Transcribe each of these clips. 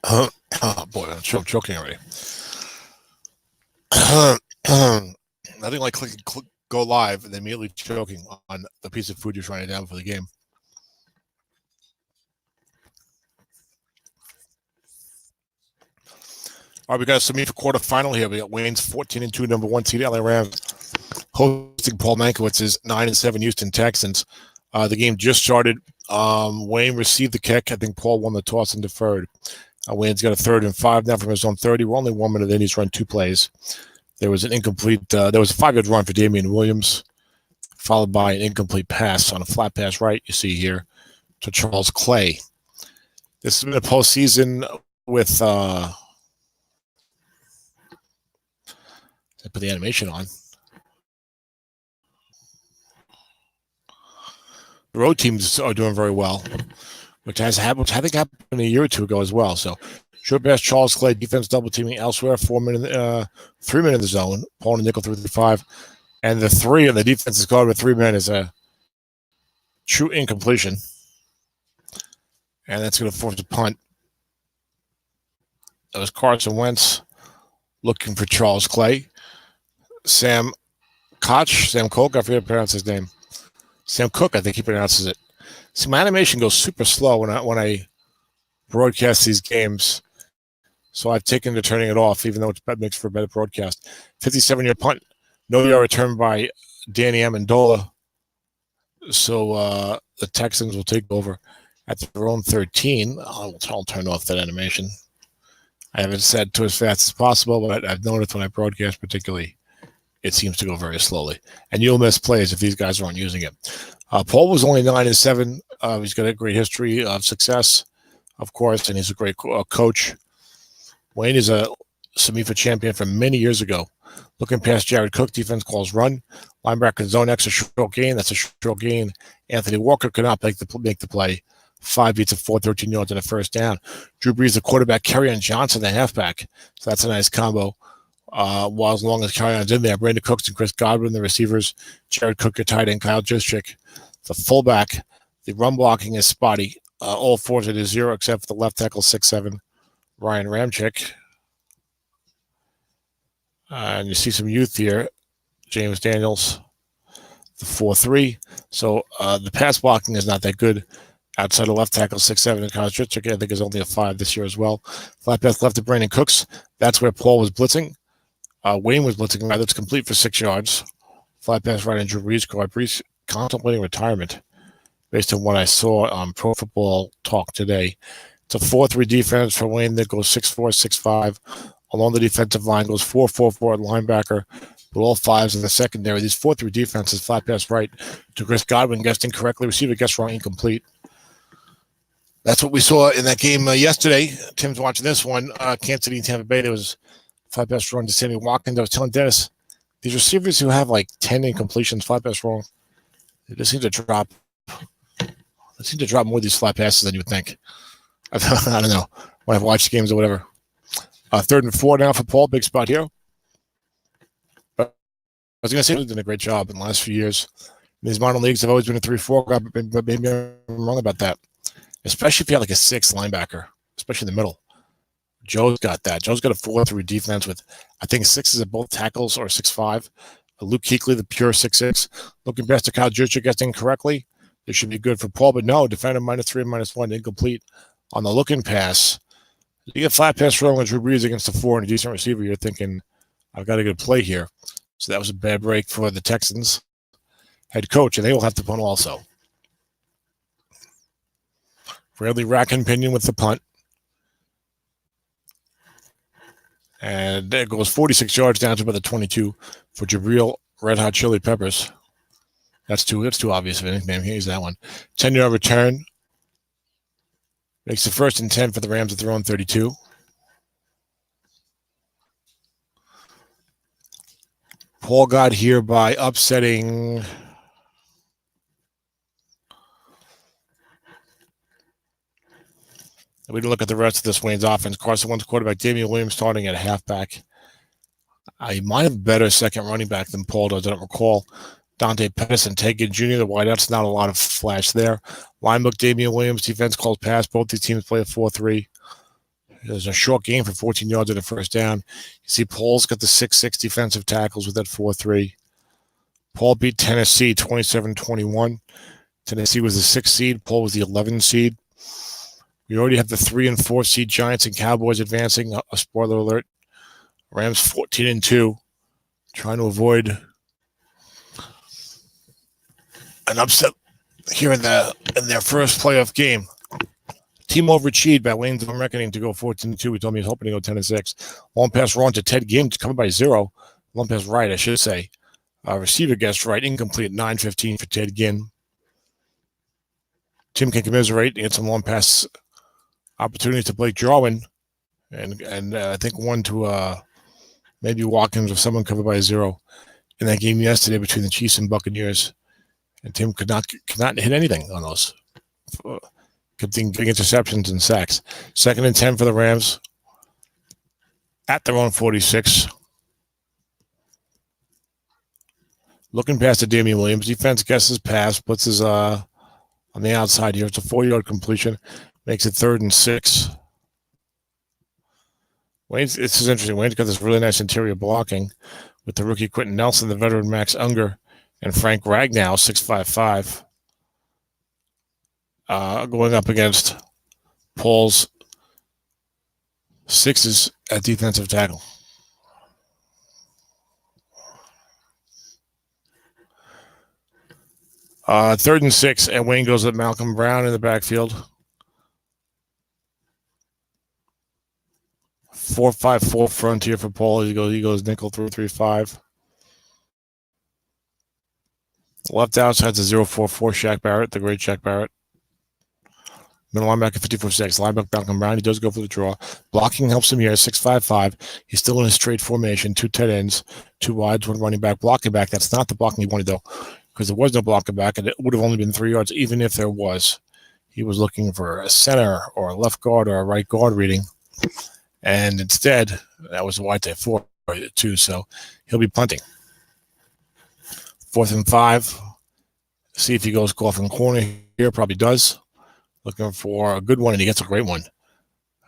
Oh boy, I'm choking already. Nothing like clicking go live and then immediately choking on the piece of food you're trying to down for the game. All right, we got a SOMIFA quarterfinal here. We got Wayne's 14-2 number 1 seed LA Rams hosting Paul Mankowitz's 9-7 Houston Texans. The game just started. Wayne received the kick. I think Paul won the toss and deferred. Wayne's got a 3rd and 5 now from his own 30. We're only 1 minute in. He's run 2 plays. There was an incomplete. There was a 5-yard run for Damian Williams, followed by an incomplete pass on a flat pass right. You see here to Charles Clay. This has been a postseason with. I put the animation on. The road teams are doing very well, which has happened, which I think happened a year or two ago as well. So, short pass, Charles Clay, defense double teaming elsewhere, 3 minutes in the zone, Paul and nickel 3-5, and the 3 on the defense is guard with 3 men is a true incompletion, and that's going to force a punt. That was Carson Wentz looking for Charles Clay. Sam Cook, I forget to pronounce his name. Sam Cook, I think he pronounces it. See, my animation goes super slow when I broadcast these games, so I've taken to turning it off, even though it makes for a better broadcast. 57-yard punt, no yard return by Danny Amendola. So the Texans will take over at their own 13. I'll turn off that animation. I haven't said to as fast as possible, but I've noticed when I broadcast particularly, it seems to go very slowly. And you'll miss plays if these guys aren't using it. Paul was only 9-7. He's got a great history of success, of course, and he's a great coach. Wayne is a SOMIFA champion from many years ago. Looking past Jared Cook, defense calls run. Linebacker zone X, a short gain. That's a short gain. Anthony Walker could not make the play. 5 beats of 13 yards and a first down. Drew Brees, the quarterback. Kerryon Johnson, the halfback. So that's a nice combo. While as long as Kerryon's in there, Brandon Cooks and Chris Godwin, the receivers. Jared Cook, your tight end. Kyle Juszczyk, the fullback. The run blocking is spotty. All 4s at 0 except for the left tackle, 6'7", Ryan Ramczyk. And you see some youth here. James Daniels, the 4-3. So the pass blocking is not that good. Outside of left tackle, 6'7", and Kyle Juszczyk, I think, is only a 5 this year as well. Flat pass left to Brandon Cooks. That's where Paul was blitzing. Wayne was blitzing. Rather, it's complete for 6 yards. Flat pass right on Drew Brees. Brees contemplating retirement based on what I saw on Pro Football Talk today. It's a 4-3 defense for Wayne that goes 6'4", 6'5". Along the defensive line goes 4-4-4 linebacker, but all 5s in the secondary. These 4-3 defenses, flat pass right to Chris Godwin, guessed incorrectly, receiver guessed wrong, incomplete. That's what we saw in that game yesterday. Tim's watching this one. Kansas City and Tampa Bay, there was flat pass run to Sammy Watkins. I was telling Dennis, these receivers who have like 10 incompletions, flat pass wrong, they just seem to drop. They seem to drop more of these flat passes than you would think. I don't know. When I've watched games or whatever. 3rd and 4 now for Paul. Big spot here. But I was going to say he's done a great job in the last few years. These minor leagues have always been a 3-4, but maybe I'm wrong about that. Especially if you have like a 6 linebacker, especially in the middle. Joe's got that. Joe's got a 4-3 defense with, I think, 6s at both tackles or 6'5". Luke Kuechly, the pure 6'6". Looking past to Kyle Juszczyk, guessing correctly. This should be good for Paul, but no, defender -3, -1, incomplete on the looking pass. You get flat pass rolling with Drew Brees against the 4 and a decent receiver. You're thinking, I've got a good play here. So that was a bad break for the Texans head coach, and they will have to punt also. Bradley Rackon-Pinion with the punt. And there goes 46 yards down to about the 22 for Jabril Red Hot Chili Peppers. That's too obvious of anything. Here's that one. 10-yard return. Makes the 1st and 10 for the Rams at their own 32. Paul got here by upsetting we look at the rest of this Wayne's offense. Carson Wentz quarterback, Damian Williams starting at halfback. He might have a better second running back than Paul does. I don't recall. Dante Pedersen, Tegan Jr., the wideouts, not a lot of flash there. Linebook, Damian Williams, defense calls pass. Both these teams play a 4-3. There's a short game for 14 yards and a first down. You see Paul's got the 6-6 defensive tackles with that 4-3. Paul beat Tennessee 27-21. Tennessee was the 6th seed. Paul was the 11th seed. We already have the 3 and 4 seed Giants and Cowboys advancing. A spoiler alert. Rams 14-2. Trying to avoid an upset here in their first playoff game. Team overachieved by Wayne's own reckoning to go 14-2. He told me he's hoping to go 10-6. Long pass run to Ted Ginn, covered by 0. Long pass right, I should say. Receiver guessed right, incomplete, 9-15 for Ted Ginn. Tim can commiserate and get some long pass opportunities to Blake Jarwin, and I think one to maybe Watkins or someone covered by 0 in that game yesterday between the Chiefs and Buccaneers. And Tim could not hit anything on those. Good thing getting interceptions and sacks. 2nd and 10 for the Rams at their own 46. Looking past to Damian Williams. Defense guesses pass, blitzes on the outside here. It's a 4-yard completion. Makes it 3rd and 6. This is interesting. Wayne's got this really nice interior blocking with the rookie Quentin Nelson, the veteran Max Unger, and Frank Ragnow, 6'5". Going up against Paul's 6s at defensive tackle. Third and 6, and Wayne goes with Malcolm Brown in the backfield. 4-5-4 frontier for Paul. He goes nickel 3-3-5. Left outside's a 0-4-4 Shaq Barrett, the great Shaq Barrett. Middle linebacker 54-6. Linebacker Malcolm Brown. He does go for the draw. Blocking helps him here. 6-5-5. He's still in a straight formation. 2 tight ends, 2 wides, 1 running back. Blocking back. That's not the blocking he wanted though, because there was no blocking back, and it would have only been 3 yards, even if there was. He was looking for a center or a left guard or a right guard reading, and instead that was a wide tape 4 too. So he'll be punting. 4th and 5. See if he goes coffin corner here. Probably does. Looking for a good one, and he gets a great one.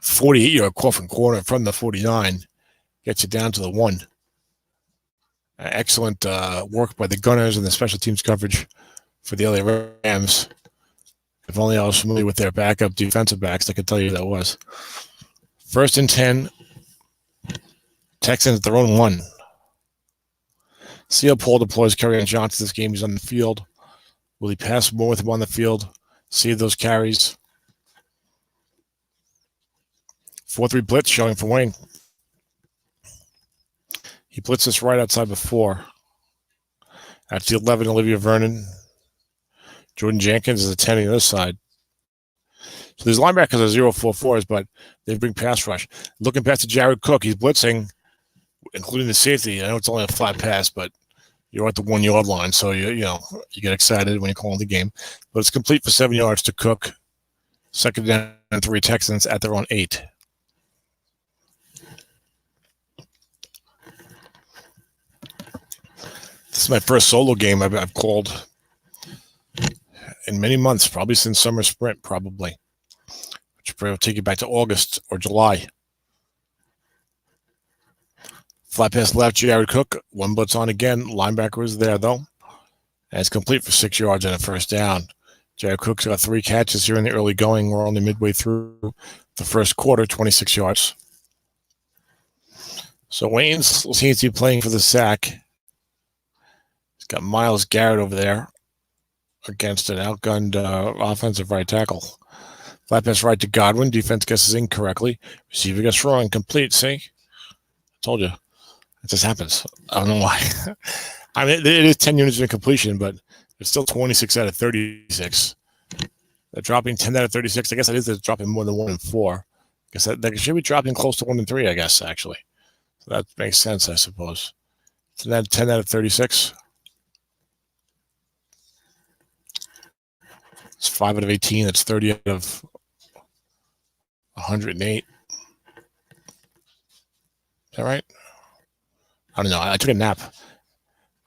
48-yard coffin corner from the 49. Gets you down to the 1. Excellent work by the Gunners and the special teams coverage for the LA Rams. If only I was familiar with their backup defensive backs, I could tell you that was. 1st and 10. Texans at their own 1. See how Paul deploys Kerryon Johnson this game. He's on the field. Will he pass more with him on the field? See those carries. 4-3 blitz showing for Wayne. He blitzes right outside before. That's the 11, Olivia Vernon. Jordan Jenkins is a 10 on the other side. So these linebackers are 0-4-4s, but they bring pass rush. Looking past to Jared Cook. He's blitzing, including the safety. I know it's only a flat pass, but you're at the 1-yard line, so you get excited when you're calling the game. But it's complete for 7 yards to Cook. 2nd down and 3 Texans at their own 8. This is my first solo game I've called in many months, probably since summer sprint, probably. Which will take you back to August or July. Flat pass left, Jared Cook. 1 blitz on again. Linebacker is there, though. And it's complete for 6 yards and a first down. Jared Cook's got 3 catches here in the early going. We're only midway through the first quarter, 26 yards. So Wayne seems to be playing for the sack. He's got Myles Garrett over there against an outgunned offensive right tackle. Flat pass right to Godwin. Defense guesses incorrectly. Receiver gets wrong. Complete. See? I told you. It just happens. I don't know why. I mean, it is 10 units in completion, but it's still 26 out of 36. They're dropping 10 out of 36. I guess that is they're dropping more than 1 and 4. I guess they should be dropping close to 1 and 3, I guess, actually. So that makes sense, I suppose. So that 10 out of 36. It's 5 out of 18. That's 30 out of 108. Is that right? I don't know. I took a nap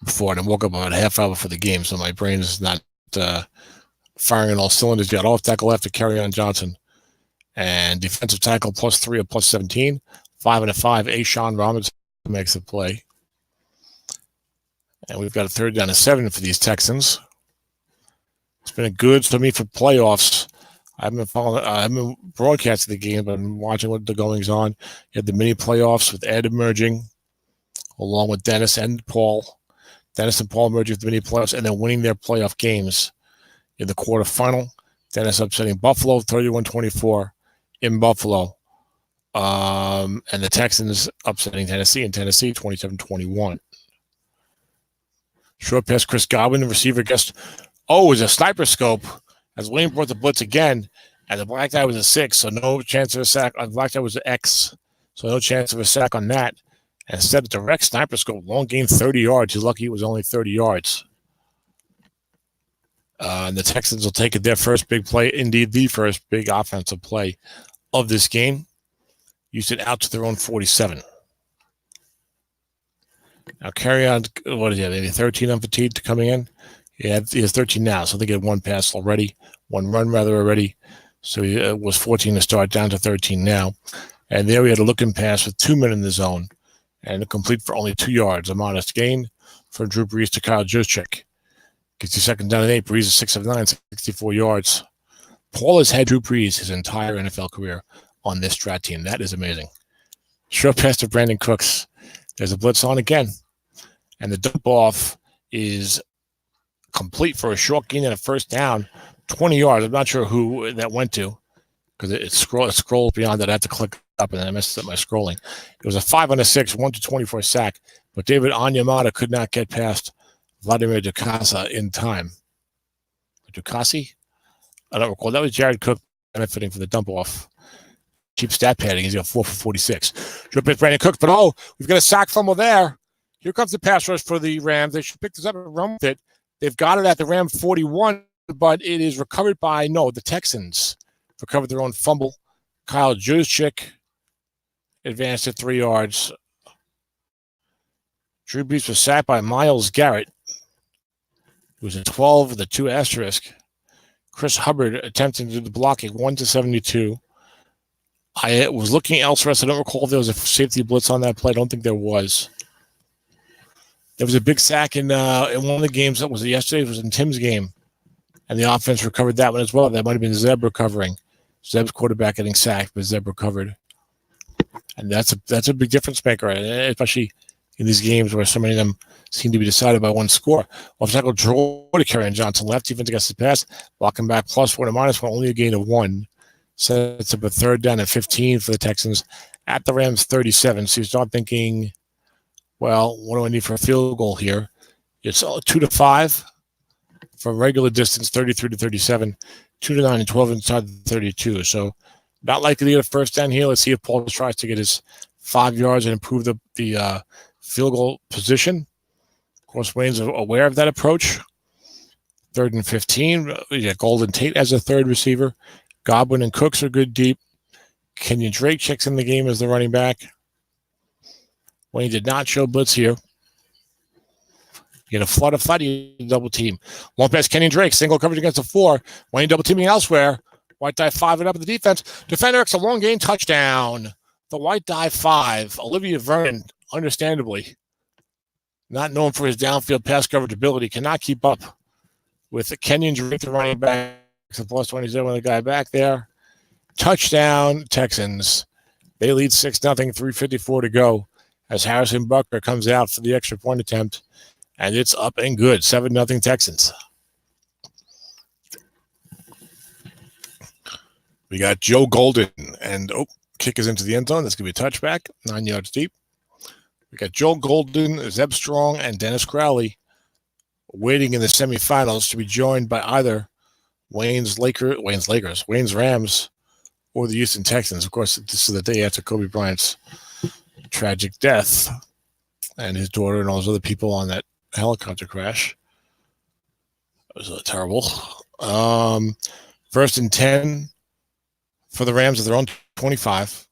before and I woke up about a half hour before the game, so my brain is not firing on all cylinders yet. Off tackle after Kerryon Johnson. And defensive tackle +3 or +17. 5 and a 5. Ashawn Robinson makes the play. And we've got a 3rd down and 7 for these Texans. It's been a good for me for playoffs. I haven't been broadcasting the game, but I'm watching what the goings on. You had the mini playoffs with Ed emerging, along with Dennis and Paul. Dennis and Paul emerging with the mini playoffs and then winning their playoff games in the quarterfinal. Dennis upsetting Buffalo 31-24 in Buffalo. And the Texans upsetting Tennessee in Tennessee 27-21. Short pass, Chris Godwin, the receiver guessed, it was a sniper scope as Wayne brought the blitz again, and the black guy was a 6, so no chance of a sack. The black guy was an X, so no chance of a sack on that. And instead of direct sniper scope, long gain 30 yards. He's lucky it was only 30 yards. And the Texans will take it their first big play, indeed the first big offensive play of this game. Houston out to their own 47. Now carry on. What is he? Maybe 13 on Fatigued coming in. Yeah, he has 13 now, so they get one pass already, one run rather already. So he was 14 to start, down to 13 now. And there we had a looking pass with 2 men in the zone and a complete for only 2 yards. A modest gain for Drew Brees to Kyle Juszczyk. Gets you 2nd down and 8. Brees is 6 of 9, 64 yards. Paul has had Drew Brees his entire NFL career on this strat team. That is amazing. Short pass to Brandon Cooks. There's a blitz on again. And the dump off is complete for a short gain and a 1st down, 20 yards. I'm not sure who that went to because it scrolls beyond that. I had to click up and then I messed up my scrolling. It was a 5 on a 6, 1-24 sack, but David Onyemata could not get past Vladimir Ducasa in time. Ducasi? I don't recall. That was Jared Cook benefiting from the dump off. Cheap stat padding. He's got 4 for 46. Drip hit Brandon Cooks, but we've got a sack fumble there. Here comes the pass rush for the Rams. They should pick this up and run with it. They've got it at the Ram 41, but it is recovered by, the Texans recovered their own fumble. Kyle Juszczyk advanced at 3 yards. Drew Brees was sacked by Myles Garrett, who was a 12 with a 2 asterisk. Chris Hubbard attempting to do the blocking, 1-72. I was looking elsewhere, so I don't recall if there was a safety blitz on that play. I don't think there was. There was a big sack in one of the games that was yesterday. It was in Tim's game, and the offense recovered that one as well. That might have been Zeb recovering. Zeb's quarterback getting sacked, but Zeb recovered, and that's a big difference maker, especially in these games where so many of them seem to be decided by one score. Off tackle draw to Kerryon Johnson left. Defense against the pass, blocking back +1 and -1, only a gain of 1. Sets up a 3rd down and 15 for the Texans at the Rams 37. So you start thinking, well, what do I need for a field goal here? It's 2-5 from regular distance, 33-37, 2-9 and 12 inside the 32. So not likely to get a 1st down here. Let's see if Paul tries to get his 5 yards and improve the field goal position. Of course, Wayne's aware of that approach. 3rd and 15. We got Golden Tate as a 3rd receiver. Godwin and Cooks are good deep. Kenyon Drake checks in the game as the running back. Wayne did not show blitz here. You get a flood of fight, you double team. Long pass, Kenyon Drake, single coverage against a 4. Wayne double teaming elsewhere. White die 5 and up at the defense. Defender X, a long gain touchdown. The white die 5. Olivia Vernon, understandably, not known for his downfield pass coverage ability, cannot keep up with Kenyon Drake, the running back. So +27 with a guy back there. Touchdown, Texans. They lead 6-0, 3:54 to go as Harrison Butker comes out for the extra point attempt. And it's up and good. 7-0 Texans. We got Joe Golden. And, kick is into the end zone. That's going to be a touchback, 9 yards deep. We got Joe Golden, Zeb Strong, and Dennis Crowley waiting in the semifinals to be joined by either Wayne's Rams, or the Houston Texans. Of course, this is the day after Kobe Bryant's tragic death and his daughter and all those other people on that helicopter crash. It was terrible. 1st and 10 for the Rams at their own 25.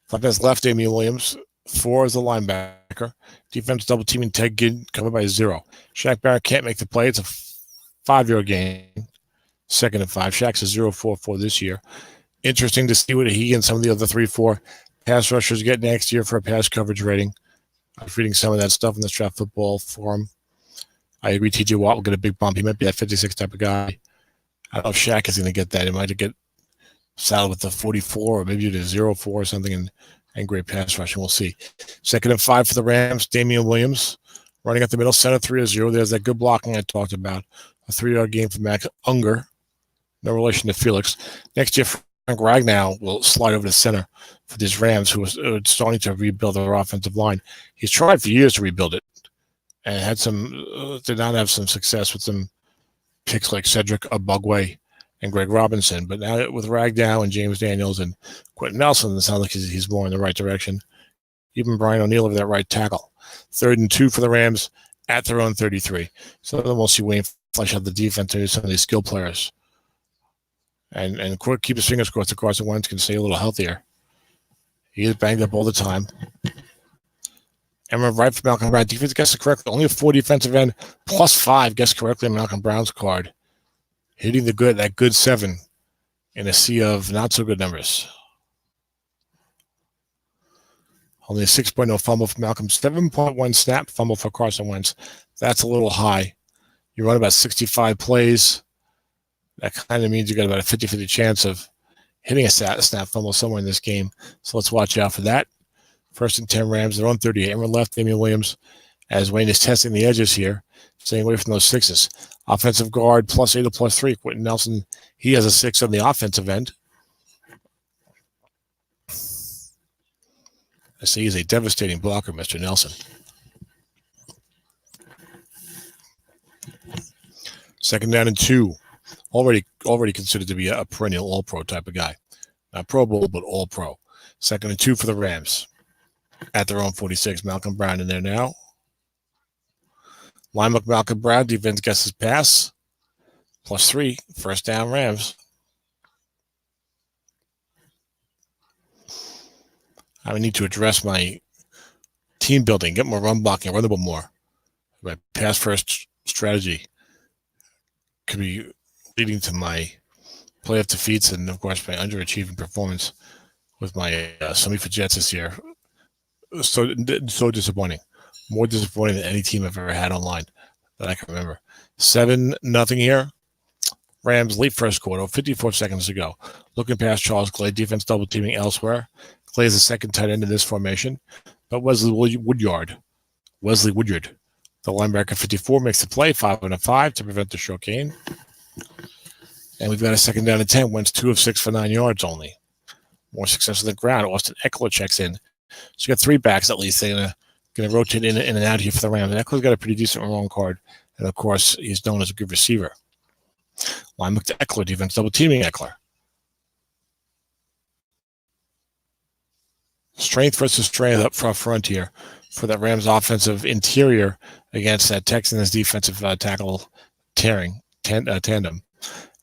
5 minutes left, Damian Williams. 4 is the linebacker. Defense double teaming Ted Ginn, covered by 0. Shaq Barrett can't make the play. It's a 5-yard gain. 2nd and 5. Shaq's a 0-4-4 this year. Interesting to see what he and some of the other 3-4 pass rushers get next year for a pass coverage rating. I was reading some of that stuff in the Draft Football forum. I agree TJ Watt will get a big bump. He might be that 56 type of guy. I don't know if Shaq is going to get that. He might get saddled with the 44 or maybe the 0-4 or something and great pass rushing. We'll see. 2nd and 5 for the Rams. Damian Williams running up the middle, center 3-0. There's that good blocking I talked about. A 3-yard game for Max Unger. No relation to Felix. Next year, Frank Ragnow will slide over to center for these Rams, who are starting to rebuild their offensive line. He's tried for years to rebuild it and had did not have some success with some picks like Cedric Obugwe and Greg Robinson. But now with Ragnow and James Daniels and Quentin Nelson, it sounds like he's more in the right direction. Even Brian O'Neill over that right tackle. 3rd and 2 for the Rams at their own 33. So then we'll see Wayne flesh out the defense and some of these skill players. And keep his fingers crossed that Carson Wentz can stay a little healthier. He is banged up all the time. And we're right for Malcolm Brown. Defense guessed correctly. Only a 4 defensive end plus 5 guessed correctly on Malcolm Brown's card. Hitting that good 7 in a sea of not so good numbers. Only a 6.0 fumble for Malcolm. 7.1 snap fumble for Carson Wentz. That's a little high. You run about 65 plays. That kind of means you got about a 50-50 chance of hitting a snap fumble somewhere in this game. So let's watch out for that. 1st and 10 Rams. They're on 38. And we're left. Damian Williams, as Wayne is testing the edges here, staying away from those 6s. Offensive guard, +8 or +3. Quentin Nelson, he has a 6 on the offensive end. I see he's a devastating blocker, Mr. Nelson. 2nd down and 2. Already considered to be a perennial All-Pro type of guy. Not Pro Bowl, but All-Pro. 2nd and 2 for the Rams. At their own 46. Malcolm Brown in there now. Linebacker Malcolm Brown. Defense guesses pass. +3. 1st down Rams. I need to address my team building. Get more run blocking. Run the ball more. My pass first strategy could be leading to my playoff defeats and, of course, my underachieving performance with my SOMIFA Jets this year. So disappointing. More disappointing than any team I've ever had online that I can remember. 7-0 here. Rams late first quarter, 54 seconds to go. Looking past Charles Clay, defense double teaming elsewhere. Clay is the 2nd tight end in this formation. But Wesley Woodyard, the linebacker 54, makes the play, 5-5 to prevent the short gain. And we've got a 2nd down and 10. Wentz 2 of 6 for 9 yards only. More success on the ground. Austin Eckler checks in. So you got 3 backs at least. They're going to rotate in and out here for the Rams. And Eckler's got a pretty decent wrong card. And, of course, he's known as a good receiver. Linebacker Eckler, defense double teaming Eckler. Strength versus strength up front here for that Rams offensive interior against that Texans defensive tackle tandem.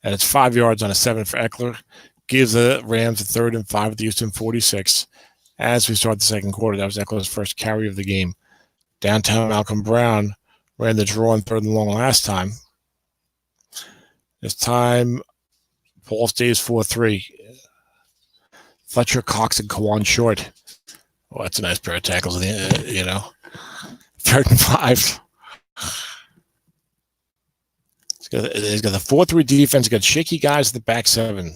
And it's 5 yards on a 7 for Eckler. Gives the Rams a 3rd and 5 at the Houston 46. As we start the second quarter, that was Eckler's first carry of the game. Downtown Malcolm Brown ran the draw on 3rd and long last time. This time, Paul stays 4-3. Fletcher, Cox, and Kawan Short. Oh, that's a nice pair of tackles, 3rd and 5. He's got the 4-3 defense. He's got shaky guys at the back 7. We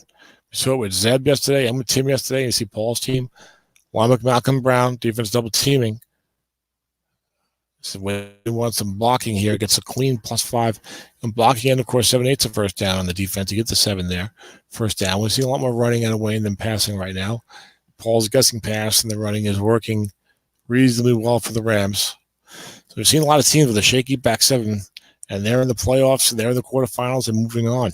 saw it with Zeb yesterday and with Tim yesterday. You see Paul's team. Linebacker Malcolm Brown, defense double teaming. So when he wants some blocking here, gets a clean +5. And blocking, and of course, 7/8's a 1st down on the defense. He gets the 7 there. 1st down. We see a lot more running and away than passing right now. Paul's guessing pass, and the running is working reasonably well for the Rams. So we've seen a lot of teams with a shaky back 7, and they're in the playoffs, and they're in the quarterfinals and moving on.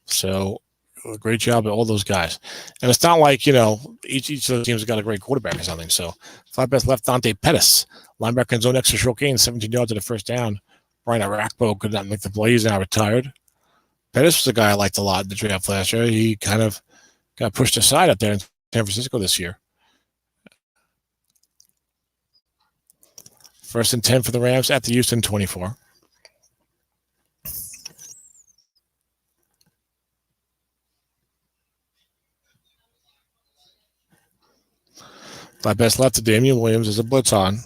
So a great job to all those guys. And it's not like, each of those teams has got a great quarterback or something. So flat best left Dante Pettis, linebacker in zone extra short gain, 17 yards at the 1st down. Brian Arakpo could not make the play. He's now retired. Pettis was a guy I liked a lot in the draft last year. He kind of got pushed aside out there in San Francisco this year. 1st and 10 for the Rams at the Houston 24. Flat pass left to Damian Williams. There's a blitz on.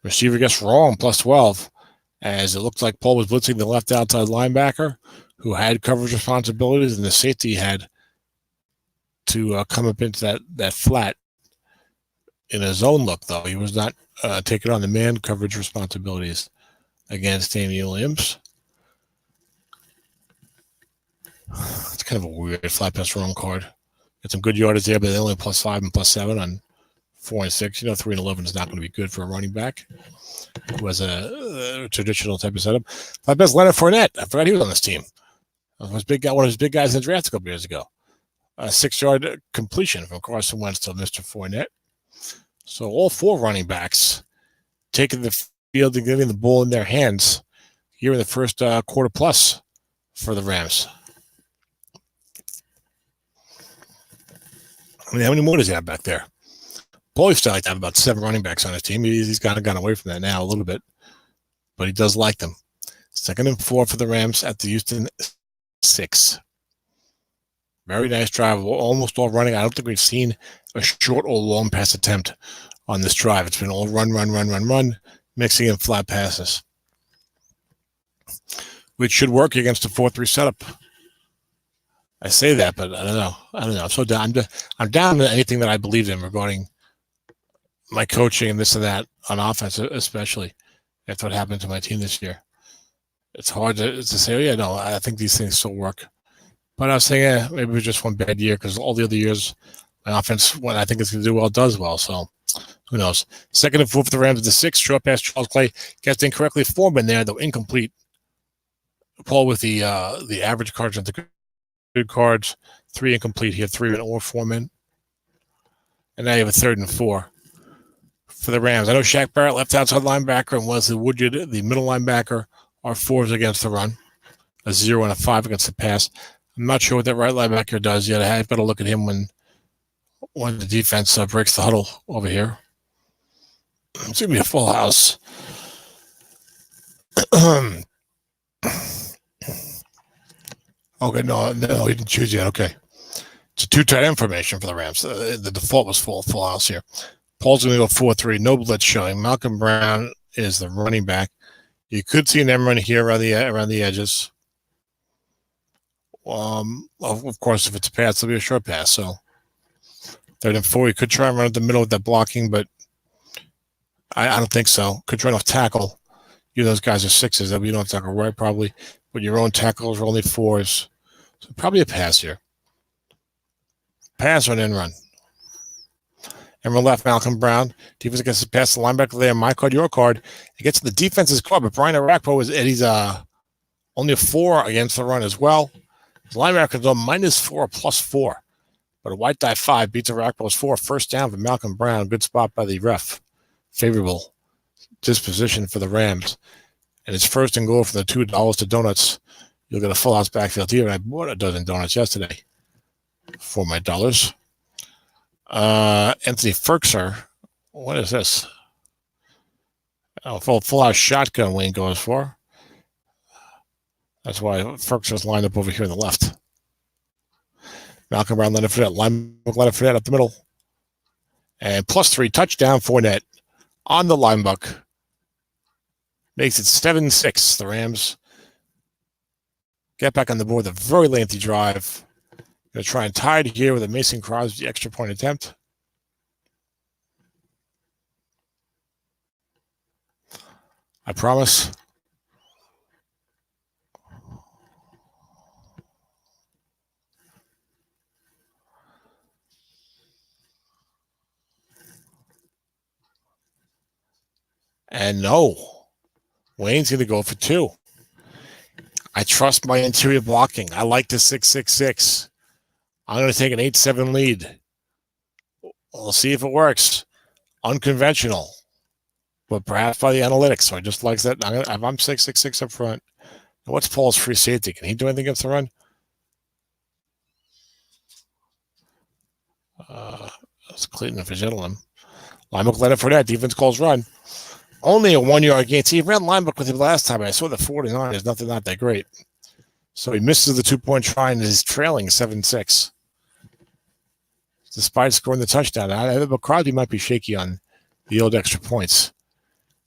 Receiver gets wrong, plus 12, as it looked like Paul was blitzing the left outside linebacker who had coverage responsibilities, and the safety had to come up into that flat in a zone look, though. He was not taking on the man coverage responsibilities against Damian Williams. It's kind of a weird flat pass wrong card. Got some good yardage there, but they only plus 5 and plus 7 on 4 and 6. 3 and 11 is not going to be good for a running back who has a traditional type of setup. Flat pass Leonard Fournette. I forgot he was on this team. One of his big guys in the draft a couple years ago. A 6-yard completion from Carson Wentz to Mr. Fournette. So all 4 running backs taking the field and getting the ball in their hands here in the first quarter plus for the Rams. I mean, how many more does he have back there? Paul used to like to have about 7 running backs on his team. He's kind of gone away from that now a little bit, but he does like them. 2nd and 4 for the Rams at the Houston 6. Very nice drive, almost all running. I don't think we've seen a short or long pass attempt on this drive. It's been all run, mixing in flat passes, which should work against a 4-3 setup. I say that, but I don't know. I'm so down. I'm down to anything that I believed in regarding my coaching and this and that on offense, especially after what happened to my team this year. It's hard to say, oh, yeah, no, I think these things still work. But I was saying, maybe it was just one bad year because all the other years, my offense, when I think it's going to do well, does well. So who knows? 2nd and 4 for the Rams at the 6. Short pass, Charles Clay gets incorrectly. Foreman there, though incomplete. Paul with the average cards and the good cards. 3 incomplete here, 3 or 4 men. And now you have a 3rd and 4 for the Rams. I know Shaq Barrett, left outside linebacker, and Wesley Woodyard, the middle linebacker, are 4s against the run. A 0 and a 5 against the pass. I'm not sure what that right linebacker does yet. I've got to look at him when the defense breaks the huddle over here. It's going to be a full house. Okay, no, he didn't choose yet. Okay. It's a 2 tight end formation for the Rams. The default was full house here. Paul's going to go 4-3. No blitz showing. Malcolm Brown is the running back. You could see an end run here around the edges. Of course, if it's a pass, it'll be a short pass. So 3rd and 4, you could try and run at the middle with that blocking, but I don't think so. Could run off tackle. Those guys are 6s. They'll be on tackle right, probably. But your own tackles are only 4s. So probably a pass here. Pass or an end run. And we're left, Malcolm Brown. Defense gets past the linebacker there. My card, your card. It gets to the defense's card, but Brian Arakpo he's only a 4 against the run as well. His linebacker's on -4, +4. But a white die 5 beats Arakpo's 4. First down for Malcolm Brown. Good spot by the ref. Favorable disposition for the Rams. And it's 1st and goal for the $2 to donuts. You'll get a full house backfield here. And I bought a dozen donuts yesterday for my dollars. Anthony Ferkser. What is this? Oh, full house shotgun Wayne goes for. That's why Ferkser's lined up over here on the left. Malcolm Brown, Leonard Fournette up the middle. And +3 touchdown Fournette on the linebacker. Makes it 7-6. The Rams get back on the board with a very lengthy drive. Going to try and tie it here with a Mason Crosby extra point attempt. I promise. And no. Wayne's going to go for 2. I trust my interior blocking. I like the 6-6-6. I'm going to take an 8-7 lead. We'll see if it works. Unconventional, but perhaps by the analytics. So I just like that. I'm 6-6-6 up front. Now what's Paul's free safety? Can he do anything against the run? That's Clayton Fitzgerald. Linebacker Leonard Fournette. Defense calls run. Only a 1-yard gain. See, he ran linebacker with him last time. I saw the 49 is not that great. So he misses the 2-point try and is trailing 7-6. despite scoring the touchdown. But Crosby might be shaky on the old extra points.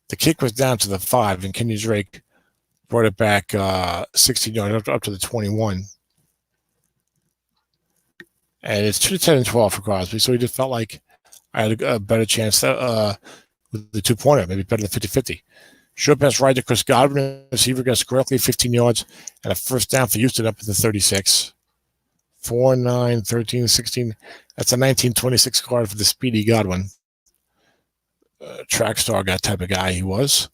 The kick was down to the 5, and Kenyon Drake brought it back 16 yards up to the 21. And it's 2-10 and 12 for Crosby, so he just felt like I had a better chance with the 2-pointer, maybe better than 50-50. Short pass right to Chris Godwin. Receiver gets correctly 15 yards and a first down for Houston up at the 36. 4, 9, 13, 16. That's a 19-26 card for the speedy Godwin. Track star guy type of guy he was.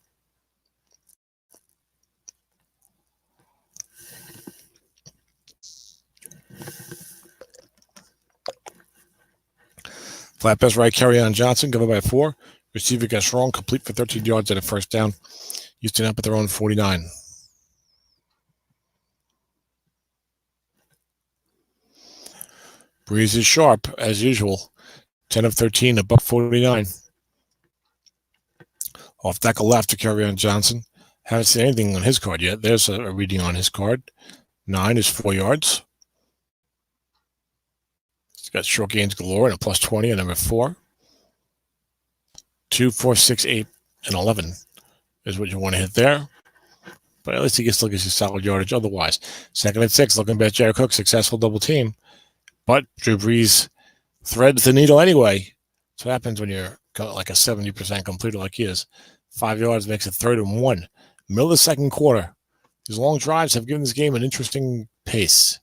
Flat pass right, Kerryon Johnson, covered by 4. Receiver gets wrong, complete for 13 yards and a first down. Houston up at their own 49. Breeze is sharp, as usual. 10 of 13, a $149. Off tackle left to Kerryon Johnson. Haven't seen anything on his card yet. There's a reading on his card. 9 is 4 yards. He's got short gains galore and a plus 20 at number 4. 2, 4, 6, 8, and 11 is what you want to hit there. But at least he still gives you solid yardage otherwise. 2nd and 6, looking at Jared Cook, successful double team. But Drew Brees threads the needle anyway. That's what happens when you're like a 70% completer like he is. 5 yards makes it 3rd and 1. Middle of the second quarter. These long drives have given this game an interesting pace.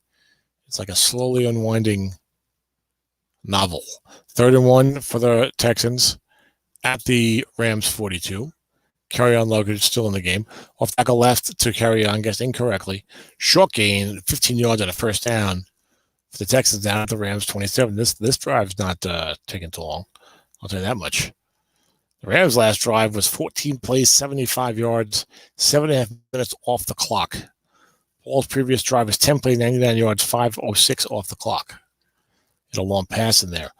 It's like a slowly unwinding novel. 3rd and 1 for the Texans at the Rams 42. Kerryon Logan still in the game. Off tackle left to Kerryon, guessed incorrectly. Short gain, 15 yards and a first down for the Texans down at the Rams 27. This drive's not taking too long. I'll tell you that much. The Rams' last drive was 14 plays, 75 yards, 7.5 minutes off the clock. Paul's previous drive was 10 plays, 99 yards, 5:06 off the clock. Had a long pass in there.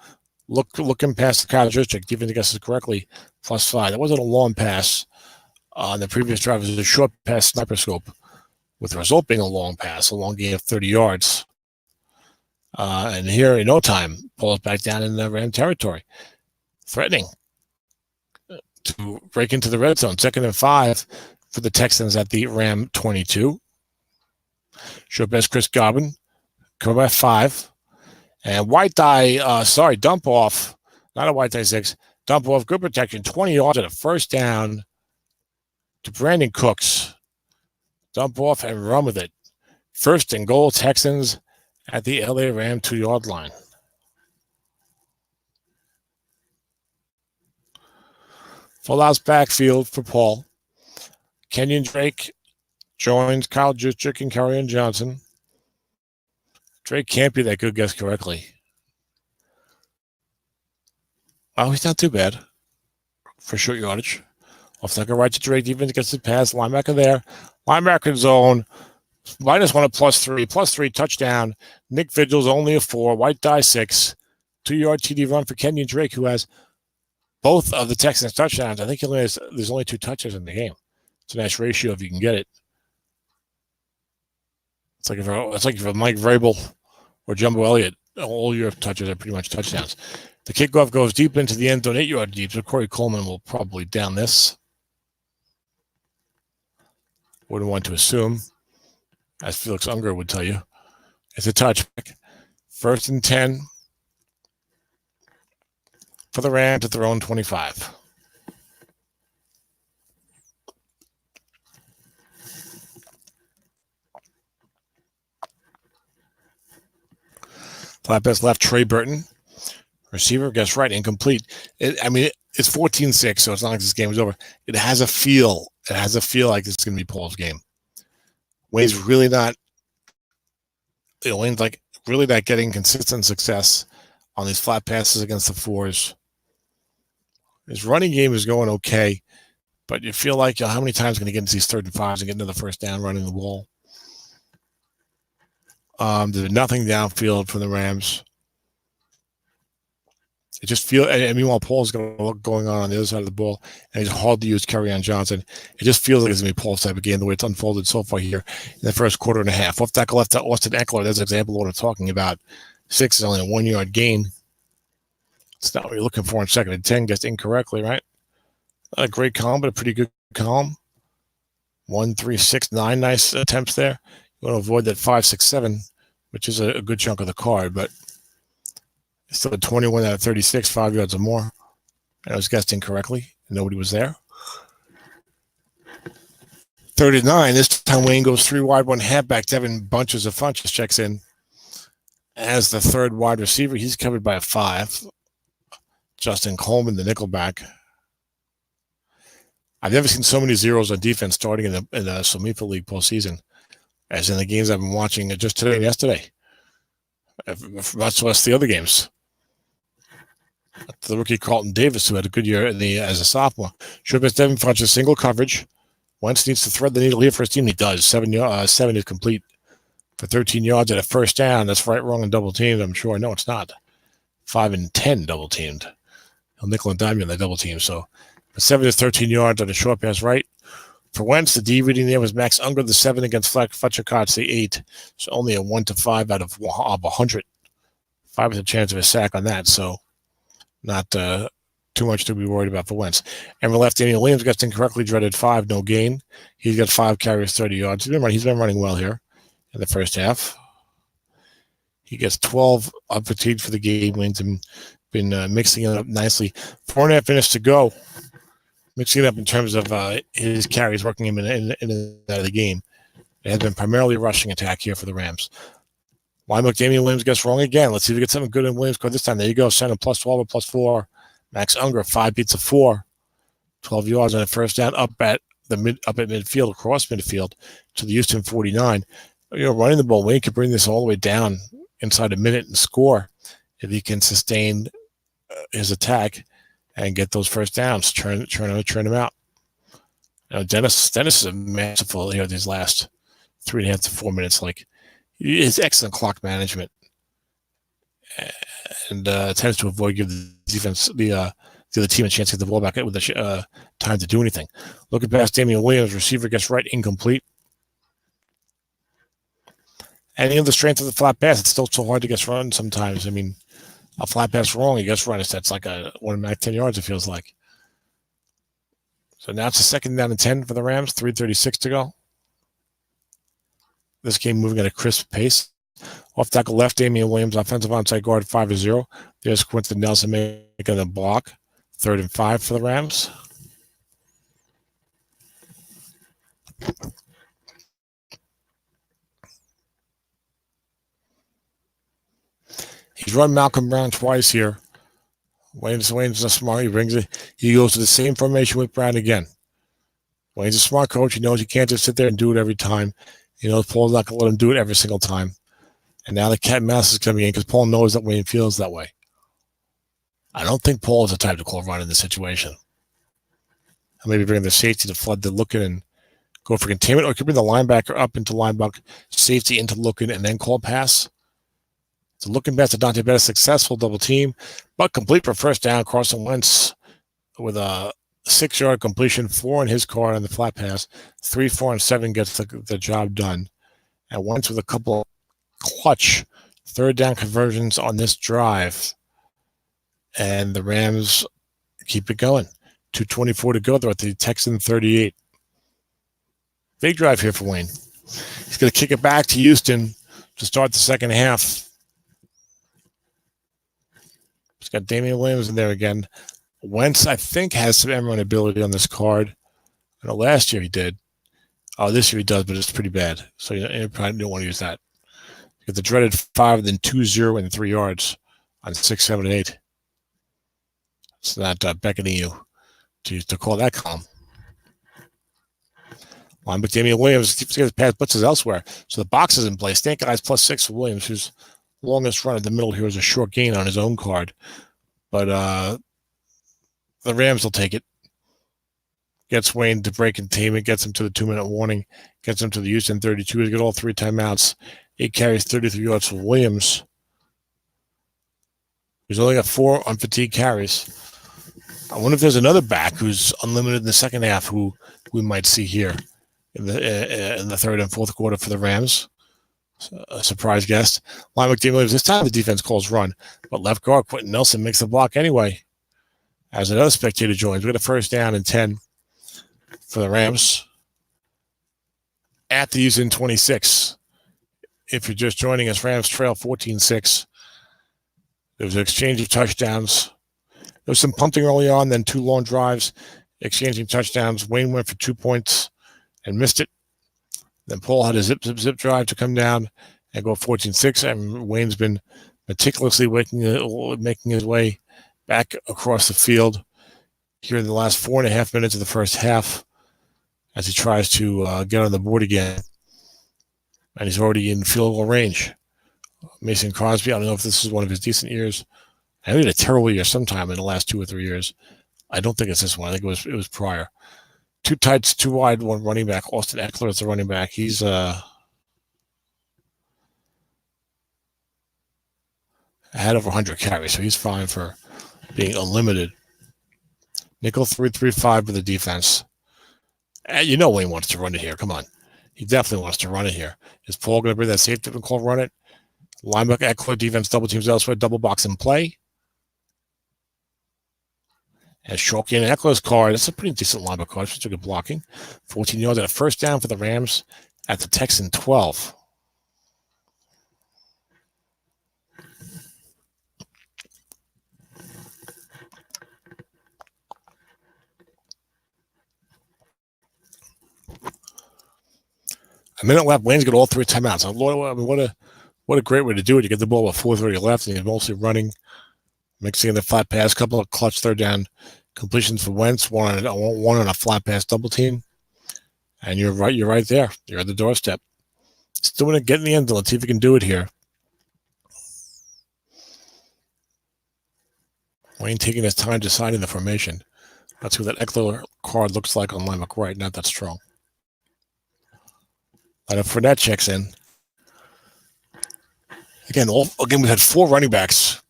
Looking past the college district, giving the guesses correctly, plus 5. That wasn't a long pass. On the previous drive, it was a short pass sniper scope, with the result being a long pass, a long gain of 30 yards. And here, in no time, Paul's back down in the Ram territory, threatening to break into the red zone. 2nd and 5 for the Texans at the Ram 22. Short pass, Chris Godwin, covered by 5. And dump off, not a white tie 6, dump off, good protection, 20 yards and a first down to Brandon Cooks. Dump off and run with it. 1st and goal, Texans at the LA Ram 2-yard line. Full house backfield for Paul. Kenyon Drake joins Kyle Juszczyk and Kerryon Johnson. Drake can't be that good, guess correctly. Oh, he's not too bad for short yardage. Off tackle right to Drake, defense gets the pass. Linebacker there. Linebacker zone. -1 at +3. +3 touchdown. Nick Vigil's only a 4. White die 6. 2-yard TD run for Kenyon Drake, who has both of the Texans touchdowns. I think there's only 2 touches in the game. It's a nice ratio if you can get it. It's like if Mike Vrabel or Jumbo Elliott, all your touches are pretty much touchdowns. The kickoff goes deep into the end zone, 8 yard deep, so Corey Coleman will probably down this. Wouldn't want to assume, as Felix Unger would tell you. It's a touchback. 1st and 10 for the Rams at their own 25. Flat pass left, Trey Burton. Receiver gets right, incomplete. It's 14-6, so it's not like this game is over. It has a feel. It has a feel like this is going to be Paul's game. Wayne's really not. Wayne's really not getting consistent success on these flat passes against the 4s. His running game is going okay, but you feel like how many times can he get into these 3rd and 5s and get into the first down running the ball? There's nothing downfield from the Rams. It just feels, and meanwhile, Paul's got a lot going on the other side of the ball, and he's hard to use Kerryon Johnson. It just feels like it's going to be Paul's type of game, the way it's unfolded so far here in the first quarter and a half. Off tackle left to Austin Eckler. That's an example of what I'm talking about. 6 is only a 1-yard gain. It's not what you're looking for in 2nd and 10. Guessed incorrectly, right? Not a great column, but a pretty good column. 1, 3, 6, 9 nice attempts there. You want to avoid that 5, 6, 7, which is a good chunk of the card, but still a 21 out of 36, 5 yards or more. And I was guessed incorrectly. Nobody was there. 3rd and 9. This time Wayne goes 3 wide, 1 halfback. Devin Bunches of Funches checks in as the 3rd wide receiver. He's covered by a 5. Justin Coleman, the nickelback. I've never seen so many zeros on defense starting in the SOMIFA League postseason as in the games I've been watching just today and yesterday. Much less the other games. The rookie Carlton Davis, who had a good year as a sophomore, should have Devin Funches single coverage. Wentz needs to thread the needle here for his team. He does. 7 is complete for 13 yards at a first down. That's right, wrong, and double teamed. I'm sure. No, it's not. 5 and 10 double teamed. He'll nickel and dime you on that double team. So 7 is 13 yards on a short pass right. For Wentz, the D reading there was Max Unger, the 7 against Fletcher Cox, the 8. So only a 1 to 5 out of 100. 5 with a chance of a sack on that. So not too much to be worried about for Wentz. And for left, Daniel Williams gets incorrectly dreaded 5, no gain. He's got 5 carries, 30 yards. He's been running well here in the first half. He gets 12 unfatigued for the game. Wayne's been mixing it up nicely. 4.5 minutes to go. Mixing it up in terms of his carries, working him in and out of the game. It has been primarily a rushing attack here for the Rams. Linebacker Damian Williams gets wrong again. Let's see if we get something good in Williams this time. There you go. Send him plus 12 or plus 4. Max Unger, 5 beats a 4. 12 yards on a first down up at midfield, across midfield to the Houston 49. Running the ball, Wayne could bring this all the way down inside a minute and score if he can sustain his attack and get those first downs, churn him out. Dennis is a masterful here these last 3.5 to 4 minutes. Like, his excellent clock management and tends to avoid give the defense the other team a chance to get the ball back with the time to do anything. Looking past Damian Williams, receiver gets right, incomplete. And the strength of the flat pass, it's still so hard to get run sometimes. I mean, a flat pass wrong, he gets run. That's like a 10 yards, it feels like. So now it's a 2nd down and 10 for the Rams, 3:36 to go. This game moving at a crisp pace. Off tackle left, Damian Williams, offensive onside guard, 5-0. There's Quentin Nelson making the block. 3rd and 5 for the Rams. He's run Malcolm Brown twice here. Wayne's a smart. He brings it. He goes to the same formation with Brown again. Wayne's a smart coach. He knows he can't just sit there and do it every time. He knows Paul's not going to let him do it every single time. And now the cat and mouse is coming in because Paul knows that Wayne feels that way. I don't think Paul is the type to call run in this situation. Or maybe bring the safety to flood the looking and go for containment, or it could bring the linebacker up into linebacker, safety into looking, and then call pass. It's a looking pass to Dante Bettis, successful double team, but complete for first down. Carson Wentz with a 6-yard completion, 4 in his car on the flat pass. 3, 4, and 7 gets the job done. And Wentz with a couple of clutch 3rd down conversions on this drive. And the Rams keep it going. 2:24 to go. They're at the Texan 38. Big drive here for Wayne. He's going to kick it back to Houston to start the second half. He's got Damian Williams in there again. Wentz, I think, has some end run ability on this card. I know last year he did. Oh, this year he does, but it's pretty bad. So you probably don't want to use that. You got the dreaded 5, then 2, 0, and 3 yards on 6, 7, and 8. It's not beckoning you to call that column. Linebacker Damian Williams keeps getting his pass blitzes elsewhere. So the box is in place. Stank guys +6 for Williams, whose longest run in the middle here was a short gain on his own card. But the Rams will take it. Gets Wayne to break containment, gets him to the 2-minute warning, gets him to the Houston 32. He's got all 3 timeouts. 8 carries, 33 yards for Williams. He's only got 4 unfatigued carries. I wonder if there's another back who's unlimited in the second half who we might see here in the 3rd and 4th quarter for the Rams. a surprise guest. Linebacker Dean Williams. This time the defense calls run, but left guard Quentin Nelson makes the block anyway. As another spectator joins, we got a first down and 10 for the Rams at the Houston 26. If you're just joining us, Rams trail 14-6. There was an exchange of touchdowns. There was some punting early on, then 2 long drives, exchanging touchdowns. Wayne went for 2 points and missed it. Then Paul had a zip drive to come down and go 14-6. And Wayne's been meticulously making his way back across the field here in the last 4.5 minutes of the first half as he tries to get on the board again. And he's already in field goal range. Mason Crosby, I don't know if this is one of his decent years. I think he had a terrible year sometime in the last 2 or 3 years. I don't think it's this one. I think it was prior. 2 tights, 2 wide, 1 running back. Austin Eckler is the running back. He's ahead of 100 carries, so he's fine for being unlimited. Nickel 3-3-5 for the defense. You know Wayne wants to run it here. Come on. He definitely wants to run it here. Is Paul going to bring that safety and call run it? Linebacker Eckler, defense double teams elsewhere, double box in play. And Shoki and Eckler's card. That's a pretty decent linebacker card. Such a good blocking. 14 yards and a first down for the Rams at the Texan 12. A minute left. Wayne's got all 3 timeouts. What a great way to do it. You get the ball with 4:30 left, and you're mostly running, mixing in the flat pass, couple of clutch third down completions for Wentz, one on a flat pass double team, and you're right there. You're at the doorstep. Still want to get in the end zone. Let's see if we can do it here. Wayne taking his time deciding the formation. That's what that Eckler card looks like on linebacker right. Not that strong. And if Fournette checks in. Again, we had 4 running backs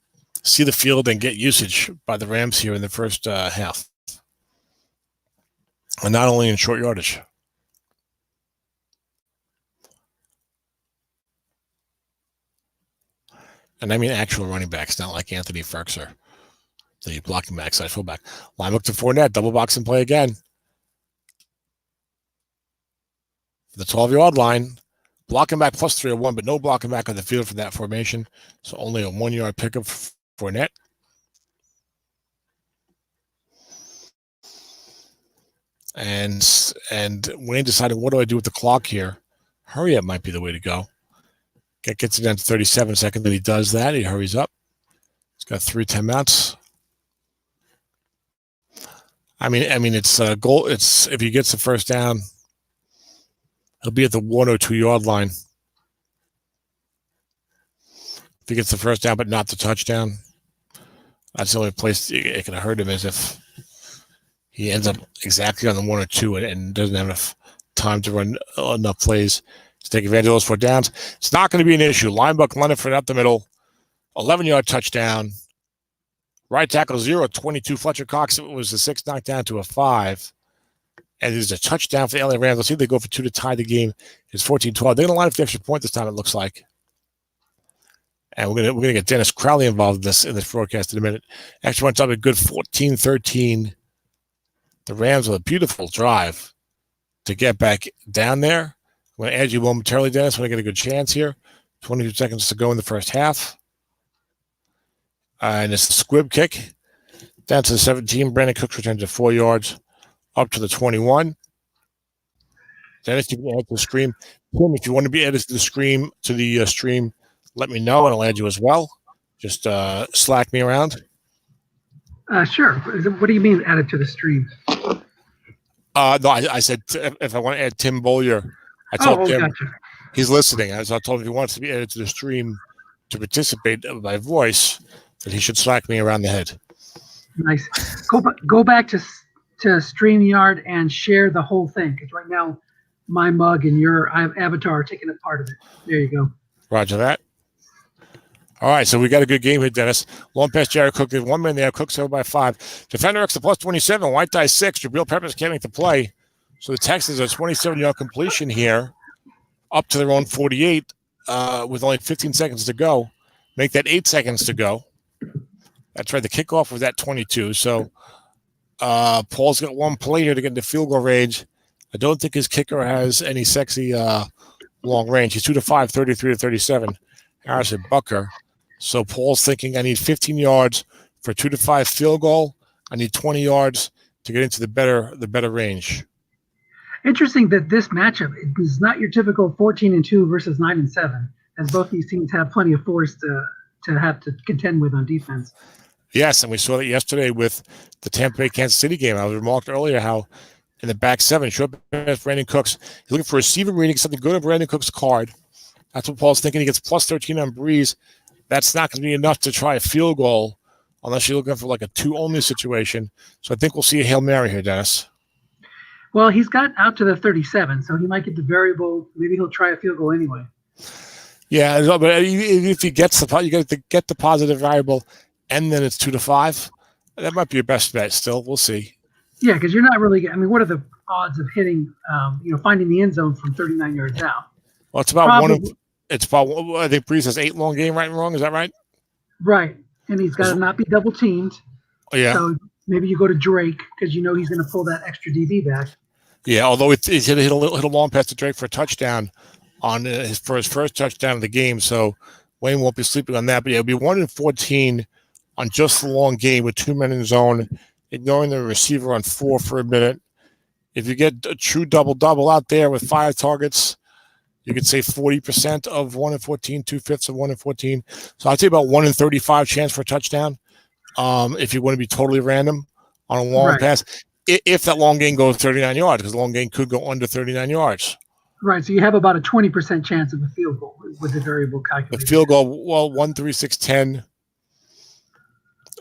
see the field and get usage by the Rams here in the first half. And not only in short yardage. And I mean actual running backs, not like Anthony Ferkser, the blocking backside fullback. Line up to Fournette, double box and play again. For the 12-yard line. Blocking back plus 301, but no blocking back on the field for that formation. So only a 1-yard pickup for Fournette. And Wayne decided, what do I do with the clock here? Hurry up might be the way to go. Gets it down to 37 seconds. Then he does that. He hurries up. He's got 3 timeouts. I mean, it's a goal. It's if he gets the first down, he'll be at the 1 or 2 yard line. If he gets the first down, but not the touchdown, that's the only place it can hurt him is if he ends up exactly on the 1 or 2 and doesn't have enough time to run enough plays to take advantage of those 4 downs. It's not going to be an issue. Linebacker Leonard up the middle, 11-yard touchdown. Right tackle 0-22. Fletcher Cox, it was a 6 knocked down to a 5. And there's a touchdown for the LA Rams. Let's see if they go for 2 to tie the game. It's 14-12. They're going to line up the extra point this time, it looks like. And we're gonna get Dennis Crowley involved in this broadcast in a minute. Extra points up a good 14-13. The Rams with a beautiful drive to get back down there. I'm going to add you momentarily, Dennis, when I get a good chance here. 22 seconds to go in the first half. And it's a squib kick. Down to the 17. Brandon Cooks returns to 4 yards. Up to the 21. Dennis, you can add to the stream. Tim, if you want to be added to the stream, let me know and I'll add you as well. Just slack me around. Sure. What do you mean added to the stream? No, I said if I want to add Tim Bollier, I told Tim gotcha. He's listening. As I told him, if he wants to be added to the stream to participate by voice, that he should slack me around the head. Nice. Go back to StreamYard and share the whole thing, because right now my mug and your avatar are taking up part of it. There you go. Roger that. All right, so we got a good game here, Dennis. Long pass, Jared Cook. There's 1 man there. Cook's over by 5. Defender X to plus 27. White die 6. Jabril Peppers coming to play. So the Texans are 27-yard completion here, up to their own 48. with only 15 seconds to go, make that 8 seconds to go. That's right. The kickoff was at 22. So Paul's got one play here to get into field goal range. I don't think his kicker has any sexy long range. He's 2-5, 33-37. Harrison Bucker. So Paul's thinking, I need 15 yards for a 2-5 field goal. I need 20 yards to get into the better range. Interesting that this matchup is not your typical 14-2 versus 9-7, as both these teams have plenty of force to have to contend with on defense. Yes, and we saw that yesterday with the Tampa Bay Kansas City game. I was remarked earlier how in the back seven, short pass Brandon Cooks, he's looking for receiver reading, something good on Brandon Cooks' card. That's what Paul's thinking. He gets plus 13 on Breeze. That's not going to be enough to try a field goal unless you're looking for like a 2-only situation. So I think we'll see a Hail Mary here, Dennis. Well, he's got out to the 37, so he might get the variable. Maybe he'll try a field goal anyway. Yeah, but if he gets you got to get the positive variable, and then it's 2-5. That might be your best bet. Still, we'll see. Yeah, because you're not really. I mean, what are the odds of hitting? Finding the end zone from 39 yards out? Well, it's about one. It's about. I think Breeze has 8 long game, right and wrong. Is that right? Right, and he's got to not be double teamed. Oh, yeah. So maybe you go to Drake because you know he's going to pull that extra DB back. Yeah, although he's hit a long pass to Drake for a touchdown on his first touchdown of the game, so Wayne won't be sleeping on that. But yeah, it'll be 1-14 on just the long game with 2 men in zone, ignoring the receiver on 4 for a minute. If you get a true double-double out there with 5 targets, you could say 40% of 1-14, 2/5 of 1-14. So I'd say about 1-35 chance for a touchdown. If you want to be totally random on a long pass, if that long game goes 39 yards, because the long game could go under 39 yards. Right, so you have about a 20% chance of a field goal with the variable calculation. The field goal, well, 1, 3, 6, 10.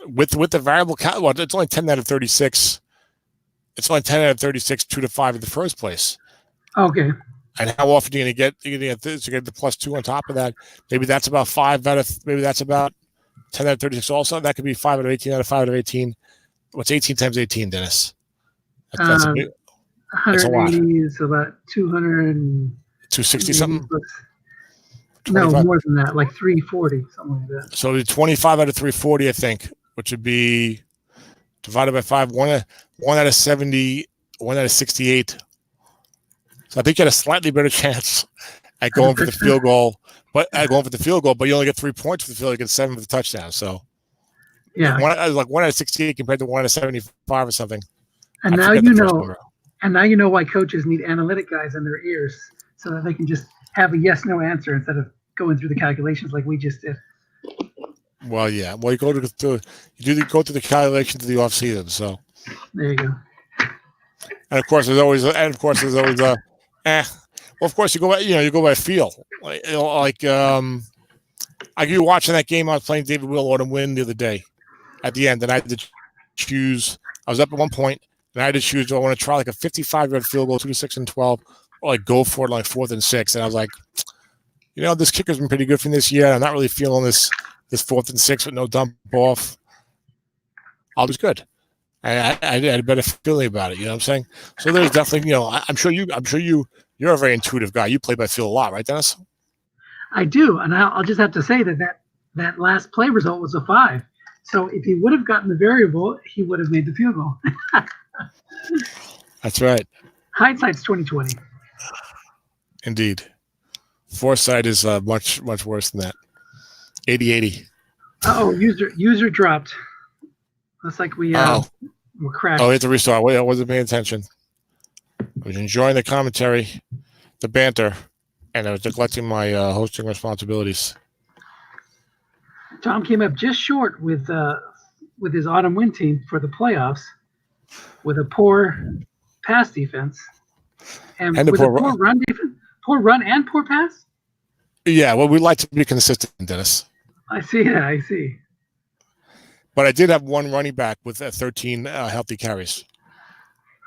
With the variable, well, it's only 10 out of 36. It's only 10 out of 36, 2-5 in the first place. Okay. And how often are you going to get? You're going to get this. You get the +2 on top of that. Maybe that's about 5 out of. Maybe that's about 10 out of 36. Also, that could be 5 out of 18 out of 5 out of 18. What's 18 times 18, Dennis? That's a big. 180 is about 260 something. No, more than that, like 340, something like that. So 25 out of 340, I think, which would be divided by 5. 1 out of 70, 1 out of 68. So I think you had a slightly better chance at going for the field goal, but you only get 3 points for the field. You get 7 for the touchdown. So yeah, 1 out of 68 compared to 1 out of 75 or something. And now you know. And now you know why coaches need analytic guys in their ears so that they can just have a yes/no answer instead of going through the calculations like we just did. Well, yeah. Well, you go to the calculations of the off season. So there you go. And of course, there's always Well, of course, you go by feel. You watching that game. I was playing David Will Autumn Win the other day at the end, and I had to choose. I was up at one point. And I had to choose, do I want to try like a 55-yard field goal, 2-6 and 12, or like go for it like 4th and 6? And I was like, this kicker's been pretty good for me this year. I'm not really feeling this 4th and 6 with no dump off. I was good. I had a better feeling about it. You know what I'm saying? So there's definitely, I'm sure you're a very intuitive guy. You play by feel a lot, right, Dennis? I do, and I'll just have to say that last play result was a 5. So if he would have gotten the variable, he would have made the field goal. That's right. Hindsight's 20/20. Indeed. Foresight is much worse than that. 80-80. Oh, user dropped. Looks like we crashed. Oh, it's a restart. Wait, I wasn't paying attention. I was enjoying the commentary, the banter, and I was neglecting my hosting responsibilities. Tom came up just short with his autumn win team for the playoffs, with a poor pass defense and with a poor run defense, poor run and poor pass. Yeah, well, we like to be consistent, Dennis. I see. But I did have one running back with 13 healthy carries.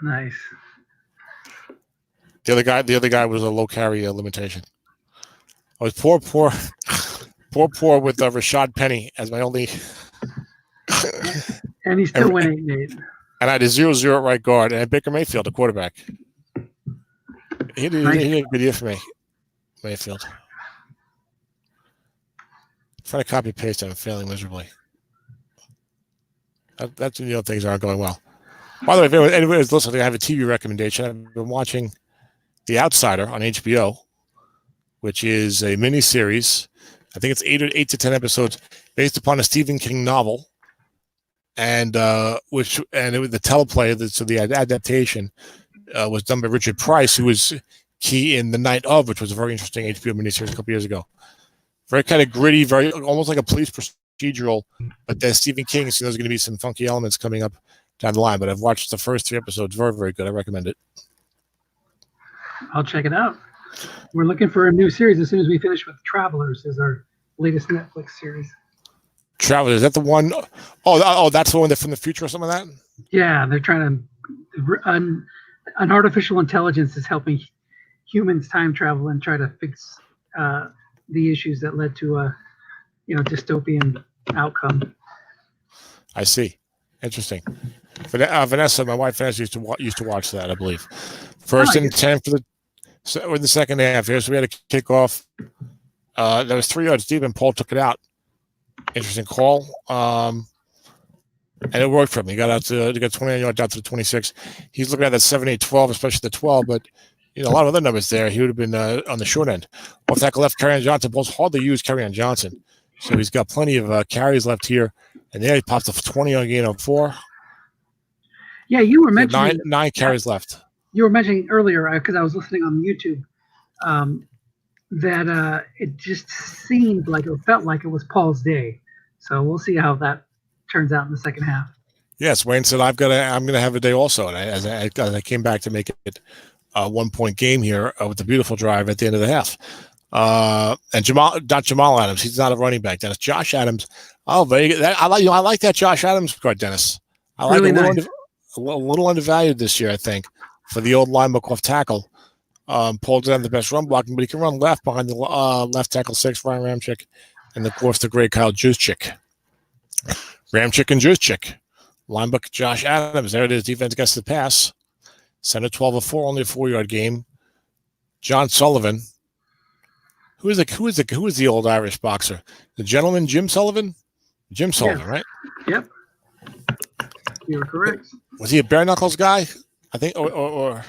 Nice. The other guy was a low carry limitation. I was poor with Rashad Penny as my only. And he still went 8-8. And I had a 0-0 at right guard, and Baker Mayfield, the quarterback. He did a good year for me, Mayfield. trying to copy paste and I'm failing miserably. That's when things aren't going well. By the way, if anybody's listening, I have a TV recommendation. I've been watching The Outsider on HBO, which is a miniseries. I think it's 8 to 10 episodes based upon a Stephen King novel, and it was the teleplay. So the adaptation was done by Richard Price, who was key in The Night Of, which was a very interesting HBO miniseries a couple years ago. Very kind of gritty, very almost like a police procedural, but then Stephen King, so there's going to be some funky elements coming up down the line. But I've watched the first 3 episodes. Very, very good. I recommend it. I'll check it out. We're looking for a new series as soon as we finish with Travelers, is our latest Netflix series. Travelers, is that the one? Oh, that's the one from the future or something like that? Yeah, they're trying to. An artificial intelligence is helping humans time travel and try to fix the issues that led to a dystopian outcome. I see. Interesting. Vanessa, my wife Vanessa used to watch that, I believe. First and 10 for the second half here. So we had a kickoff. That was 3 yards deep, and Paul took it out. Interesting call. And it worked for him. He got out to get 29 yards out to the 26. He's looking at that 7, 8, 12, especially the 12, but a lot of other numbers there. He would have been on the short end. Off tackle left, Kerryon Johnson. Paul's hardly used Kerryon Johnson. So he's got plenty of carries left here. And there he pops a 20-yard gain on 4. Yeah, you were mentioning nine carries left. You were mentioning earlier, because I was listening on YouTube, that it just seemed like it felt like it was Paul's day. So we'll see how that turns out in the second half. Yes, Wayne said I'm gonna have a day also, and as I came back to make it a 1-point game here with the beautiful drive at the end of the half. And Jamal Adams, he's not a running back, Dennis. Josh Adams. Oh, I like that Josh Adams card, Dennis. I like really nice. A little undervalued this year, I think, for the old linebacker off tackle. Paul doesn't have the best run blocking, but he can run left behind the left tackle 6, Ryan Ramczyk, and of course the great Kyle Juszczyk. Ramczyk and Juszczyk. Linebacker Josh Adams. There it is. Defense gets the pass. Center 12 of 4, only a 4-yard game. John Sullivan. Who is the old Irish boxer? The gentleman Jim Sullivan? Jim Sullivan, right? Yep. You're correct. Was he a bare knuckles guy? I think, or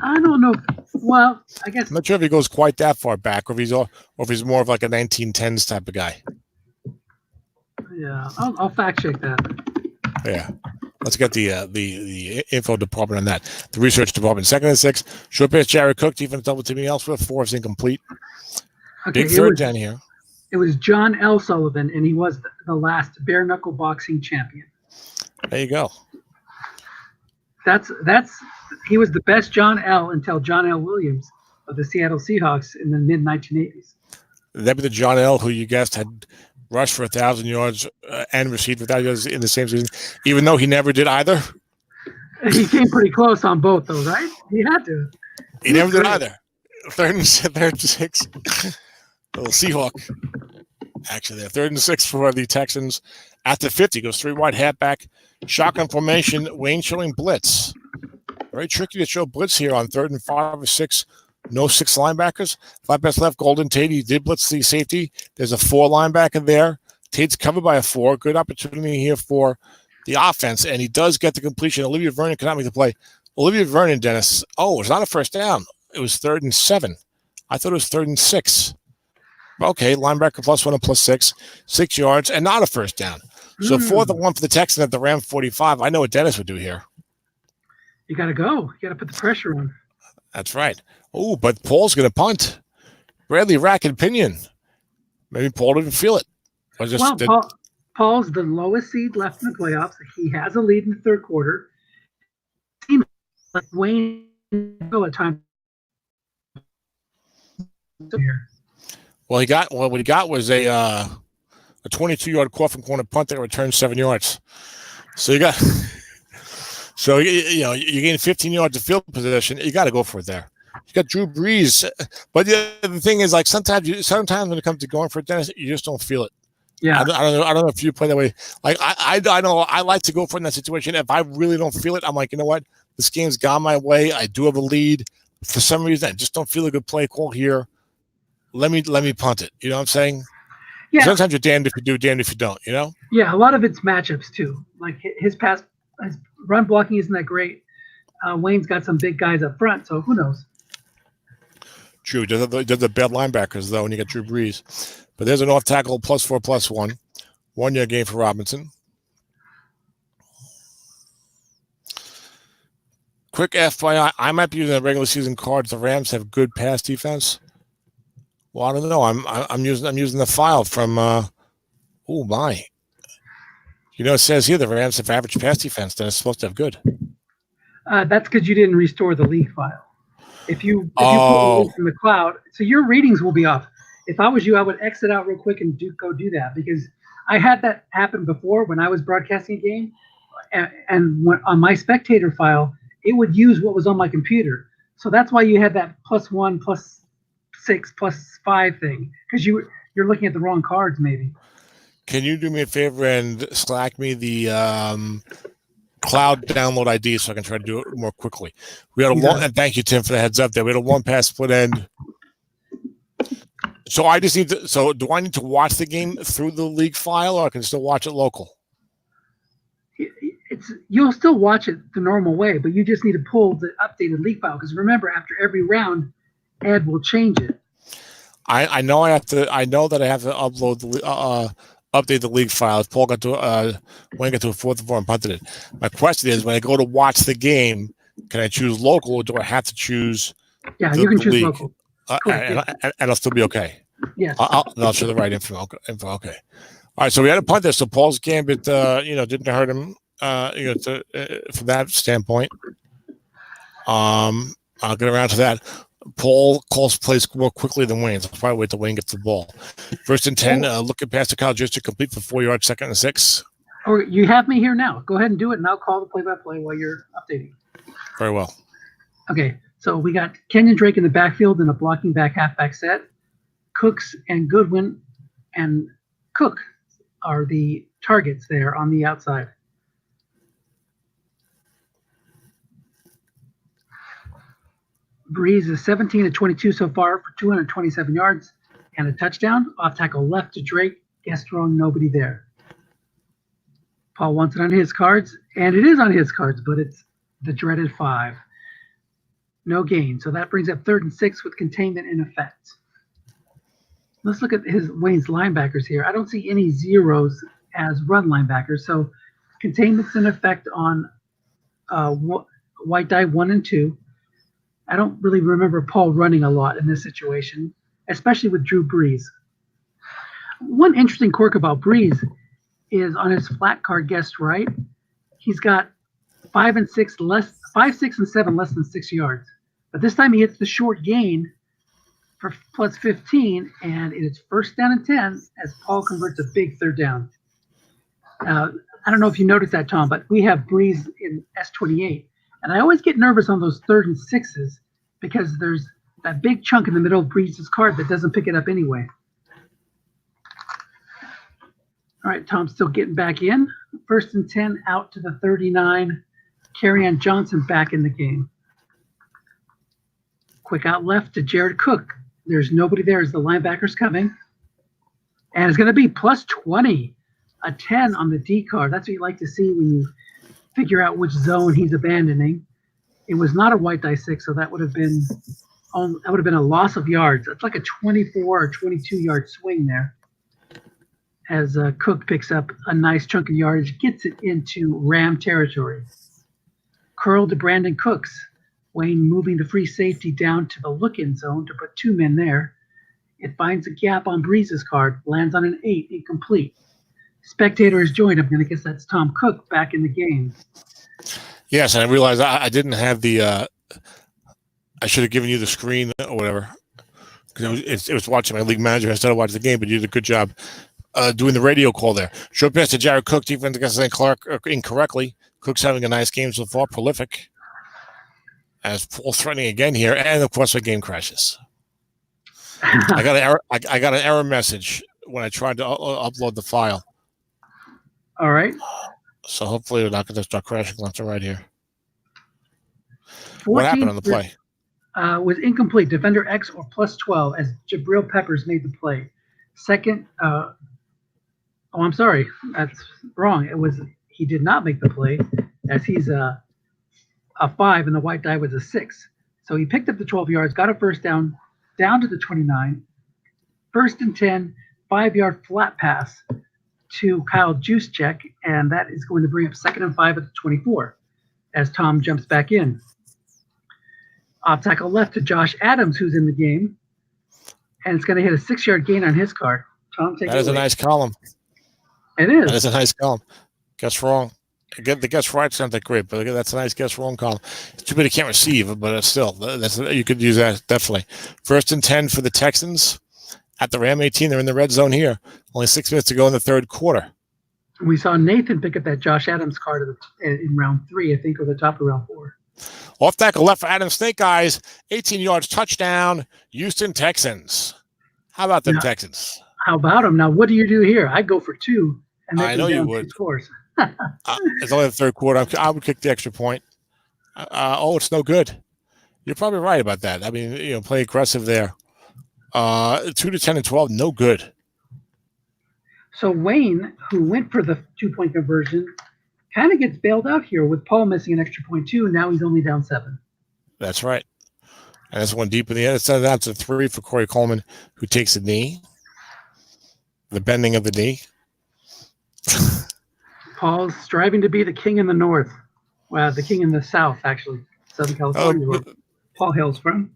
I don't know. Well, I guess I'm not sure if he goes quite that far back, or if he's more of like a 1910s type of guy. Yeah, I'll fact check that. Yeah, let's get the info department on that. The research department. 2nd and 6. Short pass, Jared Cook. Defense double teaming elsewhere. 4 is incomplete. Okay, big third down here. It was John L. Sullivan, and he was the last bare knuckle boxing champion. There you go. He was the best John L. until John L. Williams of the Seattle Seahawks in the mid-1980s. That'd be the John L. who you guessed had rushed for 1,000 yards and received for 1,000 yards in the same season, even though he never did either. He came pretty close on both, though, right? He had to. He never did either. 3rd and 6. Little Seahawk. Actually, they're 3rd and 6 for the Texans at the 50. Goes 3 wide, halfback, shotgun formation. Wayne showing blitz. Very tricky to show blitz here on 3rd and 5 or 6. No 6 linebackers. 5 pass left, Golden Tate. He did blitz the safety. There's a 4 linebacker there. Tate's covered by a 4. Good opportunity here for the offense, and he does get the completion. Olivia Vernon cannot make the play. Olivia Vernon, Dennis. Oh, it's not a first down. It was 3rd and 7. I thought it was 3rd and 6. Okay, linebacker +1 and +6, 6 yards, and not a first down. So 4th and 1 for the Texans at the Ram 45. I know what Dennis would do here. You got to go. You got to put the pressure on. That's right. Oh, but Paul's going to punt. Bradley Rack and Pinion. Maybe Paul didn't feel it. Paul's the lowest seed left in the playoffs. He has a lead in the 3rd quarter. Seems like Wayne at times. Well, what he got was a 22-yard coffin corner punt that returned 7 yards. So you gain 15 yards of field position. You got to go for it there. You got Drew Brees, but the thing is, like sometimes when it comes to going for it, Dennis, you just don't feel it. Yeah, I don't know if you play that way. Like I know I like to go for it in that situation. If I really don't feel it, I'm like, you know what, this game's gone my way. I do have a lead. For some reason, I just don't feel a good play call here. Let me punt it. You know what I'm saying? Yeah. Sometimes you're damned if you do, damned if you don't. You know. Yeah, a lot of it's matchups too. Like his run blocking isn't that great. Wayne's got some big guys up front, so who knows? True. They're the bad linebackers though, when you get Drew Brees. But there's an off tackle +4/+1. 1 year game for Robinson. Quick FYI, I might be using a regular season card. The Rams have good pass defense. Well, I don't know. I'm using the file from. Oh my! You know, it says here the Rams have average pass defense. Then it's supposed to have good. That's because you didn't restore the league file. If you pull the league from the cloud, so your readings will be off. If I was you, I would exit out real quick and go do that, because I had that happen before when I was broadcasting a game, and when, on my spectator file, it would use what was on my computer. So that's why you had that +1, +6, +5 thing, because you're looking at the wrong cards maybe. Can you do me a favor and Slack me the cloud download ID so I can try to do it more quickly? We had a long, and thank you, Tim, for the heads up there. We had a 1 pass split end. So I just need to. So do I need to watch the game through the league file, or I can still watch it local? You'll still watch it the normal way, but you just need to pull the updated league file, because remember, after every round, Ed will change it. I know I have to. I know that I have to upload the update the league file. If Paul got to when I got to a 4th and 4 and punted it. My question is, when I go to watch the game, can I choose local, or do I have to choose? Yeah, you can choose league? local. And I'll still be okay. Yes. I'll show the right info. Okay. All right. So we had a punt there. So Paul's gambit, didn't hurt him. From that standpoint. I'll get around to that. Paul calls plays more quickly than Wayne. So I'll probably wait till Wayne gets the ball. 1st and 10. Looking past the college district, complete for 4 yards. 2nd and 6. Or you have me here now. Go ahead and do it, and I'll call the play-by-play while you're updating. Very well. Okay. So we got Kenyon Drake in the backfield in a blocking back halfback set. Cooks and Goodwin and Cook are the targets there on the outside. Breeze is 17 of 22 so far for 227 yards and a touchdown. Off tackle left to Drake. Guess wrong, nobody there. Paul wants it on his cards, and it is on his cards, but it's the dreaded 5. No gain. So that brings up 3rd and 6 with containment in effect. Let's look at Wayne's linebackers here. I don't see any zeros as run linebackers. So containment's in effect on white die 1 and 2. I don't really remember Paul running a lot in this situation, especially with Drew Brees. One interesting quirk about Brees is on his flat card guessed right, he's got 5, 6, and 7 less than 6 yards. But this time he hits the short gain for +15, and it's 1st down and 10 as Paul converts a big 3rd down. I don't know if you noticed that, Tom, but we have Breeze in S28. And I always get nervous on those 3rd and 6s because there's that big chunk in the middle of Breeze's card that doesn't pick it up anyway. All right, Tom's still getting back in. 1st and 10 out to the 39. Kerryon Johnson back in the game. Quick out left to Jared Cook. There's nobody there as the linebacker's coming. And it's going to be +20, a 10 on the D card. That's what you like to see when you figure out which zone he's abandoning. It was not a white die 6, so that would have been a loss of yards. It's like a 24 or 22 yard swing there. As Cook picks up a nice chunk of yardage, gets it into Ram territory. Curl to Brandon Cooks. Wayne moving the free safety down to the look-in zone to put 2 men there. It finds a gap on Breeze's card, lands on an 8, incomplete. Spectator has joined. I'm going to guess that's Tom Cook back in the game. Yes, and I realized I didn't have the. I should have given you the screen or whatever, because it was watching my league manager instead of watching the game. But you did a good job doing the radio call there. Short pass to Jared Cook, defense against St. Clark incorrectly. Cook's having a nice game so far, prolific. As Paul threatening again here, and of course, the game crashes. I got an error message when I tried to upload the file. All right. So hopefully we're not going to start crashing left and right here. What happened on the play? Was incomplete. Defender X or +12 as Jabril Peppers made the play. Second, I'm sorry, that's wrong. He did not make the play, as he's a 5 and the white die was a 6. So he picked up the 12 yards, got a first down to the 29. First and 10, 5-yard flat pass to Kyle Juszczyk, and that is going to bring up 2nd and 5 at the 24 as Tom jumps back in. Off tackle left to Josh Adams, who's in the game, and it's going to hit a 6-yard gain on his card. Tom, take it away. That is a nice column. It is. That is a nice column. Guess wrong. The guess right's not that great, but that's a nice guess wrong column. It's too bad he can't receive, but still, you could use that definitely. 1st and 10 for the Texans at the Ram 18. They're in the red zone here. Only 6 minutes to go in the third quarter. We saw Nathan pick up that Josh Adams card in round 3, I think, or the top of round 4. Off tackle left for Adam Snake Eyes. 18 yards touchdown. Houston Texans. How about them Texans? How about them? Now, what do you do here? I go for 2. And I know you would. Scores. It's only the third quarter. I would kick the extra point. It's no good. You're probably right about that. I mean, play aggressive there. 2 to 10 and 12, no good. So Wayne, who went for the 2-point conversion, kind of gets bailed out here with Paul missing an extra point too, and now he's only down 7. That's right. And that's one deep in the end. It's down to 3 for Corey Coleman, who takes a knee. The bending of the knee. Paul's striving to be the king in the north. Well, the king in the south, actually. Southern California, where Paul hails from.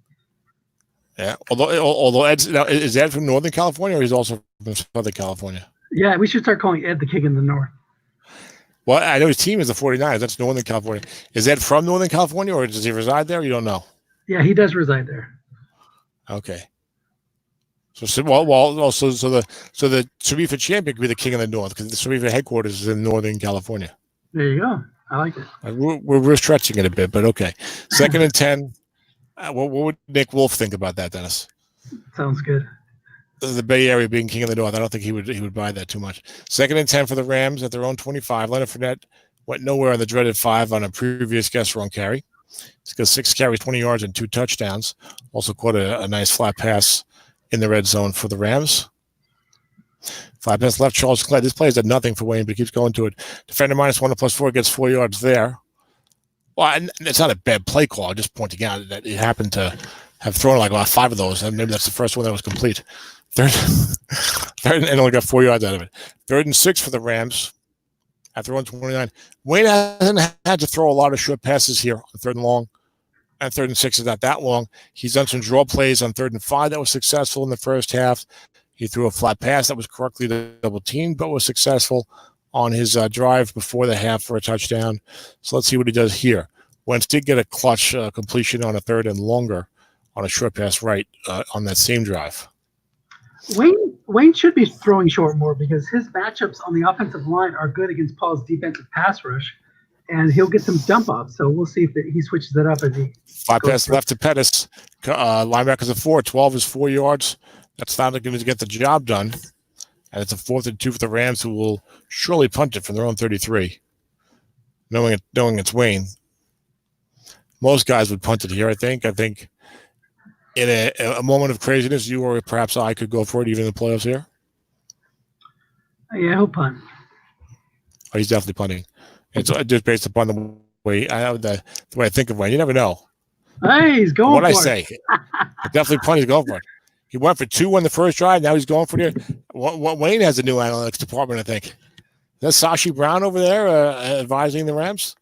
Yeah. Although is Ed from Northern California, or he's also from Southern California? Yeah, we should start calling Ed the king in the north. Well, I know his team is the 49ers. That's Northern California. Is Ed from Northern California, or does he reside there? You don't know. Yeah, he does reside there. Okay. So the SOMIFA champion could be the king of the north, because the SOMIFA headquarters is in Northern California. There you go. I like it. We're stretching it a bit, but okay. 2nd and 10. What would Nick Wolf think about that, Dennis? Sounds good. The Bay Area being king of the north, I don't think he would buy that too much. 2nd and 10 for the Rams at their own 25. Leonard Fournette went nowhere on the dreaded 5 on a previous guess wrong carry. He's got 6 carries, 20 yards, and 2 touchdowns. Also caught a nice flat pass in the red zone for the Rams. Flat pass left, Charles Clay. This play is at nothing for Wayne, but he keeps going to it. Defender -1 +4 gets 4 yards there. Well, and it's not a bad play call. I'm just pointing out that it happened to have thrown like about 5 of those, and maybe that's the first one that was complete. Third and only got 4 yards out of it. 3rd and 6 for the Rams at their own 29. Wayne hasn't had to throw a lot of short passes here on 3rd and long. And 3rd and 6 is not that long. He's done some draw plays on 3rd and 5 that was successful in the first half. He threw a flat pass that was correctly double teamed, but was successful on his drive before the half for a touchdown. So let's see what he does here. Wentz did get a clutch completion on a 3rd and longer on a short pass right on that same drive. Wayne should be throwing short more, because his matchups on the offensive line are good against Paul's defensive pass rush, and he'll get some dump offs. So we'll see if he switches that up as he. Flat pass left to Pettis. Linebackers of 4. 12 is 4 yards. That's not going to get the job done. And it's a 4th and 2 for the Rams, who will surely punt it from their own 33, knowing it's Wayne. Most guys would punt it here, I think. I think in a moment of craziness, you or perhaps I could go for it even in the playoffs here. Yeah, he'll punt. Oh, he's definitely punting. It's just based upon the way I think of Wayne. You never know. Hey, he's going for it. What I say. Definitely punt. He's going for it. He went for 2 on the first drive. Now he's going for it. Wayne has a new analytics department, I think. Is that Sashi Brown over there advising the Rams?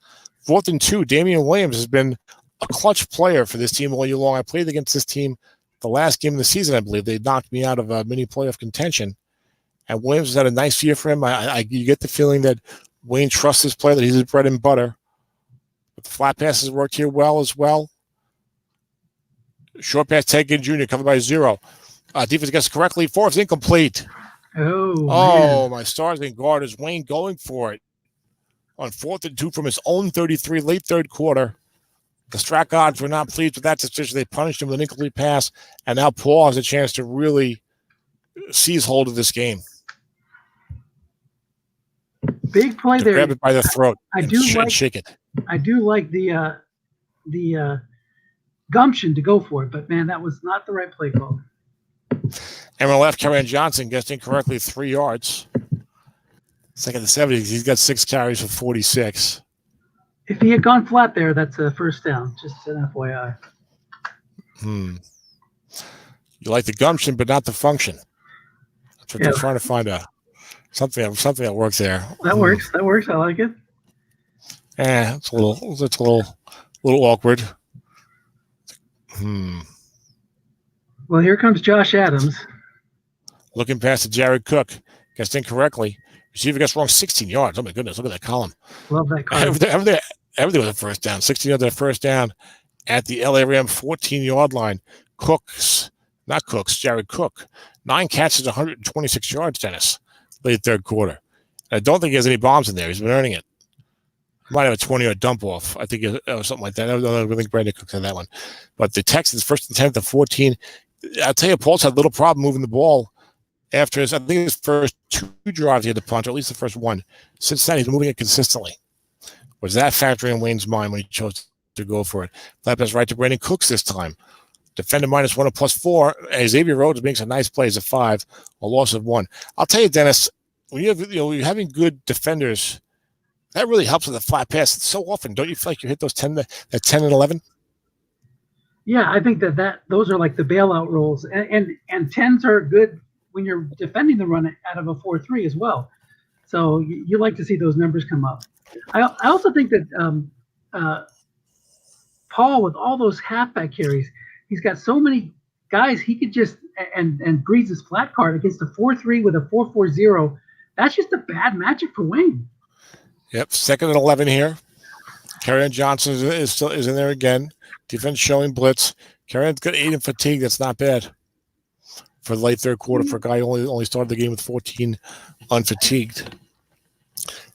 4th and 2. Damian Williams has been a clutch player for this team all year long. I played against this team the last game of the season, I believe. They knocked me out of mini playoff contention. And Williams has had a nice year for him. You get the feeling that Wayne trusts this player, that he's his bread and butter. But the flat passes worked here well as well. Short pass, Ted Ginn Jr., covered by 0. Defense gets correctly. 4 is incomplete. Oh, my stars and guard is Wayne going for it on 4th and 2 from his own 33, late third quarter. The Strat gods were not pleased with that decision. They punished him with an incomplete pass, and now Paul has a chance to really seize hold of this game. Big play there. Grab it by the throat. Shake it. I do like the gumption to go for it, but man, that was not the right play call. Hammer left, Kerryon Johnson guessed incorrectly 3 yards. Second to 70. He's got 6 carries for 46. If he had gone flat there, that's a first down. Just an FYI. You like the gumption, but not the function. That's what they're trying to find out. Something that works there. That works. That works. I like it. It's a little awkward. Well, here comes Josh Adams. Looking past to Jared Cook. Guessed incorrectly. Receiver gets wrong 16 yards. Oh, my goodness. Look at that column. Love that column. Everything was a first down. 16 yards at first down at the LA Ram 14-yard line. Jared Cook. 9 catches, 126 yards, Dennis. Late third quarter. I don't think he has any bombs in there. He's been earning it. He might have a 20-yard dump off. I think it was something like that. I think Brandon Cook had that one. But the Texans, first and 10 to 14. I'll tell you, Paul's had a little problem moving the ball after his first 2 drives he had to punt, or at least the first one. Since then, he's moving it consistently. Was that factoring in Wayne's mind when he chose to go for it? Flat pass right to Brandon Cooks this time. Defender -1 or +4. Xavier Rhodes makes a nice play as a 5, a loss of 1. I'll tell you, Dennis, when you're having good defenders, that really helps with a flat pass. So often, don't you feel like you hit those 10 and 11? Yeah, I think that those are like the bailout roles, and 10s are good when you're defending the run out of a 4-3 as well. So you like to see those numbers come up. I also think that Paul, with all those halfback carries, he's got so many guys he could just and Breeze's flat card against a 4-3 with a 4-4-0. That's just a bad matchup for Wayne. Yep, 2nd and 11 here. Kerryon Johnson is in there again. Defense showing blitz. Kerryon's got 8 in fatigue. That's not bad for the late third quarter for a guy who only started the game with 14 unfatigued.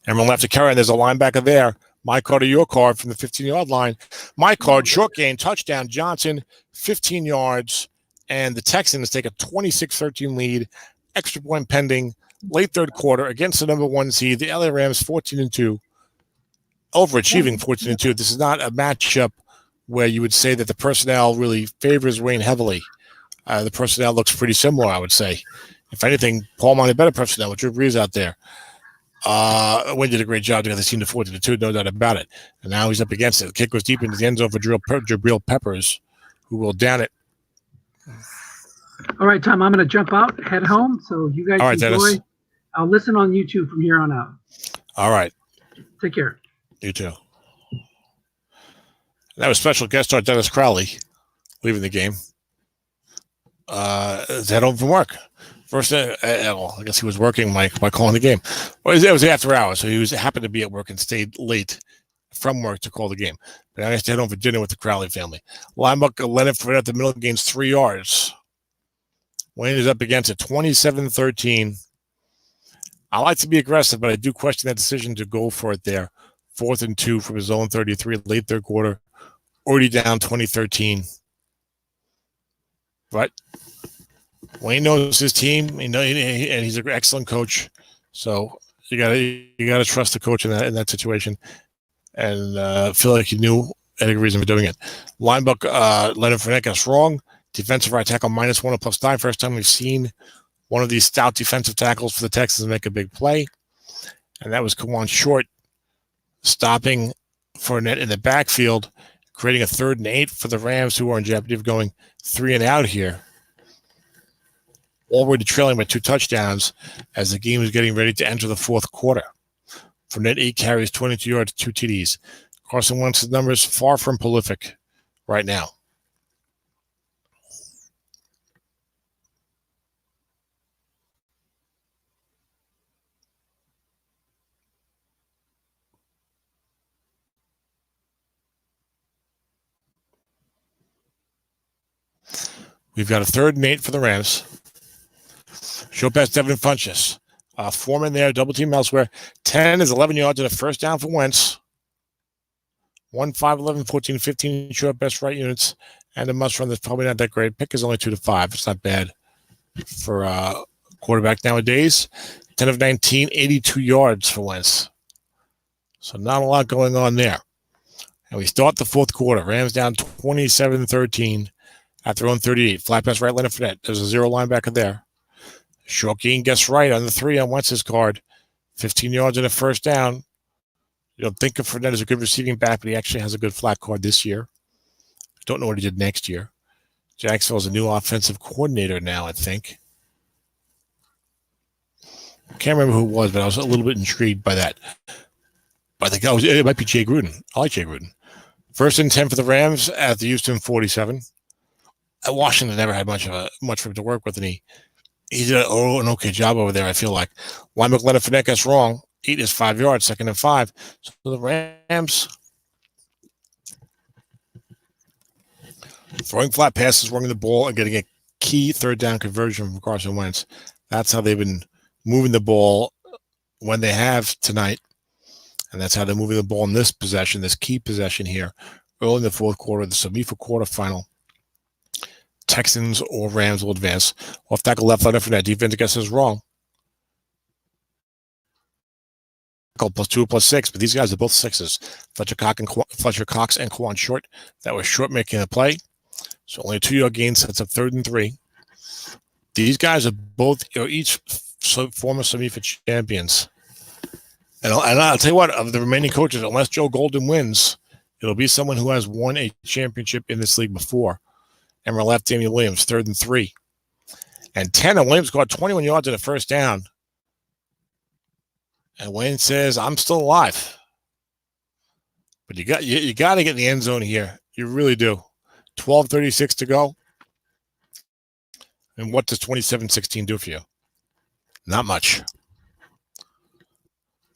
Everyone left to Kerryon. There's a linebacker there. My card or your card from the 15-yard line. My card, short gain, touchdown. Johnson, 15 yards. And the Texans take a 26-13 lead. Extra point pending. Late third quarter against the number 1 seed. The LA Rams 14-2. Overachieving 14-2. This is not a matchup where you would say that the personnel really favors Wayne heavily. The personnel looks pretty similar, I would say. If anything, Paul might have better personnel with Drew Brees out there. Wayne did a great job to get the team to 14-2, no doubt about it. And now he's up against it. The kick goes deep into the end zone for Jabril Peppers, who will down it. All right, Tom, I'm going to jump out, head home. So you guys enjoy. Dennis. I'll listen on YouTube from here on out. All right. Take care. You too. That was special guest star Dennis Crowley leaving the game. Head home from work. First, I guess he was working by calling the game. Well, it was after hours, so he happened to be at work and stayed late from work to call the game. But I had to head home for dinner with the Crowley family. Linebacker Leonard Fournette at the middle gains 3 yards. Wayne is up against it, 27-13. I like to be aggressive, but I do question that decision to go for it there. 4th and 2 from his own 33, late third quarter. Already down 2013. But Wayne knows his team, and he's an excellent coach. So you gotta trust the coach in that situation, and feel like he knew any reason for doing it. Linebacker Leonard Fournette got us wrong. Defensive right tackle -1 or +9. First time we've seen one of these stout defensive tackles for the Texans make a big play, and that was Kawan Short stopping Fournette in the backfield, creating a 3rd and 8 for the Rams, who are in jeopardy of going 3 and out here. Already trailing by 2 touchdowns as the game is getting ready to enter the 4th quarter. Fournette 8 carries, 22 yards, 2 TDs. Carson Wentz's numbers far from prolific right now. We've got a 3rd and 8 for the Rams. Show pass Devin Funchess. Foreman there, double team elsewhere. 10 is 11 yards and a first down for Wentz. 1, 5, 11, 14, 15 short best right units. And a must run that's probably not that great. Pick is only 2 to 5. It's not bad for a quarterback nowadays. 10 of 19, 82 yards for Wentz. So not a lot going on there. And we start the 4th quarter. Rams down 27-13 at their own 38. Flat pass right, Leonard Fournette. There's a 0 linebacker there. Short gain gets right on the 3 on Wentz's card. 15 yards and a first down. You don't think of Fournette as a good receiving back, but he actually has a good flat card this year. Don't know what he did next year. Jacksonville's a new offensive coordinator now, I think. Can't remember who it was, but I was a little bit intrigued by that. But I think it might be Jay Gruden. I like Jay Gruden. 1st and 10 for the Rams at the Houston 47. Washington never had much for him to work with, and he did an okay job over there, I feel like. Leonard Fournette gets wrong. 8 is 5 yards, 2nd and 5. So the Rams throwing flat passes, running the ball, and getting a key 3rd down conversion from Carson Wentz. That's how they've been moving the ball when they have tonight. And that's how they're moving the ball in this possession, this key possession here, early in the 4th quarter, the SOMIFA quarterfinal. Texans or Rams will advance. Off tackle left Leonard Fournette. Defense, I guess, is wrong. +2 +6, but these guys are both 6s. Fletcher Cox and Quan Short. That was Short making a play. So only a 2-yard gain sets up 3rd and 3. These guys are both, each former SOMIFA champions. And I'll tell you what, of the remaining coaches, unless Joe Golden wins, it'll be someone who has won a championship in this league before. And we're left Damian Williams, 3rd and 3. And 10, and Williams got 21 yards in the first down. And Wayne says, I'm still alive. But you got to get in the end zone here. You really do. 12:36 to go. And what does 27-16 do for you? Not much.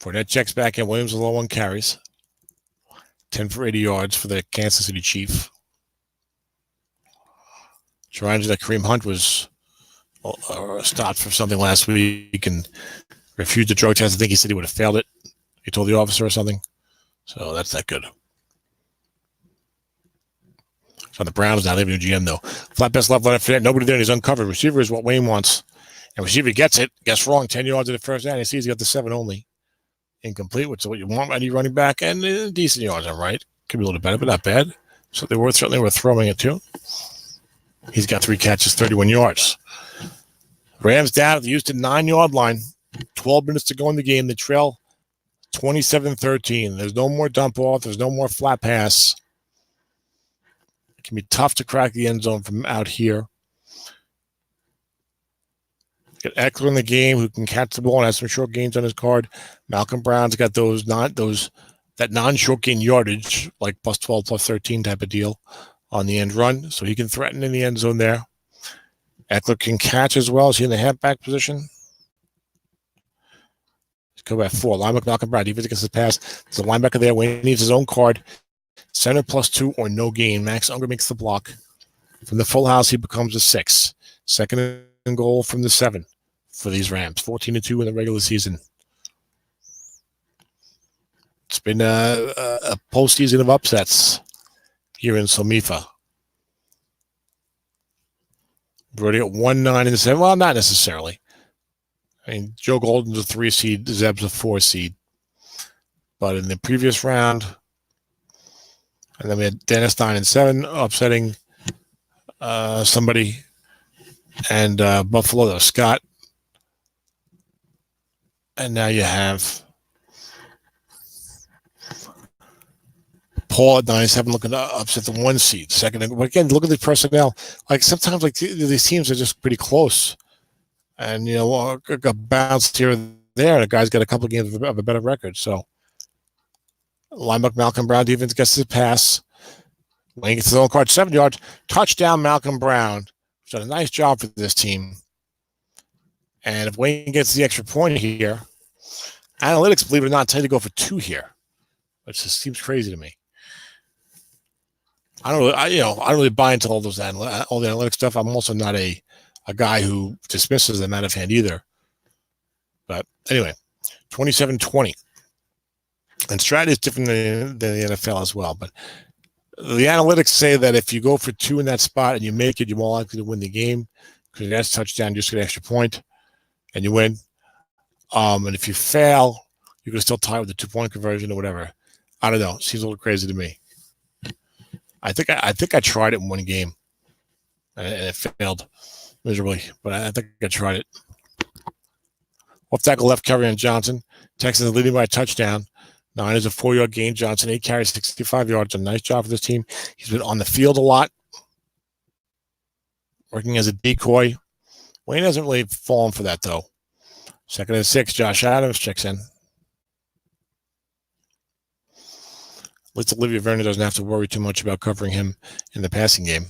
Fournette checks back in. Williams low on carries. 10 for 80 yards for the Kansas City Chief. Trying that Kareem Hunt was stopped for something last week and refused the drug test. I think he said he would have failed it. He told the officer or something. So that's not good. So the Browns now, they have a new GM, though. Flat pass left, Leonard Fournette. Nobody there, and he's uncovered. Receiver is what Wayne wants. And receiver gets it. Guess wrong. 10 yards in the first down. He sees he got the 7 only. Incomplete, which is what you want. Any running back and decent yards, all right. Could be a little better, but not bad. So they were certainly worth throwing it, too. He's got 3 catches, 31 yards. Rams down at the Houston 9-yard line. 12 minutes to go in the game. They trail 27-13. There's no more dump off. There's no more flat pass. It can be tough to crack the end zone from out here. Get Eckler in the game who can catch the ball and has some short gains on his card. Malcolm Brown's got that non-short gain yardage, like +12, +13 type of deal on the end run, so he can threaten in the end zone there. Eckler can catch as well. Is he in the halfback position? Let's go back 4. Linebacker Malcolm Brown. Defense against the pass. There's a linebacker there. Wayne needs his own card. Center +2 or no gain. Max Unger makes the block. From the full house, he becomes a 6. 2nd and goal from the 7 for these Rams. 14-2 in the regular season. It's been a postseason of upsets here in SOMIFA. We're already at 1-9-7. Well, not necessarily. I mean, Joe Golden's a 3 seed, Zeb's a 4 seed. But in the previous round, and then we had Dennis 9-7 upsetting somebody, and Buffalo, that was Scott. And now you have Paul at 9-7 looking to upset the 1 seed. Second, again, look at the personnel. Like sometimes, like these teams are just pretty close, and got bounced here and there. And a guy's got a couple of games of a better record. So, linebacker Malcolm Brown defense gets his pass. Wayne gets his own card, 7 yards, touchdown. Malcolm Brown, who's done a nice job for this team. And if Wayne gets the extra point here, analytics, believe it or not, tell you to go for 2 here, which just seems crazy to me. I don't really buy into all the analytics stuff. I'm also not a guy who dismisses them out of hand either. But anyway, 27-20. And Strat is different than the NFL as well. But the analytics say that if you go for 2 in that spot and you make it, you're more likely to win the game because that's touchdown, just get an extra point, and you win. And if you fail, you can still tie with the 2-point conversion or whatever. I don't know. It seems a little crazy to me. I think I tried it in 1 game, and it failed miserably. But I think I tried it. Left tackle left, Kerryon Johnson. Texans leading by a touchdown. Niners a 4-yard gain. Johnson 8 carries, 65 yards. A nice job for this team. He's been on the field a lot, working as a decoy. Wayne hasn't really fallen for that, though. 2nd and 6, Josh Adams checks in. At least Olivia Vernon doesn't have to worry too much about covering him in the passing game.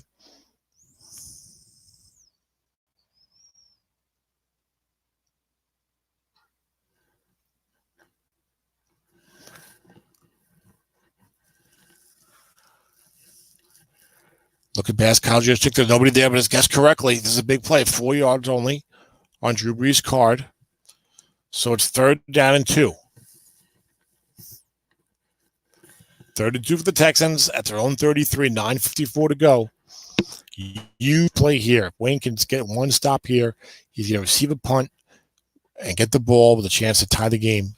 Look at pass. Kyle just took nobody there, but it's guessed correctly. This is a big play. 4 yards only on Drew Brees' card. So it's 3rd down and 2. 3rd and 2 for the Texans at their own 33. 9:54 to go. You play here. Wayne can get one stop here. He's going to receive a punt and get the ball with a chance to tie the game.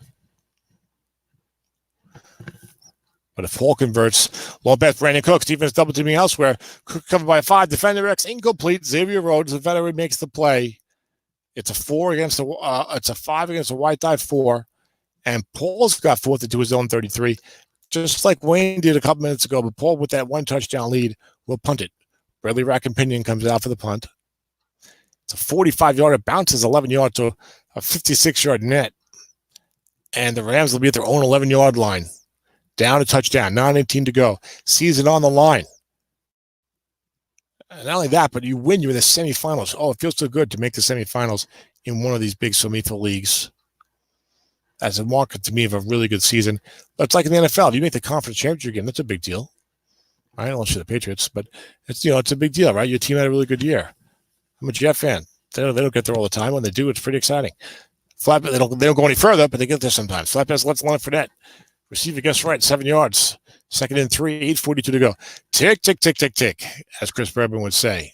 But if Hall converts, long pass, Brandon Cooks, defense double teaming elsewhere. Cook covered by 5. Defender X incomplete. Xavier Rhodes, the veteran, makes the play. It's a 5 against a white die 4. And Paul's got 4th into his own 33. Just like Wayne did a couple minutes ago, but Paul with that 1 touchdown lead will punt it. Bradley Rackpinion comes out for the punt. It's a 45-yarder. It bounces 11 yards to a 56-yard net. And the Rams will be at their own 11-yard line. Down a touchdown, 9:18 to go. Season on the line. And not only that, but you win, you're in the semifinals. Oh, it feels so good to make the semifinals in one of these big SOMIFA leagues. As a marker to me of a really good season. But it's like in the NFL. If you make the conference championship game, that's a big deal. Right? Unless you're the Patriots, but it's a big deal, right? Your team had a really good year. I'm a Jet fan. They don't get there all the time. When they do, it's pretty exciting. Flat, they don't go any further, but they get there sometimes. Flat pass, let's line for net. Receiver gets right, 7 yards. 2nd and 3, 8:42 to go. Tick, tick, tick, tick, tick, as Chris Bourbon would say.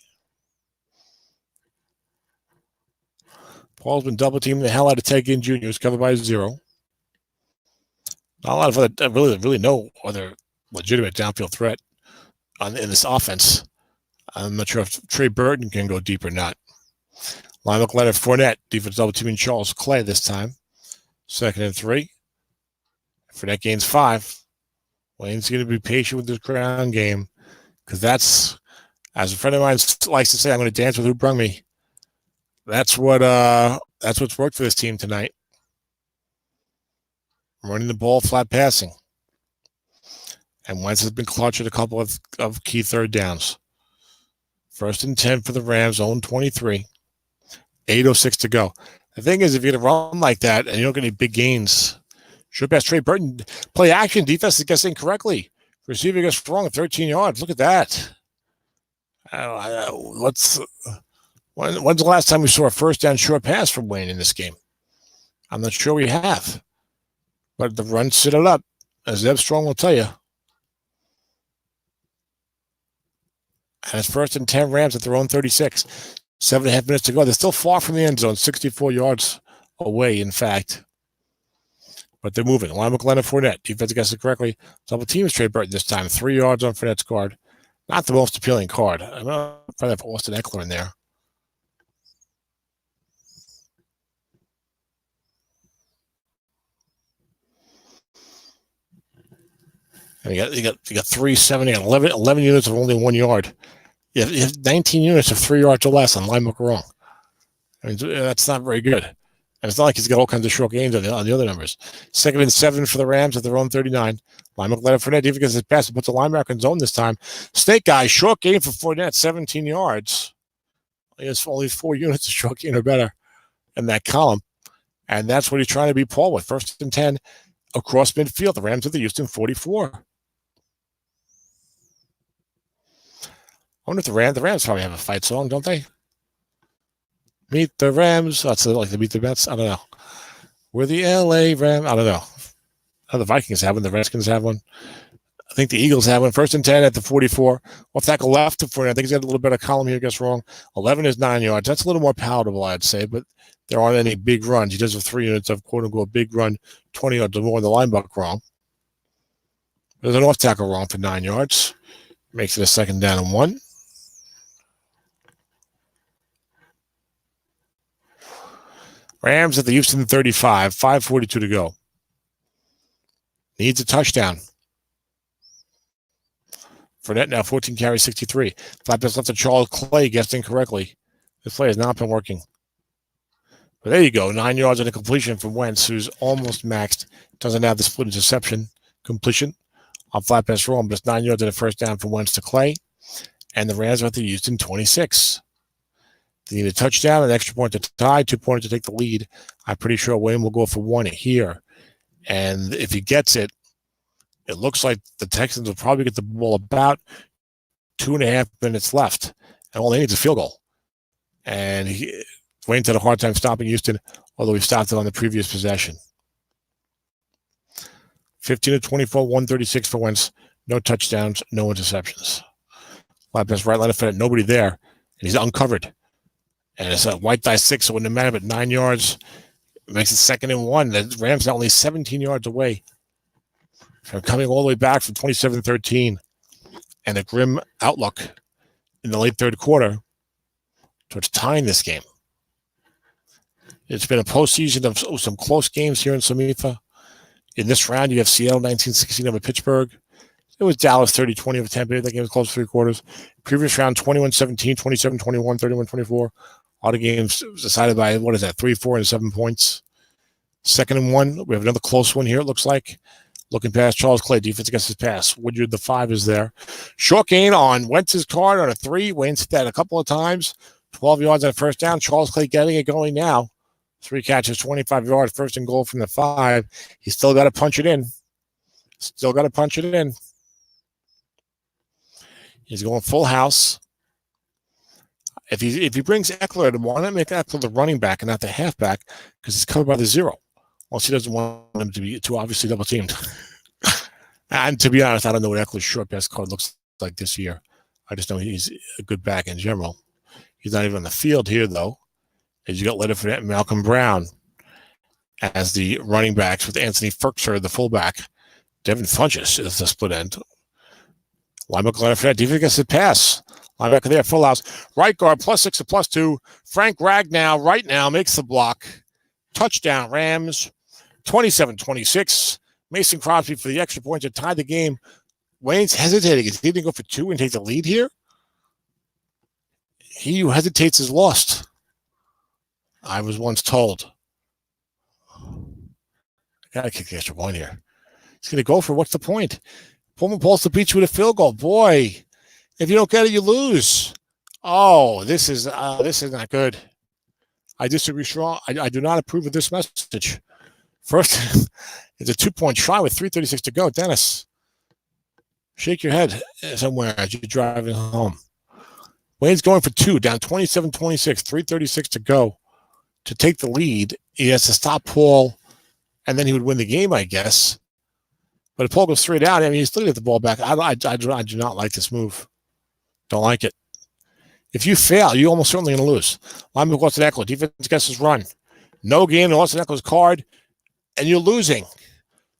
Paul's been double teaming the hell out of Ted Ginn Jr. He's covered by 0. Not a lot of other, really no other legitimate downfield threat in this offense. I'm not sure if Trey Burton can go deep or not. Linebacker Leonard Fournette, defense double teaming Charles Clay this time. 2nd and 3. Fournette gains 5. Wayne's going to be patient with this ground game because that's, as a friend of mine likes to say, I'm going to dance with who brung me. That's what's worked for this team tonight. Running the ball, flat passing. And Wentz has been clutch at a couple of key 3rd downs. 1st and 10 for the Rams, own 23. 8:06 to go. The thing is, if you're going to run like that and you don't get any big gains, short pass Trey Burton, play action, defense is guessing correctly. Receiver gets wrong at 13 yards. Look at that. When's the last time we saw a 1st down short pass from Wayne in this game? I'm not sure we have. But the run set it up, as Zeb Strong will tell you. And it's 1st and 10 Rams at their own 36. 7.5 minutes to go. They're still far from the end zone, 64 yards away, in fact. But they're moving. Linebacker Leonard Fournette. Defense gets it correctly. Double teams Trey Burton this time. 3 yards on Fournette's card. Not the most appealing card. I'm going to probably have Austin Eckler in there. And you got 370 and 11 units of only 1 yard. You have 19 units of 3 yards or less on linebacker wrong. I mean, that's not very good. And it's not like he's got all kinds of short gains on the other numbers. 2nd and 7 for the Rams at their own 39. Linebacker Leonard Fournette, even because his pass puts the linebacker in zone this time. Snake guy, short gain for Fournette, 17 yards. He has only 4 units of short gain or better in that column. And that's what he's trying to beat Paul with. 1st and 10 across midfield. The Rams at the Houston 44. I wonder if the Rams probably have a fight song, don't they? Meet the Rams. That's like the Meet the Mets. I don't know. We're the LA Rams. I don't know. Oh, the Vikings have one. The Redskins have one. I think the Eagles have one. 1st and 10 at the 44. Off tackle left for I think he's got a little bit of column here. Gets wrong. 11 is 9 yards. That's a little more palatable, I'd say. But there aren't any big runs. He does have 3 units of quote unquote big run, 20 yards or more. The linebacker wrong. There's an off tackle wrong for 9 yards. Makes it a 2nd down and 1. Rams at the Houston 35, 5:42 to go. Needs a touchdown. Fournette now 14 carries, 63. Flat pass left to Charles Clay, guessed incorrectly. This play has not been working. But there you go, 9 yards on a completion from Wentz, who's almost maxed. Doesn't have the split interception completion on flat pass roll, but it's 9 yards on a first down from Wentz to Clay. And the Rams are at the Houston 26. They need a touchdown, an extra point to tie, 2 points to take the lead. I'm pretty sure Wayne will go for one here. And if he gets it, it looks like the Texans will probably get the ball about 2.5 minutes left. And all they need is a field goal. And Wayne's had a hard time stopping Houston, although he stopped it on the previous possession. 15-24, 136 for Wentz. No touchdowns, no interceptions. Flat pass right line of Fournette, nobody there. And he's uncovered. And it's a white die 6, so it wouldn't matter, but 9 yards. It makes it 2nd and 1. The Rams are only 17 yards away from coming all the way back from 27-13. And a grim outlook in the late third quarter towards tying this game. It's been a postseason of some close games here in SOMIFA. In this round, you have Seattle 19-16 over Pittsburgh. It was Dallas 30-20 over Tampa Bay. That game was close 3 quarters. Previous round, 21-17, 27-21, 31-24. All the games decided by, 3, 4, and 7 points. 2nd and 1. We have another close one here, it looks like. Looking past Charles Clay. Defense against his pass. Woodyard, the 5 is there. Short gain on Wentz's card on a 3. Wayne hit that a couple of times. 12 yards on a first down. Charles Clay getting it going now. 3 catches, 25 yards, 1st and goal from the 5. He's still got to punch it in. He's going full house. If he brings Eckler, why not make Eckler the running back and not the halfback? Because he's covered by the 0. Unless he doesn't want him to be too obviously double teamed. And to be honest, I don't know what Eckler's short pass card looks like this year. I just know he's a good back in general. He's not even on the field here, though. As you got Leonard Fournette and Malcolm Brown as the running backs with Anthony Ferkser, the fullback. Devin Funchess is the split end. Linebacker Leonard Fournette, defense against the pass. Linebacker there, full house. Right guard, +6 or +2. Frank Ragnow right now makes the block. Touchdown, Rams. 27-26. Mason Crosby for the extra point to tie the game. Wayne's hesitating. Is he going to go for 2 and take the lead here? He who hesitates is lost. I was once told. I got to kick the extra point here. He's going to go for what's the point? Pullman Pulse to beat you with a field goal. Boy, if you don't get it, you lose. Oh, this is not good. I disagree strong. I do not approve of this message. First, it's a 2-point try with 3:36 to go. Dennis, shake your head somewhere as you're driving home. Wayne's going for 2, down 27-26, 3:36 to go. To take the lead, he has to stop Paul, and then he would win the game, I guess. But if Paul goes straight out, I mean, he's still get the ball back. I do not like this move. Don't like it. If you fail, you're almost certainly going to lose. Linebacker Austin Eckler, defense against his run. No gain on Austin Eckler's card, and you're losing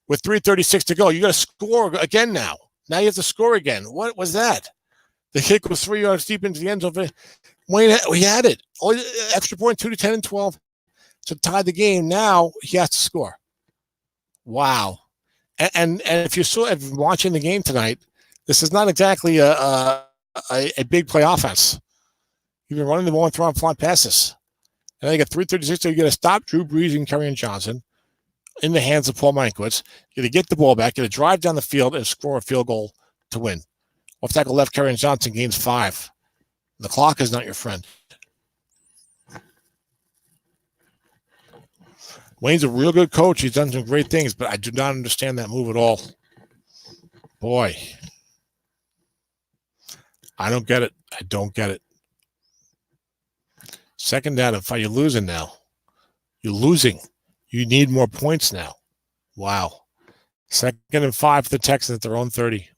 with 3:36 to go. You got to score again now. Now you have to score again. What was that? The kick was 3 yards deep into the end zone. Wayne, we had it. Extra point, 2 to 10 and 12 to tie the game. Now he has to score. Wow. And if you're watching the game tonight, this is not exactly a big play offense. You've been running the ball and throwing flat passes. And then you got 3:36, so you got to stop Drew Brees and Kerryon Johnson in the hands of Paul Mankiewicz. You got to get the ball back, you got to drive down the field and score a field goal to win. Off tackle left, Kerryon Johnson gains 5. The clock is not your friend. Wayne's a real good coach. He's done some great things, but I do not understand that move at all. Boy. I don't get it. I don't get it. 2nd down and 5. You're losing now. You're losing. You need more points now. Wow. 2nd and 5 for the Texans at their own 30.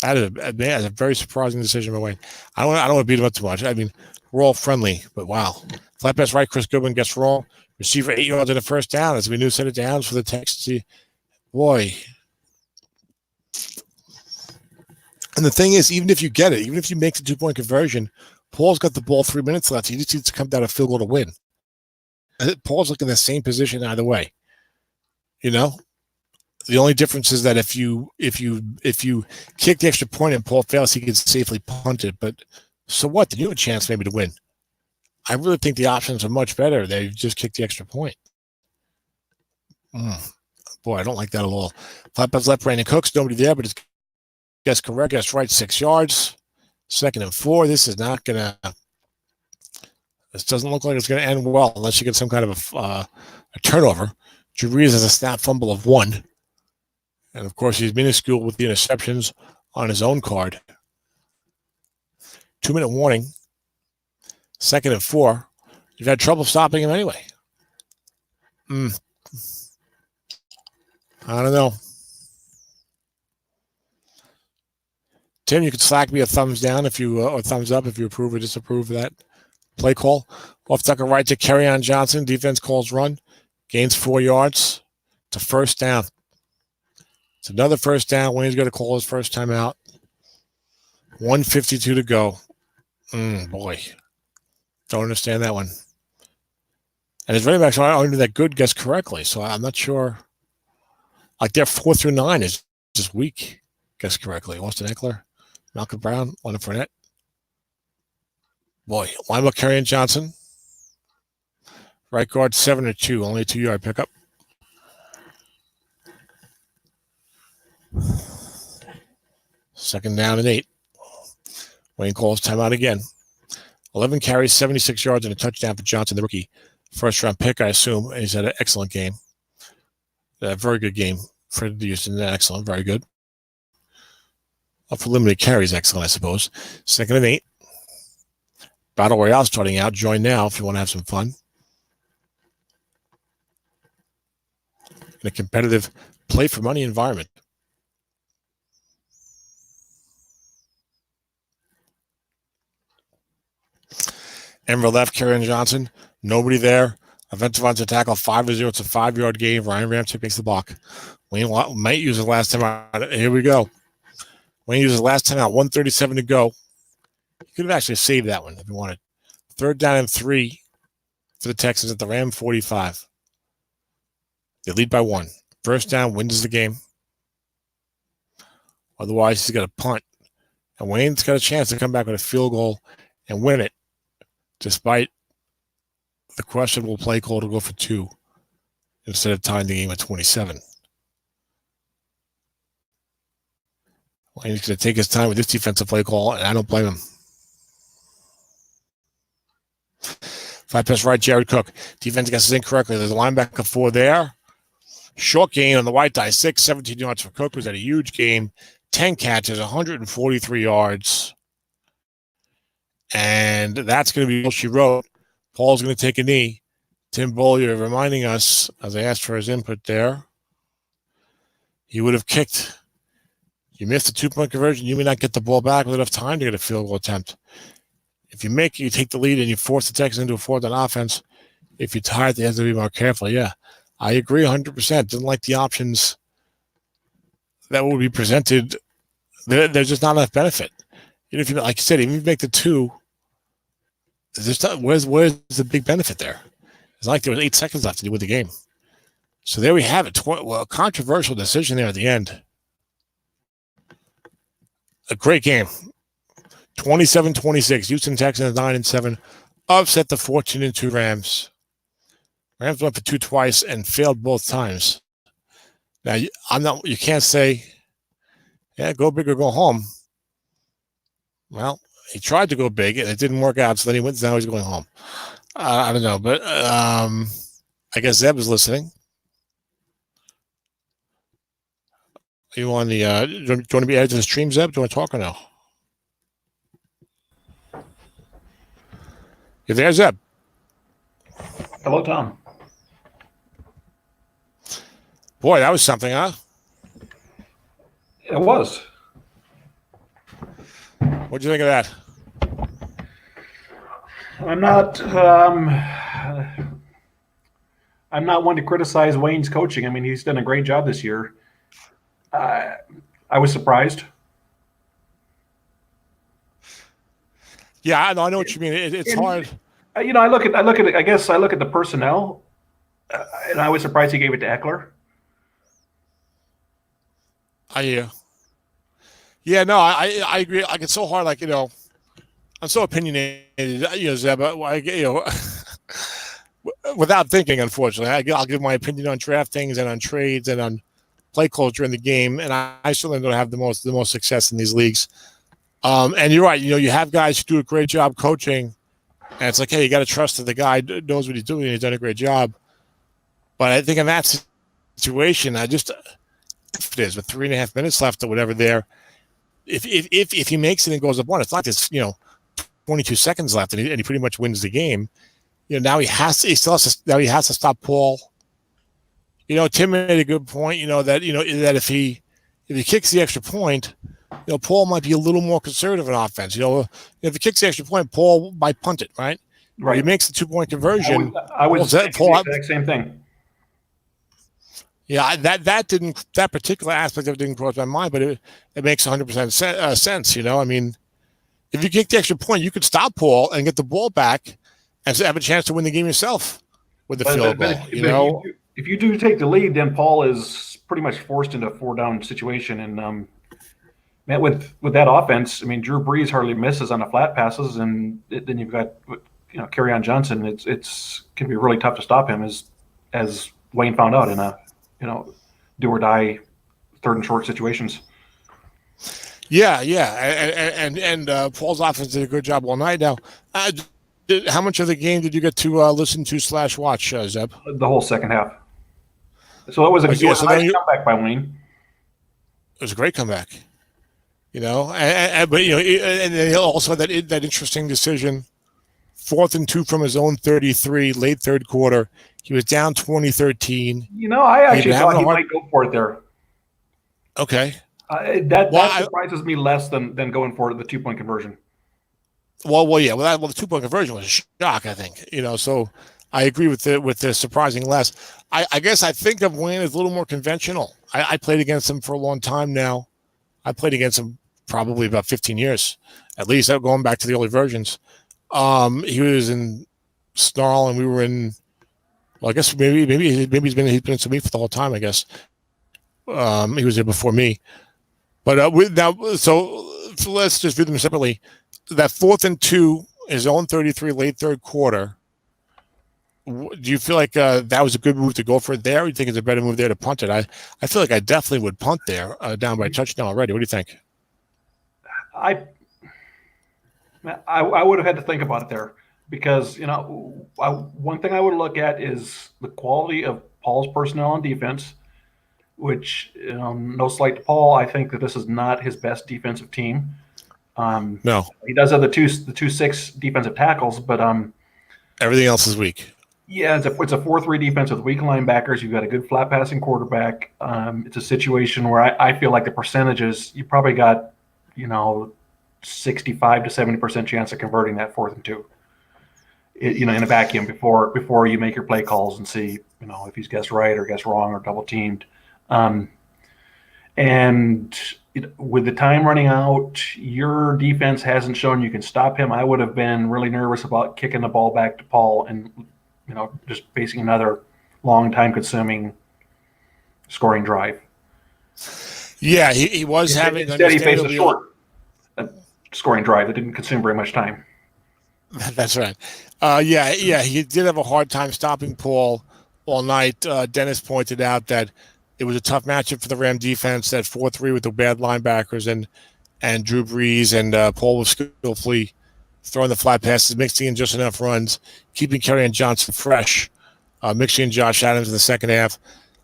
That is a very surprising decision by Wayne. I don't want to beat him up too much. I mean, we're all friendly, but wow. Flat pass right, Chris Goodwin gets wrong. Receiver 8 yards on the first down. As we knew, set it downs for the Texans. Boy. And the thing is, even if you get it, even if you make the 2-point conversion, Paul's got the ball 3 minutes left. He just needs to come down a field goal to win. Paul's looking in the same position either way. You know, the only difference is that if you kick the extra point and Paul fails, he can safely punt it. But so what? Then you have a chance maybe to win. I really think the options are much better. They just kick the extra point. Boy, I don't like that at all. Flat pass left, Brandon Cooks. Nobody there, but it's guess correct. Guess right, 6 yards. 2nd and 4. This is not going to – this doesn't look like it's going to end well unless you get some kind of a turnover. Drew Brees has a snap fumble of 1. And, of course, he's minuscule with the interceptions on his own card. 2-minute warning. 2nd and 4. You've had trouble stopping him anyway. I don't know. Tim, you could slack me a thumbs down if you or thumbs up if you approve or disapprove of that play call. Off tucker right to Kerryon Johnson. Defense calls run. Gains 4 yards. It's a first down. It's another first down. Wayne's going to call his first time out. 1:52 to go. Boy. Don't understand that one. And his running backs aren't that good, guess correctly. So I'm not sure. Like their 4 through 9 is just weak, guess correctly. Austin Eckler, Malcolm Brown, Leonard Fournette. Boy, Lima Kerryon Johnson. Right guard 7-2, only a 2-yard pickup. Second down and 8. Wayne calls timeout again. 11 carries, 76 yards, and a touchdown for Johnson, the rookie. First-round pick, I assume. He's had an excellent game. A very good game for Houston. Excellent, very good. For limited carries, excellent, I suppose. 2nd and 8. Battle Royale starting out. Join now if you want to have some fun. In a competitive play-for-money environment. Enver left, Kerryon Johnson. Nobody there. Offensive line to tackle 5-0. It's a 5-yard gain. Ryan Ramczyk makes the block. Wayne might use his last time out. Here we go. Wayne uses last time out. 1:37 to go. You could have actually saved that one if you wanted. 3rd down and 3 for the Texans at the Ram 45. They lead by 1. First down wins the game. Otherwise, he's got a punt. And Wayne's got a chance to come back with a field goal and win it, despite the questionable play call to go for 2 instead of tying the game at 27. Wayne's going to take his time with this defensive play call, and I don't blame him. 5 pass right, Jared Cook. Defense gets it incorrectly. There's a linebacker 4 there. Short gain on the white die. 17 yards for Cook. Was at a huge game. 10 catches, 143 yards. And that's going to be all she wrote. Paul's going to take a knee. Tim Bollier reminding us, as I asked for his input there, he would have kicked. You missed a 2-point conversion, you may not get the ball back with enough time to get a field goal attempt. If you make it, you take the lead and you force the Texans into a 4th down offense. If you tie it, they have to be more careful. Yeah, I agree 100%. Didn't like the options that would be presented. There's just not enough benefit. Even if you, like you said, even if you make the 2, where's the big benefit there? It's like there was 8 seconds left to win the game. So there we have it. A controversial decision there at the end. A great game. 27-26. Houston Texans 9-7. Upset the 14-2 Rams. Rams went for 2 twice and failed both times. Now you can't say, yeah, go big or go home. Well, he tried to go big and it didn't work out, so then he went. Now he's going home. I don't know, but I guess Zeb is listening. You on the? Do you want to be added to the stream, Zeb? Do you want to talk or no? You there, Zeb? Hello, Tom. Boy, that was something, huh? It was. What'd you think of that? I'm not one to criticize Wayne's coaching. I mean, he's done a great job this year. I was surprised. Yeah, I know what you mean. It's hard. I look at it. I guess I look at the personnel, and I was surprised he gave it to Eckler. I hear. Yeah, no, I agree. Like it's so hard. Like I'm so opinionated. Zeb. Without thinking, unfortunately, I'll give my opinion on draft things and on trades and on play culture in the game, and I certainly don't have the most success in these leagues. And you're right. You have guys who do a great job coaching, and it's like, hey, you got to trust that the guy knows what he's doing. And he's done a great job. But I think in that situation, if it is with 3.5 minutes left or whatever, there, if he makes it and goes up one, it's like this, 22 seconds left, and he pretty much wins the game. Now he has to stop Paul. Tim made a good point. That if he kicks the extra point, Paul might be a little more conservative in offense. If he kicks the extra point, Paul might punt it, right? Right. If he makes the 2-point conversion. I would say the exact same thing. Yeah, that particular aspect of it didn't cross my mind, but it makes 100% sense. I mean, if you kick the extra point, you could stop Paul and get the ball back and have a chance to win the game yourself with the field goal. If you do take the lead, then Paul is pretty much forced into a 4-down situation. And man, with that offense, I mean, Drew Brees hardly misses on the flat passes, and then you've got Kerryon Johnson. It's can be really tough to stop him, as Wayne found out in a do or die 3rd and short situations. Yeah, and Paul's offense did a good job all night. Now, how much of the game did you get to listen to / watch, Zeb? The whole second half. So it was a nice comeback by Wayne. It was a great comeback, but and then also that interesting decision, 4th and 2 from his own 33, late third quarter. He was down 20-13. I actually thought he might go for it there. Okay. That surprises me less than going for the 2-point conversion. Well, yeah. Well, the 2-point conversion was a shock, I think. So I agree with the surprising less. I guess I think of Wayne as a little more conventional. I played against him for a long time now. I played against him probably about 15 years, at least, going back to the early versions. He was in Snarl, and we were in. Well, I guess maybe he's been in SOMIFA for the whole time. I guess he was there before me. But so let's just view them separately. That 4th and 2, his own 33, late third quarter. Do you feel like that was a good move to go for it there? Or do you think it's a better move there to punt it? I feel like I definitely would punt there down by a touchdown already. What do you think? I would have had to think about it there because, one thing I would look at is the quality of Paul's personnel on defense, which, no slight to Paul, I think that this is not his best defensive team. No. He does have the 2-6 defensive tackles, but everything else is weak. Yeah, it's a 4-3 defense with weak linebackers. You've got a good flat passing quarterback. It's a situation where I feel like the percentages, you probably got, 65 to 70% chance of converting that 4th and 2. In a vacuum before you make your play calls and see, if he's guessed right or guessed wrong or double teamed. And with the time running out, your defense hasn't shown you can stop him. I would have been really nervous about kicking the ball back to Paul and, just facing another long time consuming scoring drive. Yeah, he was having. Instead, he faced a short scoring drive that didn't consume very much time. That's right. He did have a hard time stopping Paul all night. Dennis pointed out that it was a tough matchup for the Ram defense, that 4-3 with the bad linebackers and Drew Brees, and Paul was skillfully throwing the flat passes, mixing in just enough runs, keeping Kerryon Johnson fresh, mixing in Josh Adams in the second half.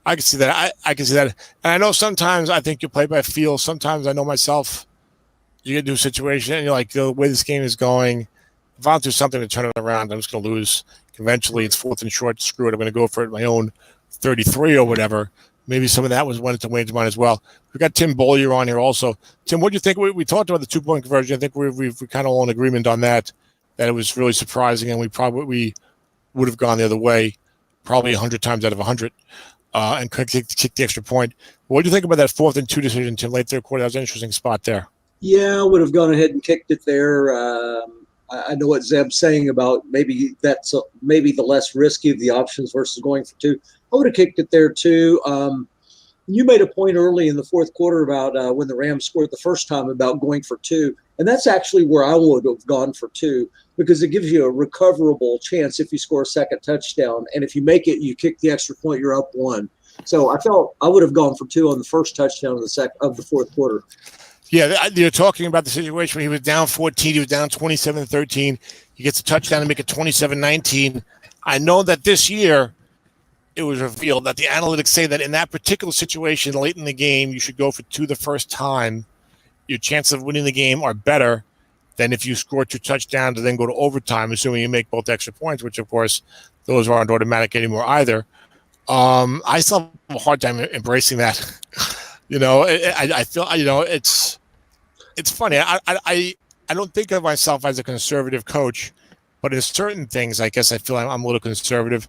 I can see that. I can see that. And I know sometimes I think you play by feel. Sometimes I know myself, you get into a situation and you're like, the way this game is going, if I don't do something to turn it around, I'm just going to lose. Eventually, it's 4th and short. Screw it. I'm going to go for it my own 33 or whatever. Maybe some of that went into Wayne's mind as well. We've got Tim Bollier on here also. Tim, what do you think? We talked about the 2-point conversion. I think we're kind of all in agreement on that it was really surprising, and we would have gone the other way probably 100 times out of 100 and kick the extra point. What do you think about that 4th and 2 decision, Tim, late third quarter? That was an interesting spot there. Yeah, I would have gone ahead and kicked it there. I know what Zeb's saying about maybe that's maybe the less risky of the options versus going for 2. I would have kicked it there too. You made a point early in the fourth quarter about when the Rams scored the first time about going for 2. And that's actually where I would have gone for 2, because it gives you a recoverable chance if you score a second touchdown. And if you make it, you kick the extra point, you're up 1. So I felt I would have gone for 2 on the first touchdown of the fourth quarter. Yeah, you're talking about the situation where he was down 14, he was down 27-13. He gets a touchdown to make it 27-19. I know that this year it was revealed that the analytics say that in that particular situation late in the game, you should go for 2 the first time. Your chances of winning the game are better than if you score 2 touchdowns and then go to overtime, assuming you make both extra points, which, of course, those aren't automatic anymore either. I still have a hard time embracing that. I feel, it's funny. I don't think of myself as a conservative coach, but in certain things, I guess I feel I'm a little conservative.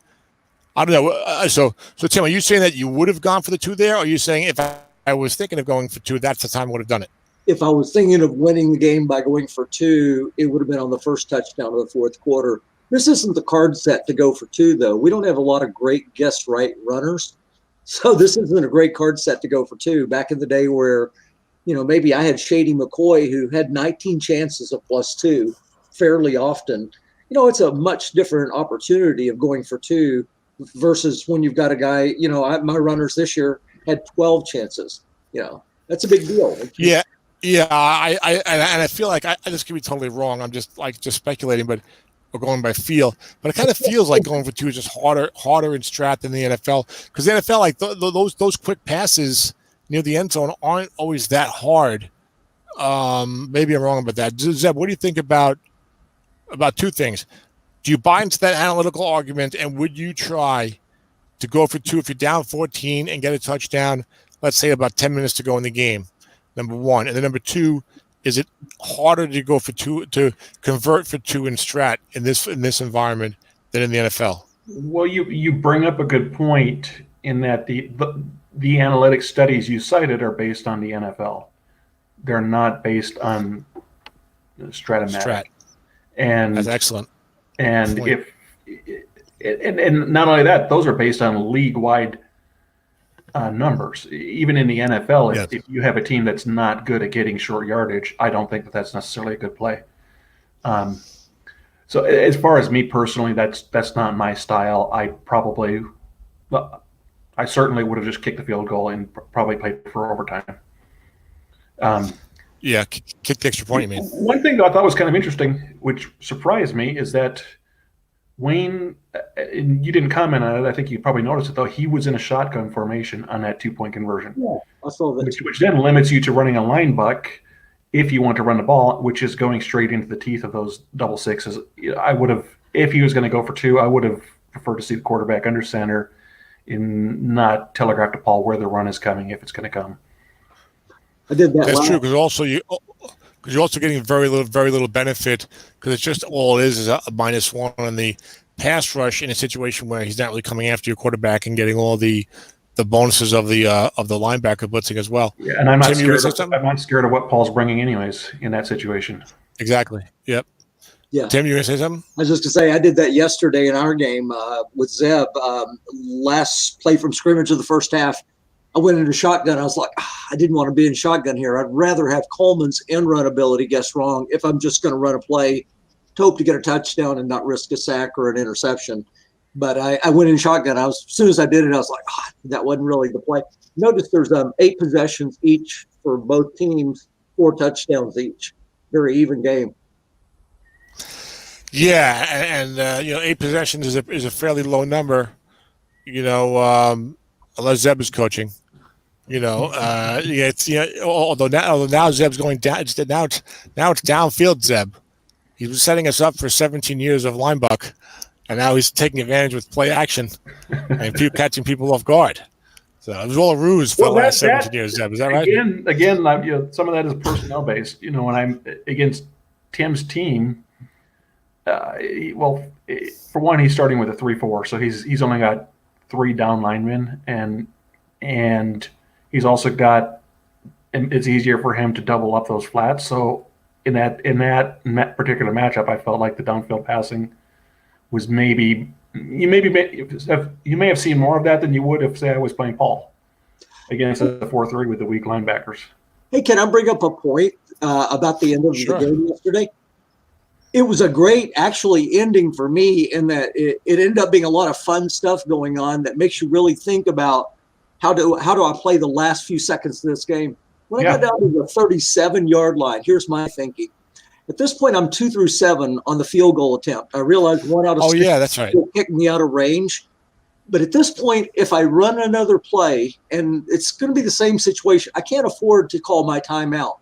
I don't know. So Tim, are you saying that you would have gone for the 2 there? Or are you saying if I was thinking of going for 2, that's the time I would have done it? If I was thinking of winning the game by going for 2, it would have been on the first touchdown of the fourth quarter. This isn't the card set to go for 2, though. We don't have a lot of great guess right runners. So this isn't a great card set to go for 2. Back in the day where, maybe I had Shady McCoy, who had 19 chances of +2 fairly often. It's a much different opportunity of going for 2 versus when you've got a guy, my runners this year had 12 chances. That's a big deal. Yeah. Yeah, I feel like I just could be totally wrong. I'm just speculating, but we're going by feel. But it kind of feels like going for 2 is just harder in strat than the NFL, because the NFL, like those quick passes near the end zone aren't always that hard. Maybe I'm wrong about that. Zeb, what do you think about 2 things? Do you buy into that analytical argument, and would you try to go for 2 if you're down 14 and get a touchdown? Let's say about 10 minutes to go in the game. Number 1. And then number 2, is it harder to go for 2, to convert for 2 in strat in this environment than in the NFL? Well, you bring up a good point in that the analytic studies you cited are based on the NFL. They're not based on Stratomatic. Strat. And that's excellent. And and not only that, those are based on league-wide numbers. Even in the NFL, yes. If you have a team that's not good at getting short yardage, I don't think that's necessarily a good play. So as far as me personally, that's not my style. I certainly would have just kicked the field goal and probably played for overtime. Kick the extra point, you mean? One thing that I thought was kind of interesting, which surprised me, is that Wayne, and you didn't comment on it, I think you probably noticed it, though, he was in a shotgun formation on that 2-point conversion. Yeah, I saw that. Which then limits you to running a line buck if you want to run the ball, which is going straight into the teeth of those double sixes. I would have, if he was going to go for 2, I would have preferred to see the quarterback under center and not telegraph to Paul where the run is coming if it's going to come. I did that. That's true, because you're also getting very little benefit, because it's just all it is a -1 on the pass rush in a situation where he's not really coming after your quarterback and getting all the bonuses of the linebacker blitzing as well. Yeah, and I'm not scared of what Paul's bringing anyways in that situation. Exactly. Yep. Yeah. Tim, you gonna say something? I was just gonna say I did that yesterday in our game with Zeb. Last play from scrimmage of the first half, I went into shotgun. I was like, I didn't want to be in shotgun here. I'd rather have Coleman's end run ability guess wrong if I'm just going to run a play to hope to get a touchdown and not risk a sack or an interception. But I went in shotgun. As soon as I did it, I was like, that wasn't really the play. Notice there's 8 possessions each for both teams, 4 touchdowns each. Very even game. Yeah, and 8 possessions is a fairly low number. Unless Zeb is coaching. Although now Zeb's going down. Now it's downfield Zeb. He was setting us up for 17 years of linebuck, and now he's taking advantage with play action and catching people off guard. So it was all a ruse for the last 17 years, Zeb. Is that right? Again, some of that is personnel based. When I'm against Tim's team, for one, he's starting with a 3-4, so he's only got 3 down linemen, and he's also got, it's easier for him to double up those flats. So in that particular matchup, I felt like the downfield passing was maybe you may have seen more of that than you would if, say, I was playing Paul against the 4-3 with the weak linebackers. Hey, can I bring up a point about the end of the game yesterday? It was a great, actually, ending for me in that it ended up being a lot of fun stuff going on that makes you really think about how do I play the last few seconds of this game. When I got down to the 37-yard line, here's my thinking. At this point, I'm 2 through 7 on the field goal attempt. I realized 1 out of 6 that's right. will kick me out of range. But at this point, if I run another play, and it's going to be the same situation, I can't afford to call my timeout.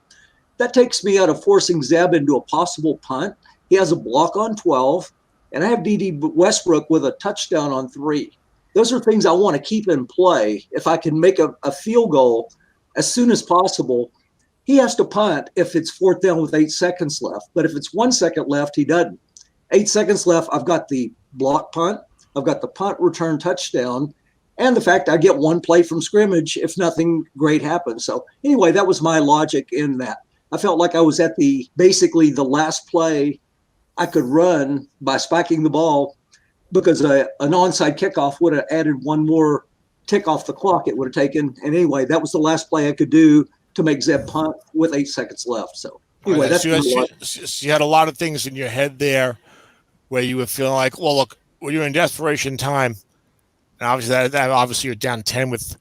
That takes me out of forcing Zeb into a possible punt. He has a block on 12, and I have D.D. Westbrook with a touchdown on 3. Those are things I want to keep in play. If I can make a field goal as soon as possible, he has to punt if it's 4th down with 8 seconds left. But if it's 1 second left, he doesn't. 8 seconds left, I've got the block punt. I've got the punt return touchdown, and the fact I get 1 play from scrimmage if nothing great happens. So anyway, that was my logic in that. I felt like I was at basically the last play I could run by spiking the ball, because an onside kickoff would have added 1 more tick off the clock it would have taken. And anyway, that was the last play I could do to make Zeb punt with 8 seconds left. So anyway, that's you had a lot of things in your head there where you were feeling like, well, look, when you're in desperation time, and obviously you're down 10 with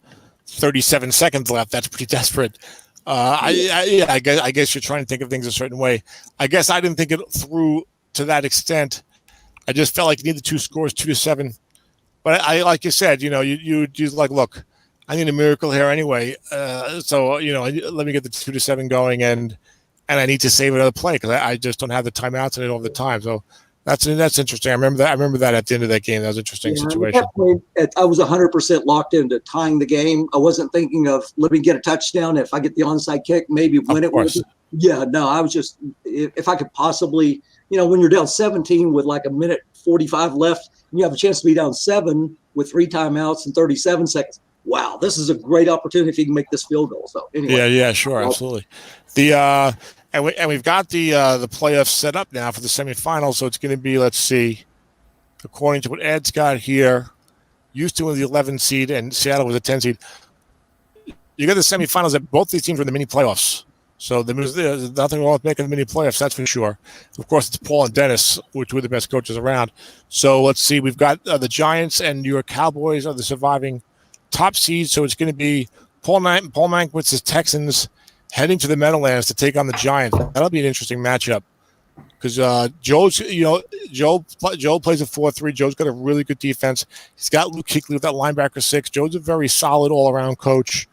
37 seconds left. That's pretty desperate. I guess you're trying to think of things a certain way. I guess I didn't think it through to that extent. I just felt like you needed 2 scores, 2-7. But I like you said, you just like, look, I need a miracle here anyway. So let me get the 2-7 going, and I need to save another play because I just don't have the timeouts and it all the time. So that's interesting. I remember that at the end of that game. That was an interesting situation. At that point, I was 100% locked into tying the game. I wasn't thinking of let me get a touchdown. If I get the onside kick, maybe win it. Yeah, no, I was just, if I could possibly, when you're down 17 with like 1:45 left, and you have a chance to be down 7 with 3 timeouts and 37 seconds. Wow, this is a great opportunity if you can make this field goal. So anyway, yeah, sure, absolutely. And we've got the playoffs set up now for the semifinals. So it's going to be, let's see, according to what Ed's got here, Houston was the 11 seed and Seattle was the 10 seed. You got the semifinals that both these teams were in the mini playoffs. So there's nothing wrong with making the mini playoffs, that's for sure. Of course, it's Paul and Dennis, which were the best coaches around. So let's see, we've got the Giants and your Cowboys are the surviving top seeds. So it's going to be Paul Mankwitz's Texans heading to the Meadowlands to take on the Giants. That'll be an interesting matchup because Joe plays a 4-3. Joe's got a really good defense. He's got Luke Kuechly with that linebacker 6. Joe's a very solid all-around coach,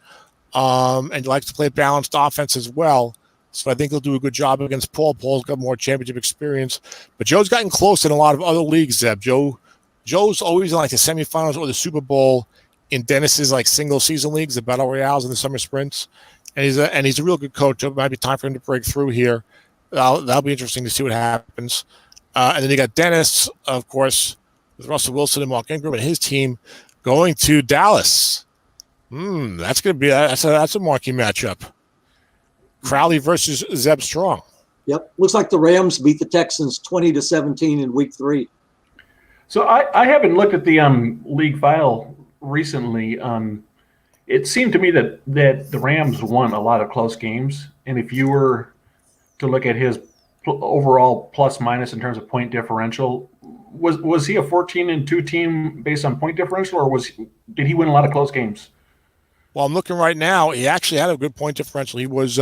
and likes to play balanced offense as well. So I think he'll do a good job against Paul. Paul's got more championship experience, but Joe's gotten close in a lot of other leagues. Zeb, Joe's always in like the semifinals or the Super Bowl in Dennis's like single season leagues, the battle royales and the summer sprints. And he's a real good coach. It might be time for him to break through here. That'll be interesting to see what happens. And then you got Dennis, of course, with Russell Wilson and Mark Ingram and his team going to Dallas. That's going to be that's a marquee matchup. Crowley versus Zeb Strong. Yep, looks like the Rams beat the Texans 20-17 in Week 3. So I haven't looked at the league file recently. It seemed to me that the Rams won a lot of close games, and if you were to look at his overall plus minus in terms of point differential, was he a 14-2 team based on point differential, or did he win a lot of close games? Well, I'm looking right now. He actually had a good point differential. He was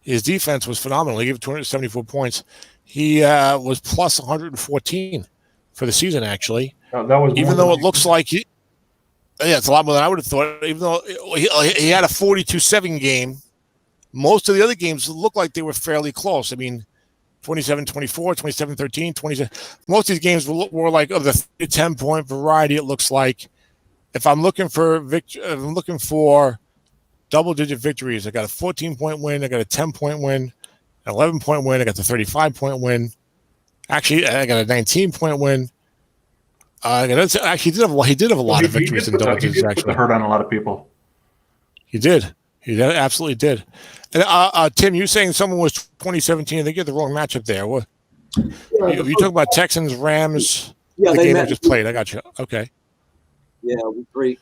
his defense was phenomenal. He gave 274 points. He was plus 114 for the season. Actually, that was even though it looks like it's a lot more than I would have thought. Even though he had a 42-7 game, most of the other games looked like they were fairly close. I mean, 27-24, 27-13, 27. Most of these games were like of the 10-point variety. It looks like. If I'm looking for double-digit victories, I got a 14-point win, I got a 10-point win, an 11-point win, I got the 35-point win. Actually, I got a 19-point win. He did have a lot of victories in double digits. He did put the hurt on a lot of people. He did. He absolutely did. And Tim, you saying someone was 2017? I think you had the wrong matchup there. What? You talking about Texans, Rams? Yeah, the they game met. I just played. I got you. Okay. Yeah, week 3.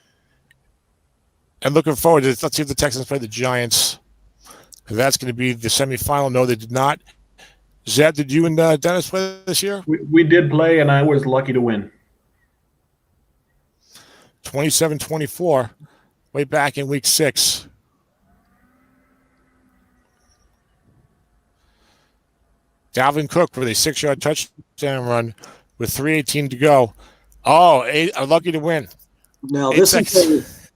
And looking forward to let's see if the Texans play the Giants. Because that's going to be the semifinal. No, they did not. Zeb, did you and Dennis play this year? We did play, and I was lucky to win. 27-24, way back in week 6. Dalvin Cook with a 6-yard touchdown run with 3:18 to go. Oh, lucky to win. Now, 8 seconds.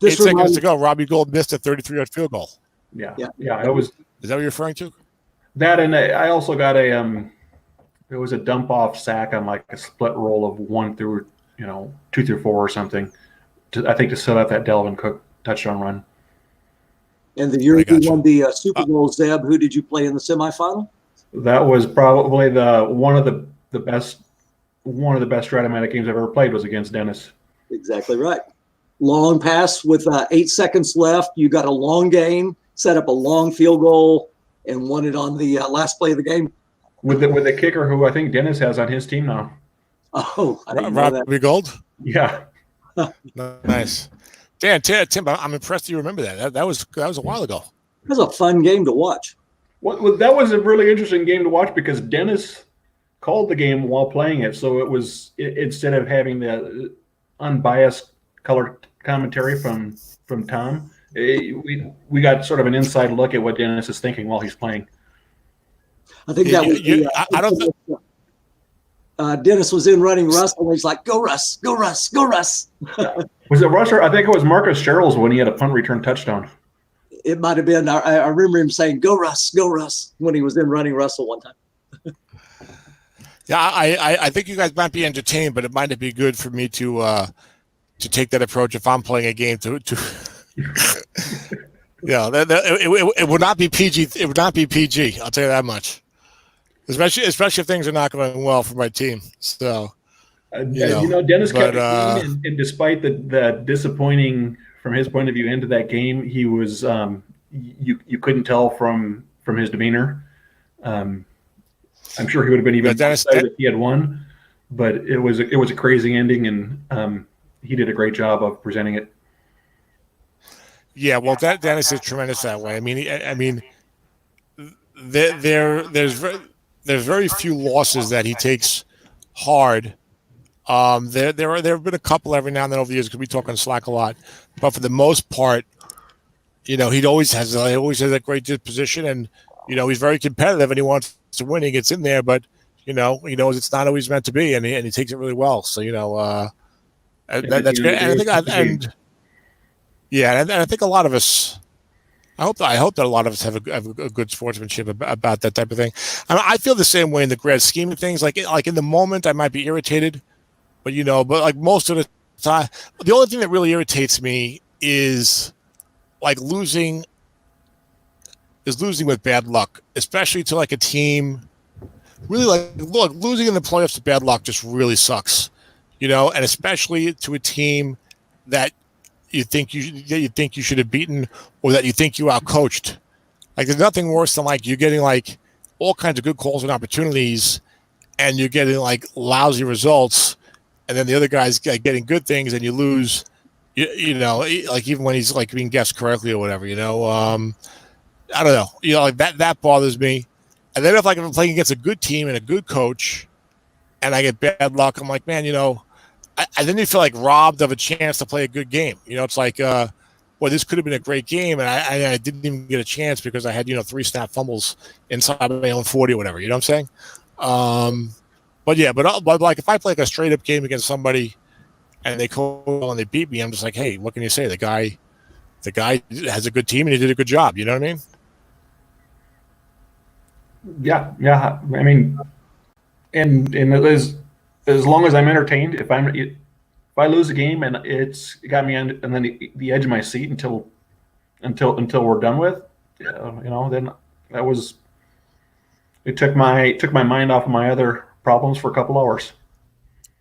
8 seconds to go. Robbie Gould missed a 33-yard field goal. Yeah. It was. Is that what you're referring to? That, and I also got it was a dump off sack on like a split roll of 1 through 2 through 4 or something. I think to set up that Dalvin Cook touchdown run. And the year you won the Super Bowl, Zeb, who did you play in the semifinal? That was probably one of the best Stratomatic games I've ever played was against Dennis. Exactly right. Long pass with 8 seconds left. You got a long gain, set up a long field goal, and won it on the last play of the game. With the kicker who I think Dennis has on his team now. Oh, I didn't know that. Robbie Gould? Yeah. Nice. Dan, Tim, I'm impressed you remember that. That was a while ago. It was a fun game to watch. Well, that was a really interesting game to watch because Dennis called the game while playing it. So it was instead of having the unbiased color commentary from Tom, we got sort of an inside look at what Dennis is thinking while he's playing. I think that was. I don't think. Dennis was in running Russ, and he's like, "Go Russ, go Russ, go Russ." Was it Russ or I think it was Marcus Sherrills when he had a punt return touchdown? It might have been. I remember him saying, "Go Russ, go Russ," when he was in running Russell one time. Yeah, I think you guys might be entertained, but it might be good for me to take that approach if I'm playing a game to it would not be PG. It would not be PG. I'll tell you that much. Especially if things are not going well for my team. So, Dennis kept the game, and despite the disappointing from his point of view end of that game, he was you couldn't tell from his demeanor. I'm sure he would have been even excited if he had won, but it was a crazy ending, and he did a great job of presenting it. Yeah, well, Dennis is tremendous that way. I mean, there's very few losses that he takes hard. There have been a couple every now and then over the years because we talk on Slack a lot, but for the most part, he always has a great disposition, and he's very competitive and he wants to win. He gets in there, but he knows it's not always meant to be, and he takes it really well. So that's great. And I think a lot of us. I hope that a lot of us have a good sportsmanship about that type of thing. I feel the same way in the grand scheme of things. Like in the moment, I might be irritated, but like most of the time, the only thing that really irritates me is like losing with bad luck, especially to like a team. Really, losing in the playoffs with bad luck just really sucks, and especially to a team that you think you should have beaten, or that you think you outcoached. Like there's nothing worse than like you're getting like all kinds of good calls and opportunities, and you're getting like lousy results, and then the other guy's getting good things, and you lose. Like even when he's like being guessed correctly or whatever. I don't know. Like that bothers me. And then if I'm playing against a good team and a good coach, and I get bad luck, I'm like, man, then you feel like robbed of a chance to play a good game. It's like, well, this could have been a great game, and I didn't even get a chance because I had 3 snap fumbles inside my own 40 or whatever. You know what I'm saying? But like if I play like a straight up game against somebody and they call and they beat me, I'm just like, hey, what can you say? The guy has a good team and he did a good job. You know what I mean? Yeah. I mean, and as long as I'm entertained, if I lose a game and it got me on and then the edge of my seat until we're done with, then that was it took my mind off of my other problems for a couple hours.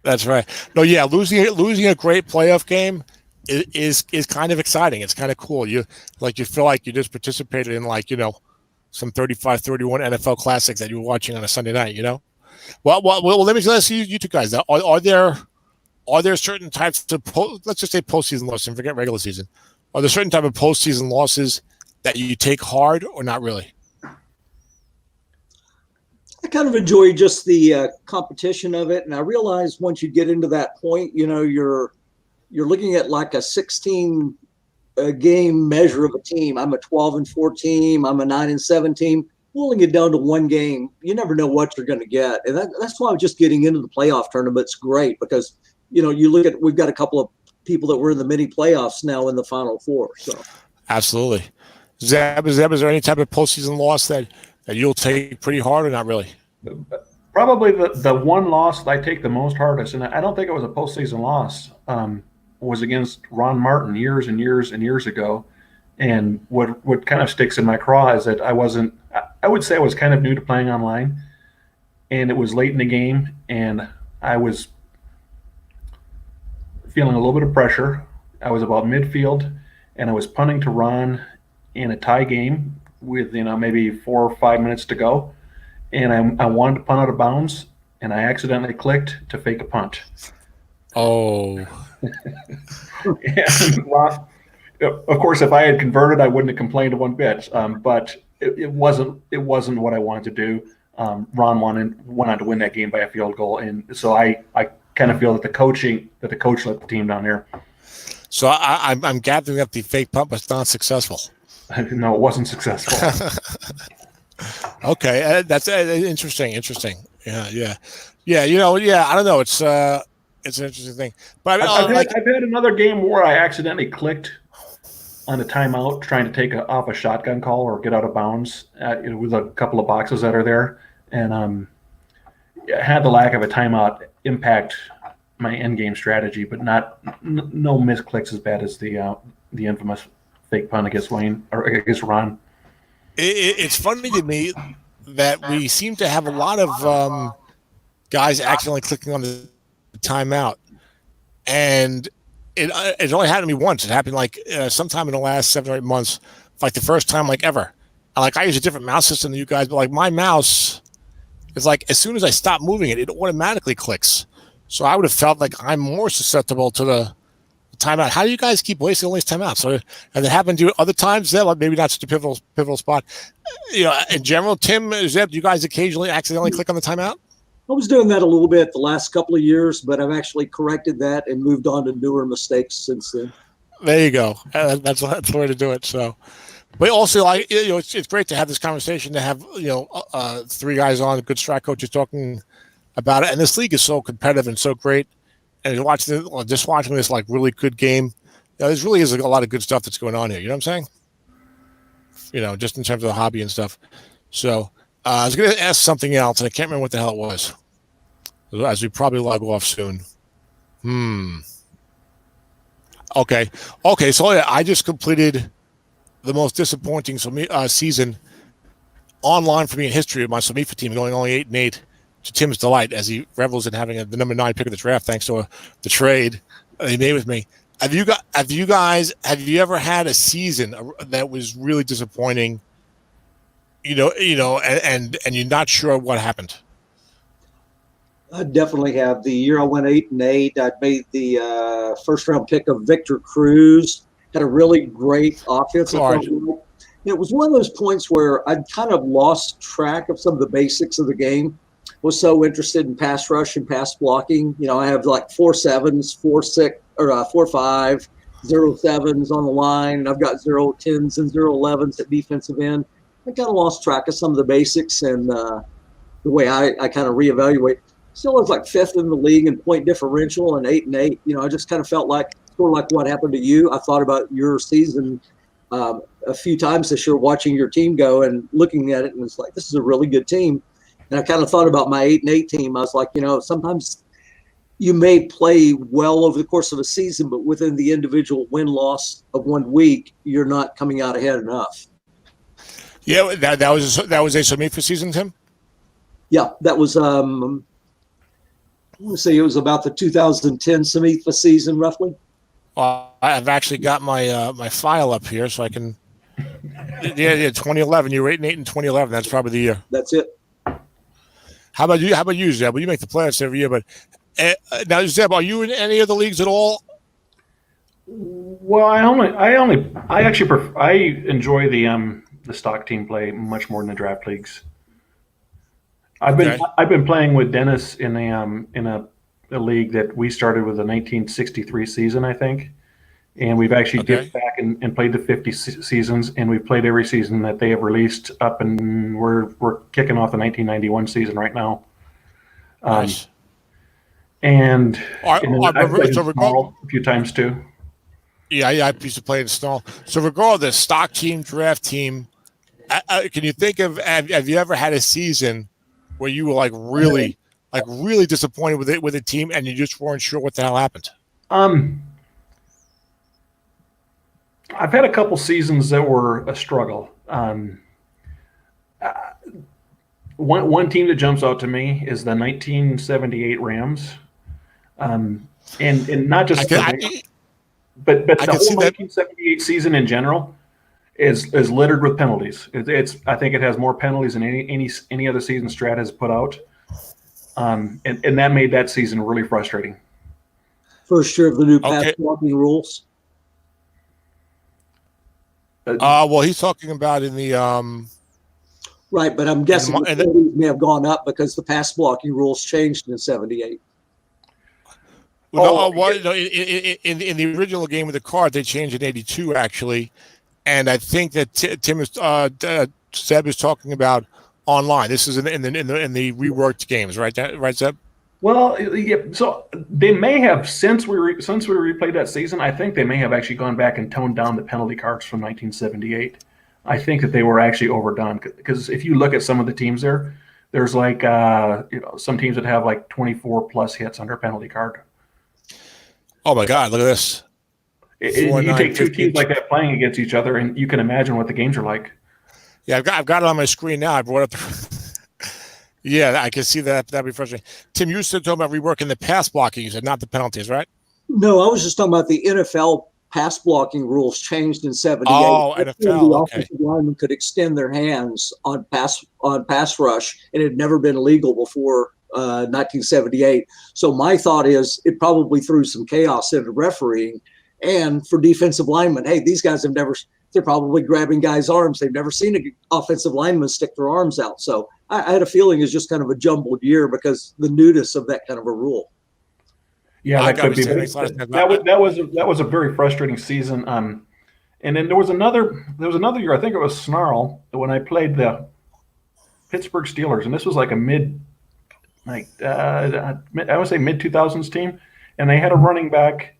That's right. No, yeah, losing a great playoff game is kind of exciting. It's kind of cool. You feel like you just participated in some 35-31 NFL classics that you were watching on a Sunday night. Well, let me ask you two guys. Are there certain types of let's just say postseason losses and forget regular season? Are there certain type of postseason losses that you take hard or not really? I kind of enjoy just the competition of it, and I realize once you get into that point, you're looking at like a 16 game measure of a team. I'm a 12-4 team. I'm a 9-7 team. Pulling it down to one game, you never know what you're going to get, and that's why I'm just getting into the playoff tournament's great because you look at we've got a couple of people that were in the mini playoffs now in the Final Four. So absolutely, Zeb, is there any type of postseason loss that you'll take pretty hard or not really? Probably the one loss that I take the most hardest, and I don't think it was a postseason loss, was against Ron Martin years and years and years ago. And what kind of sticks in my craw is that I would say I was kind of new to playing online, and it was late in the game, and I was feeling a little bit of pressure. I was about midfield, and I was punting to Ron in a tie game with maybe 4 or 5 minutes to go, and I wanted to punt out of bounds, and I accidentally clicked to fake a punt. Oh. And Ron, of course, if I had converted, I wouldn't have complained one bit. But it wasn't what I wanted to do. Ron went on to win that game by a field goal, and so I kind of feel that the coach let the team down there. So I'm gathering up the fake punt was not successful. No, it wasn't successful. Okay, that's interesting. Yeah. I don't know. It's an interesting thing. But I've had another game where I accidentally clicked on a timeout trying to take off a shotgun call or get out of bounds with a couple of boxes that are there, and had the lack of a timeout impact my end game strategy, but no misclicks as bad as the infamous fake punt against Wayne or against Ron. It's funny to me that we seem to have a lot of guys accidentally clicking on the timeout, and it only happened to me once. It happened sometime in the last 7 or 8 months, like the first time ever. I use a different mouse system than you guys, but my mouse is as soon as I stop moving it automatically clicks. So I would have felt like I'm more susceptible to the timeout. How do you guys keep wasting all these timeouts? So, and it happened to you other times, Zeb, maybe not such a pivotal spot. In general, Tim, Zeb, do you guys occasionally accidentally click on the timeout? I was doing that a little bit the last couple of years, but I've actually corrected that and moved on to newer mistakes since then. There you go. That's the way to do it. So, but also, it's great to have this conversation, to have 3 guys on, good strike coaches talking about it. And this league is so competitive and so great. And watching this really good game, there really is a lot of good stuff that's going on here. You know what I'm saying? Just in terms of the hobby and stuff. So I was going to ask something else, and I can't remember what the hell it was. As we probably log off soon. Okay. So I just completed the most disappointing season online for me in history of my SOMIFA team, going only 8-8. To Tim's delight, as he revels in having the number 9 pick of the draft, thanks to the trade he made with me. Have you ever had a season that was really disappointing? And you're not sure what happened? I definitely have. The year I went 8-8, I made the first round pick of Victor Cruz. Had a really great offense. It was one of those points where I'd kind of lost track of some of the basics of the game. Was so interested in pass rush and pass blocking. I have 4 7s, 4 6 or 4 5, 0 7s on the line, and I've got 0 10s and 0 11s at defensive end. I kind of lost track of some of the basics and the way I kind of reevaluate. Still was 5th in the league in point differential and 8-8. I just kind of felt sort of like what happened to you. I thought about your season a few times this year, watching your team go and looking at it, and it's this is a really good team. And I kind of thought about my 8-8 team. I was like, sometimes you may play well over the course of a season, but within the individual win-loss of 1 week, you're not coming out ahead enough. Yeah, that was a SOMIFA season, Tim? Yeah, that was, I want to say it was about the 2010 SOMIFA season, roughly. I've actually got my my file up here, so I can. Yeah, 2011. You were 8-8 in 2011. That's probably the year. That's it. How about you? How about you, Zeb? Well, you make the playoffs every year, but now, Zeb, are you in any of the leagues at all? Well, I enjoy the stock team play much more than the draft leagues. I've been playing with Dennis in a league that we started with the 1963 season, I think, and we've actually dipped back and played the 50 seasons, and we've played every season that they have released up, and we're kicking off the 1991 season right now. Nice. And I've played so small a few times too. Yeah, I used to play in Snarl. So regardless, stock team, draft team, can you think of, have you ever had a season where you were like really disappointed with a team and you just weren't sure what the hell happened? I've had a couple seasons that were a struggle. One team that jumps out to me is the 1978 Rams, and not just but the whole 1978 season in general is littered with penalties. I think it has more penalties than any other season Strat has put out, and that made that season really frustrating. First year of the new pass blocking rules. Well, he's talking about in the right, but I'm guessing the penalties may have gone up because the pass blocking rules changed in '78. Well, in the original game with the card, they changed in '82 actually, and I think that Tim is Zeb is talking about online. This is in the reworked games, right? Right, Zeb? Well, yeah. So they may have since we replayed that season. I think they may have actually gone back and toned down the penalty cards from 1978. I think that they were actually overdone because if you look at some of the teams there's like some teams that have like 24 plus hits under penalty card. Oh my God! Look at this. You take two teams like that playing against each other, and you can imagine what the games are like. Yeah, I've got it on my screen now. I brought up. Yeah, I can see that. That'd be frustrating. Tim, you said talking about reworking the pass blocking. You said not the penalties, right? No, I was just talking about the NFL pass blocking rules changed in '78. Oh, NFL. The offensive linemen could extend their hands on pass rush, and it had never been illegal before 1978. So my thought is it probably threw some chaos into refereeing, and for defensive linemen, hey, these guys they're probably grabbing guys' arms. They've never seen an offensive lineman stick their arms out. So I had a feeling it's just kind of a jumbled year because the newness of that kind of a rule. Yeah, that could be. That was a very frustrating season. And then there was another year. I think it was Snarl when I played the Pittsburgh Steelers, and this was like a I would say mid 2000s team, and they had a running back.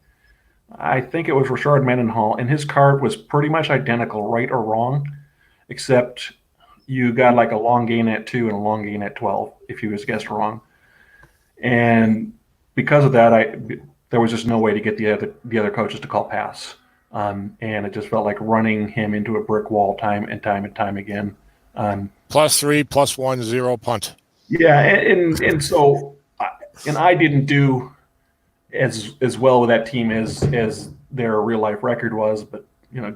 I think it was Rashard Mendenhall, and his card was pretty much identical, right or wrong, except you got like a long gain at 2 and a long gain at 12 if he was guessed wrong. And because of that, there was just no way to get the other coaches to call pass, and it just felt like running him into a brick wall time and time again. +3, +1, 0 punt. Yeah, and so I didn't do as well with that team as their real life record was, but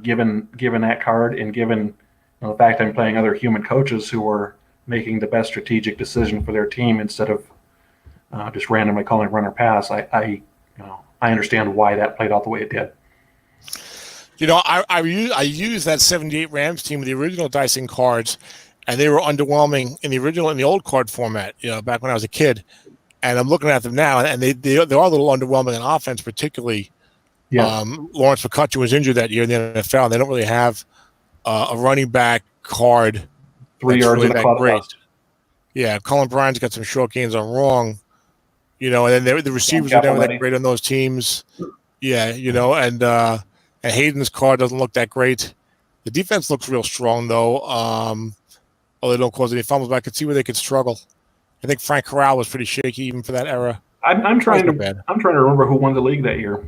given that card and given the fact I'm playing other human coaches who were making the best strategic decision for their team instead of just randomly calling run or pass, I understand why that played out the way it did. I used that '78 Rams team with the original dicing cards, and they were underwhelming in the old card format. Back when I was a kid. And I'm looking at them now, and they are a little underwhelming in offense, particularly. Yeah. Lawrence McCutcheon was injured that year in the NFL, and they don't really have a running back card 3 yards really that great. Yeah, Cullen Bryant's got some short gains on wrong, and then the receivers are never that great on those teams. Yeah, and Hayden's card doesn't look that great. The defense looks real strong though. Although they don't cause any fumbles, but I could see where they could struggle. I think Frank Corral was pretty shaky even for that era. I'm trying to remember who won the league that year.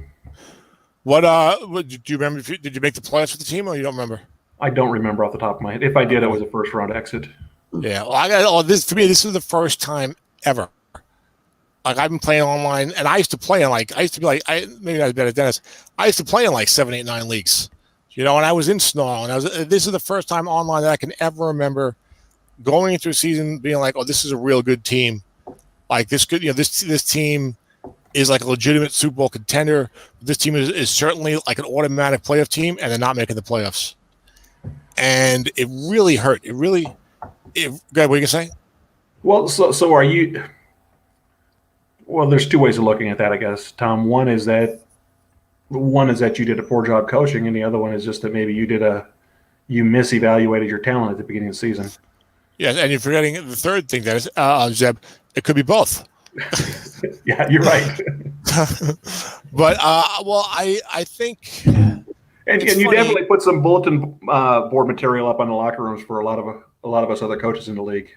What do you remember? Did you make the playoffs with the team, or you don't remember? I don't remember off the top of my head. If I did, it was a first round exit. Yeah, well, this to me, this is the first time ever like I've been playing online, and I used to play in like maybe not as bad as Dennis. I used to play in like 7, 8, 9 leagues, and I was in Snarl, and this is the first time online that I can ever remember going into a season being like, oh, this is a real good team. Like this good, this team is like a legitimate Super Bowl contender. This team is certainly like an automatic playoff team, and they're not making the playoffs. And it really hurt. Go ahead, what are you gonna say? Well, so are you? Well, there's two ways of looking at that, I guess, Tom. One is that you did a poor job coaching, and the other one is just that maybe you misevaluated your talent at the beginning of the season. Yeah, and you're forgetting the third thing, that is, Zeb. It could be both. Yeah, you're right. But well, I think, and you definitely put some bulletin board material up on the locker rooms for a lot of us other coaches in the league.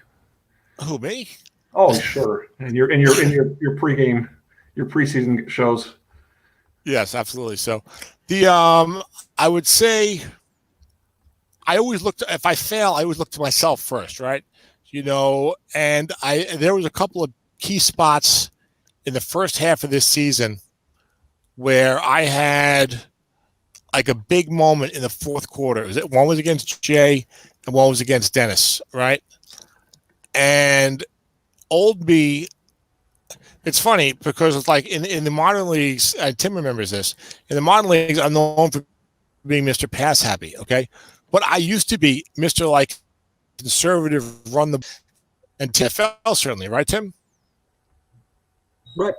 Who, me? Oh, sure. And your pregame, your preseason shows. Yes, absolutely. So the I would say I always if I fail, I always look to myself first, right? And there was a couple of key spots in the first half of this season where I had like a big moment in the fourth quarter. One was against Jay and one was against Dennis, right? And old me, it's funny because it's like in the modern leagues, Tim remembers this, in the modern leagues, I'm known for being Mr. Pass Happy, okay? But I used to be Mr. like conservative, run the, and TFL certainly, right, Tim? Right.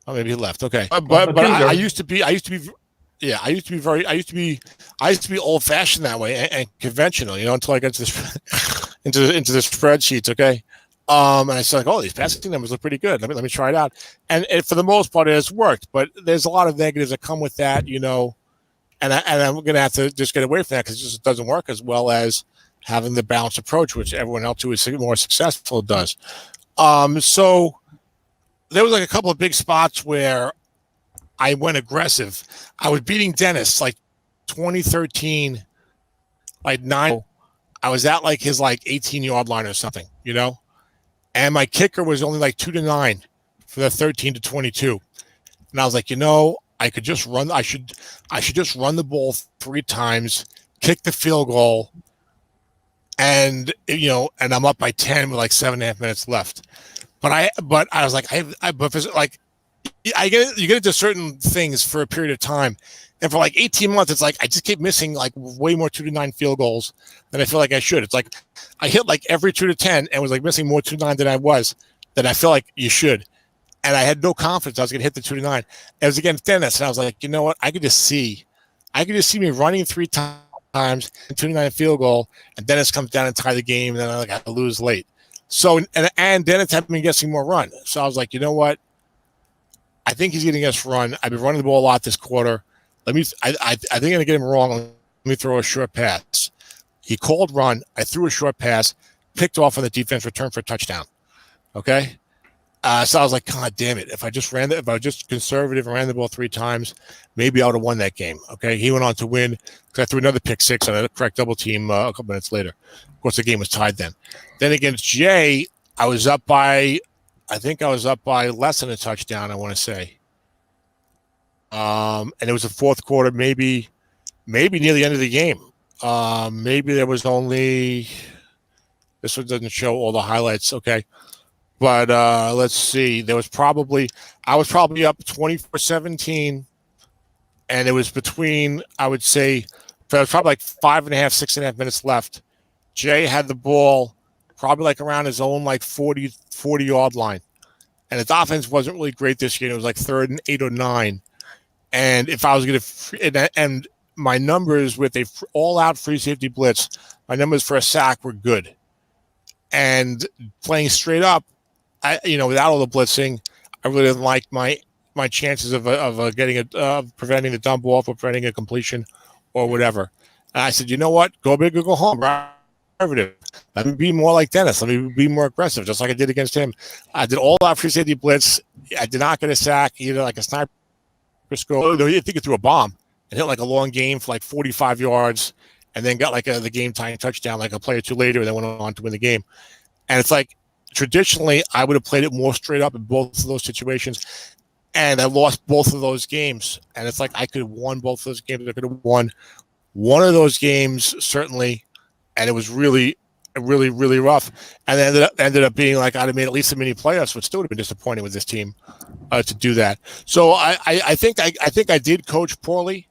Oh, maybe he left. Okay, but I used to be old fashioned that way and conventional, until I got to this into the spreadsheets. Okay, and I said, like, oh, these passing numbers look pretty good. Let me try it out, and for the most part, it has worked. But there's a lot of negatives that come with that, and I'm going to have to just get away from that because it just doesn't work as well as having the balanced approach, which everyone else who is more successful does. So there was like a couple of big spots where I went aggressive. I was beating Dennis like 2013, like 9. I was at like his 18-yard line or something, and my kicker was only like 2-9 for the 13 to 22. And I was like, I could just run. I should just run the ball 3 times, kick the field goal, and and I'm up by 10 with like 7.5 minutes left. But I was like, you get into certain things for a period of time, and for like 18 months, it's like I just keep missing like way more 2-9 field goals than I feel like I should. It's like I hit like every 2 to 10 and was like missing more 2-9 than I feel like you should. And I had no confidence I was going to hit the 2-9. It was against Dennis, and I was like, you know what? I could just see me running 3 times and 2-9 field goal, and Dennis comes down and tie the game, and then I have to lose late. So and Dennis had me guessing more run. So I was like, you know what? I think he's getting us run. I've been running the ball a lot this quarter. I think I'm going to get him wrong. Let me throw a short pass. He called run. I threw a short pass, picked off on the defense, return for a touchdown. Okay. So I was like, God damn it. If I was just conservative and ran the ball 3 times, maybe I would have won that game. Okay. He went on to win because I threw another pick 6 on a correct double team a couple minutes later. Of course, the game was tied then. Then against Jay, I was up by less than a touchdown, I want to say. And it was the fourth quarter, maybe near the end of the game. Maybe there was only, this one doesn't show all the highlights. Okay. But let's see. I was probably up 24-17, and it was between, I would say, it was probably like 5.5, 6.5 minutes left. Jay had the ball probably like around his own 40-yard line, and his offense wasn't really great this year. It was like 3rd and 8 or 9, and if I was going to, and my numbers with a all-out free safety blitz, my numbers for a sack were good, and playing straight up. Without all the blitzing, I really didn't like my chances of preventing the dump off or preventing a completion or whatever. And I said, you know what? Go big or go home. Conservative. Let me be more like Dennis. Let me be more aggressive, just like I did against him. I did all that free safety blitz. I did not get a sack, either like a sniper score. I think it threw a bomb and hit like a long game for like 45 yards, and then got like the game tying touchdown like a play or two later, and then went on to win the game. And it's like, traditionally, I would have played it more straight up in both of those situations, and I lost both of those games. And it's like I could have won both of those games. I could have won one of those games, certainly, and it was really, really, really rough. And ended up being like I'd have made at least a mini playoffs, which still would have been disappointing with this team to do that. So I think I did coach poorly.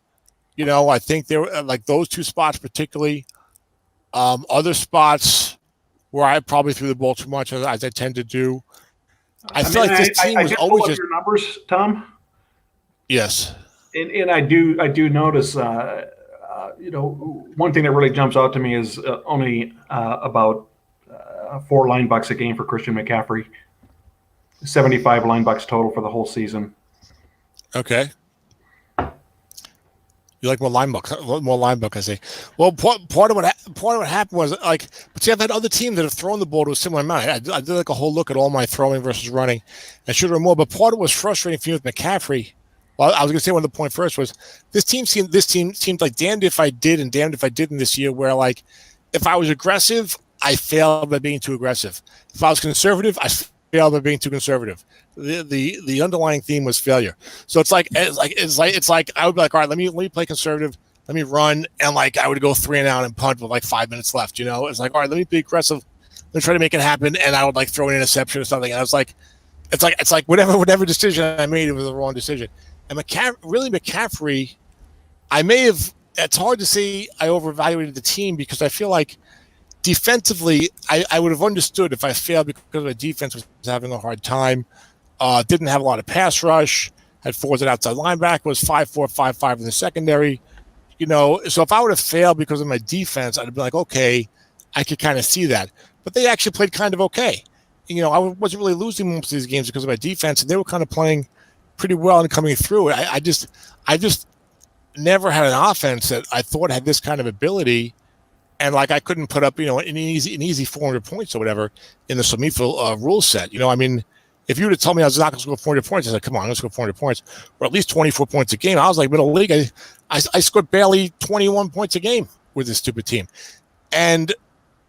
I think there were like those two spots particularly. Other spots where I probably threw the ball too much, as I tend to do. I feel like this team was always just your numbers, Tom. Yes, and I do notice. One thing that really jumps out to me is only about 4 line bucks a game for Christian McCaffrey. 75 line bucks total for the whole season. Okay. You like more line buck, I say. Well, part of what happened was like, but see, I've had other teams that have thrown the ball to a similar amount. I did like a whole look at all my throwing versus running. I should have run more, but part of what was frustrating for me with McCaffrey. Well, I was going to say one of the point first was this team seemed like damned if I did and damned if I didn't this year. Where like, if I was aggressive, I failed by being too aggressive. If I was conservative, I failed by being too conservative. The underlying theme was failure. So it's like I would be like, all right, let me play conservative, let me run, and like I would go 3 and out and punt with like 5 minutes left. It's like, all right, let me be aggressive, let me try to make it happen, and I would like throw an interception or something. And I was like, it's like whatever decision I made, it was the wrong decision. And McCaffrey, I may have. It's hard to say I overevaluated the team because I feel like defensively, I would have understood if I failed because my defense was having a hard time. Didn't have a lot of pass rush. Had 4s at outside linebacker. Was 5'4", 5'5" in the secondary. So if I would have failed because of my defense, I'd be like, okay, I could kind of see that. But they actually played kind of okay. I wasn't really losing most of these games because of my defense, and they were kind of playing pretty well and coming through. I just never had an offense that I thought had this kind of ability, and like I couldn't put up an easy 400 points or whatever in the SOMIFA rule set. If you would have told me I was not going to score 400 points, I said, come on, let's go 400 points, or at least 24 points a game. I was like middle league. I scored barely 21 points a game with this stupid team. And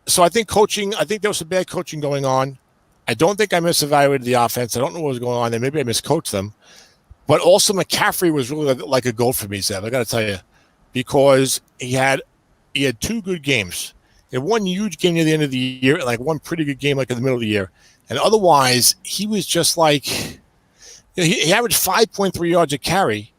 so I think there was some bad coaching going on. I don't think I misevaluated the offense. I don't know what was going on there. Maybe I miscoached them. But also McCaffrey was really like a goal for me, Zeb. I got to tell you, because he had 2 good games. He had one huge game near the end of the year, and like one pretty good game like in the middle of the year. And otherwise, he was just like, he averaged 5.3 yards a carry.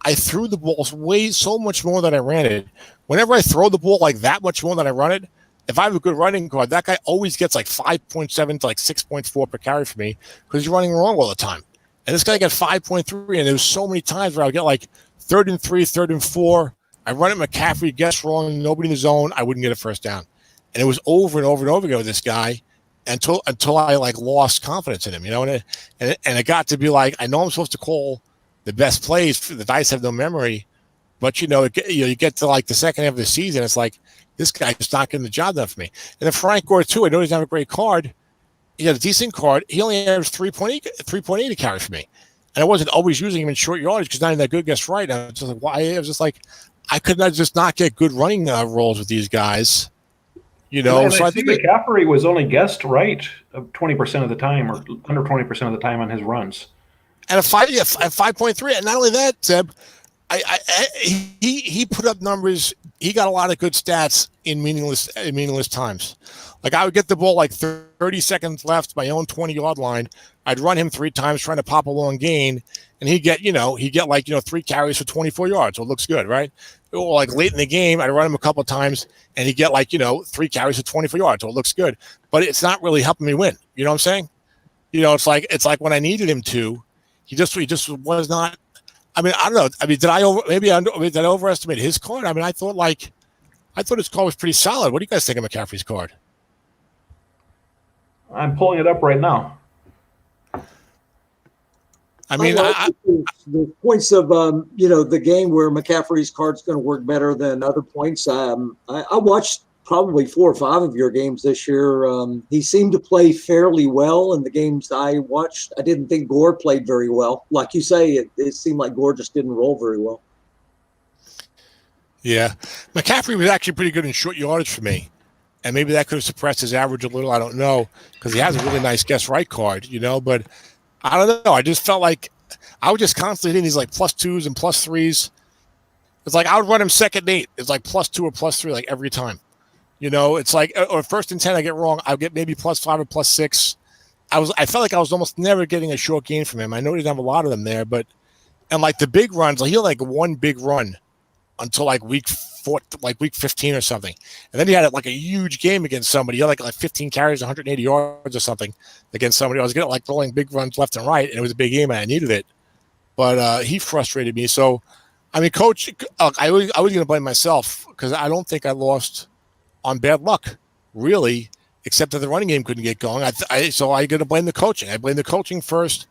I threw the ball so much more than I ran it. Whenever I throw the ball like that much more than I run it, if I have a good running guard, that guy always gets like 5.7 to like 6.4 per carry for me because he's running wrong all the time. And this guy got 5.3, and there was so many times where I would get like 3rd and 3, 3rd and 4. I run it McCaffrey, guess wrong, nobody in the zone, I wouldn't get a first down. And it was over and over and over again with this guy until I like lost confidence in him, and it got to be like, I know I'm supposed to call the best plays. The dice have no memory, but you get to like the second half of the season, it's like this guy's just not getting the job done for me. And then Frank Gore too, I know he doesn't have a great card. He had a decent card. He only averaged 3.8 a carry for me. And I wasn't always using him in short yardage because not even that good gets right. And I was just like, why? I was just like, I could not just not get good running rolls with these guys. And so I think McCaffrey was only guessed right 20% of the time, or under 20% of the time on his runs. And at 5.3, and not only that, Zeb, he put up numbers. He got a lot of good stats in meaningless times. Like I would get the ball like 30 seconds left, my own 20-yard line. I'd run him 3 times trying to pop a long gain, and he'd get 3 carries for 24 yards. So it looks good, right? Or like late in the game, I'd run him a couple of times, and he'd get 3 carries for 24 yards. So it looks good, but it's not really helping me win. You know what I'm saying? It's like when I needed him to, he just was not. I mean, I don't know. I mean, did I overestimate his card? I mean, I thought his card was pretty solid. What do you guys think of McCaffrey's card? I'm pulling it up right now. I mean, the points of the game where McCaffrey's card's going to work better than other points. I watched probably 4 or 5 of your games this year. He seemed to play fairly well in the games I watched. I didn't think Gore played very well. Like you say, it seemed like Gore just didn't roll very well. Yeah, McCaffrey was actually pretty good in short yardage for me. and maybe that could have suppressed his average a little. I don't know, because he has a really nice guess right card, but I don't know. I just felt like I was just constantly hitting these like +2s and +3s. It's like I would run him second 8. It's like +2 or +3 like every time. It's like, or first and 10 I get wrong, I'll get maybe +5 or +6. I felt like I was almost never getting a short gain from him. I know he didn't have a lot of them there, and like the big runs, like he had like one big run until like week 15 or something, and then he had like a huge game against somebody. He had like 15 carries, 180 yards or something against somebody. I was getting like throwing big runs left and right, and it was a big game and I needed it, but he frustrated me. So, I mean, Coach, I was going to blame myself because I don't think I lost on bad luck, really, except that the running game couldn't get going. So I got to blame the coaching. I blame the coaching first.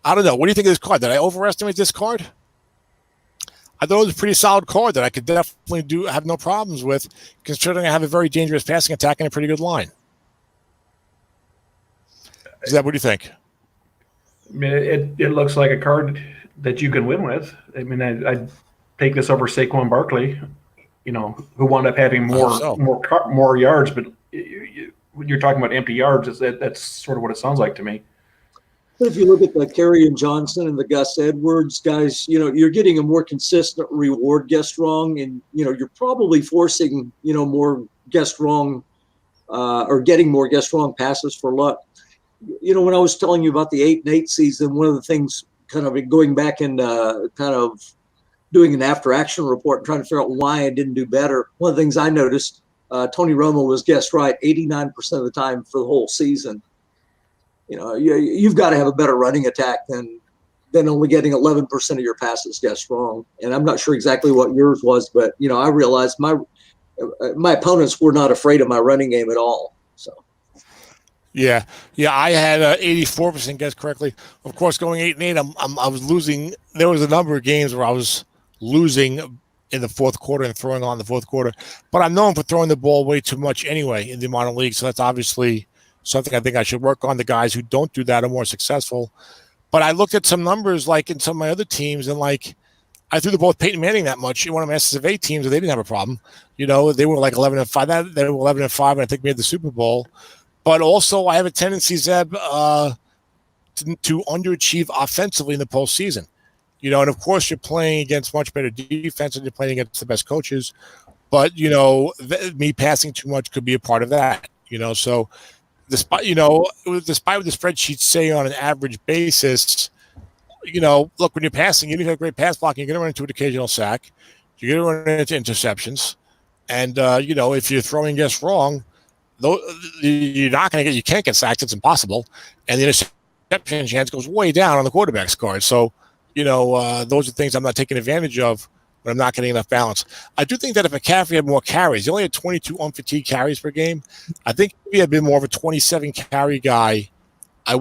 I don't know. What do you think of this card? Did I overestimate this card? I thought it was a pretty solid card that I could definitely have no problems with, considering I have a very dangerous passing attack and a pretty good line. Is that what do you think? I mean, it looks like a card that you can win with. I mean, I'd take this over Saquon Barkley, who wound up having more yards, but when you're talking about empty yards, that's sort of what it sounds like to me. But if you look at the Kerryon Johnson and the Gus Edwards guys, you're getting a more consistent reward guessed wrong, and you're probably forcing more guessed wrong or getting more guessed wrong passes for luck. When I was telling you about the 8-8 season, one of the things kind of going back and kind of doing an after action report and trying to figure out why I didn't do better. One of the things I noticed, Tony Romo was guessed right 89% of the time for the whole season. You've got to have a better running attack than only getting 11% of your passes guessed wrong. And I'm not sure exactly what yours was, but I realized my opponents were not afraid of my running game at all. So. Yeah, I had 84% guessed correctly. Of course, going 8-8, I was losing. There was a number of games where I was losing in the fourth quarter and throwing on the fourth quarter. But I'm known for throwing the ball way too much anyway in the minor league, so that's obviously something I think I should work on. The guys who don't do that are more successful. But I looked at some numbers like in some of my other teams, and like I threw the ball with Peyton Manning that much. One of my SSFA teams, they didn't have a problem. They were like 11-5. They were 11-5, and I think we had the Super Bowl. But also, I have a tendency, Zeb, to underachieve offensively in the postseason. And of course, you're playing against much better defense and you're playing against the best coaches. But me passing too much could be a part of that. So despite what the spreadsheets say on an average basis, look, when you're passing, you need to have great pass blocking. You're going to run into an occasional sack. You're going to run into interceptions, and if you're throwing just wrong, you're not going to you can't get sacked. It's impossible. And the interception chance goes way down on the quarterback's card. So, those are things I'm not taking advantage of when I'm not getting enough balance. I do think that if McCaffrey had more carries, he only had 22 unfatigued carries per game. I think if he had been more of a 27 carry guy, I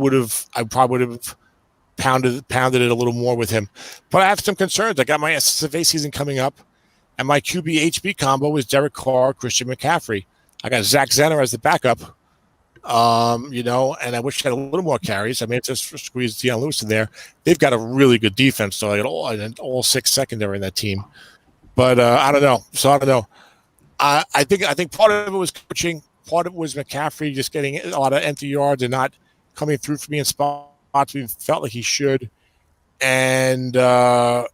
probably would have pounded it a little more with him. But I have some concerns. I got my SSFA season coming up, and my QB HB combo is Derek Carr, Christian McCaffrey. I got Zach Zenner as the backup, and I wish I had a little more carries. I may have just squeezed Deion Lewis in there. They've got a really good defense, so I got all 6 secondary in that team. But I don't know. So I don't know. I think part of it was coaching. Part of it was McCaffrey just getting a lot of empty yards and not coming through for me in spots we felt like he should. And I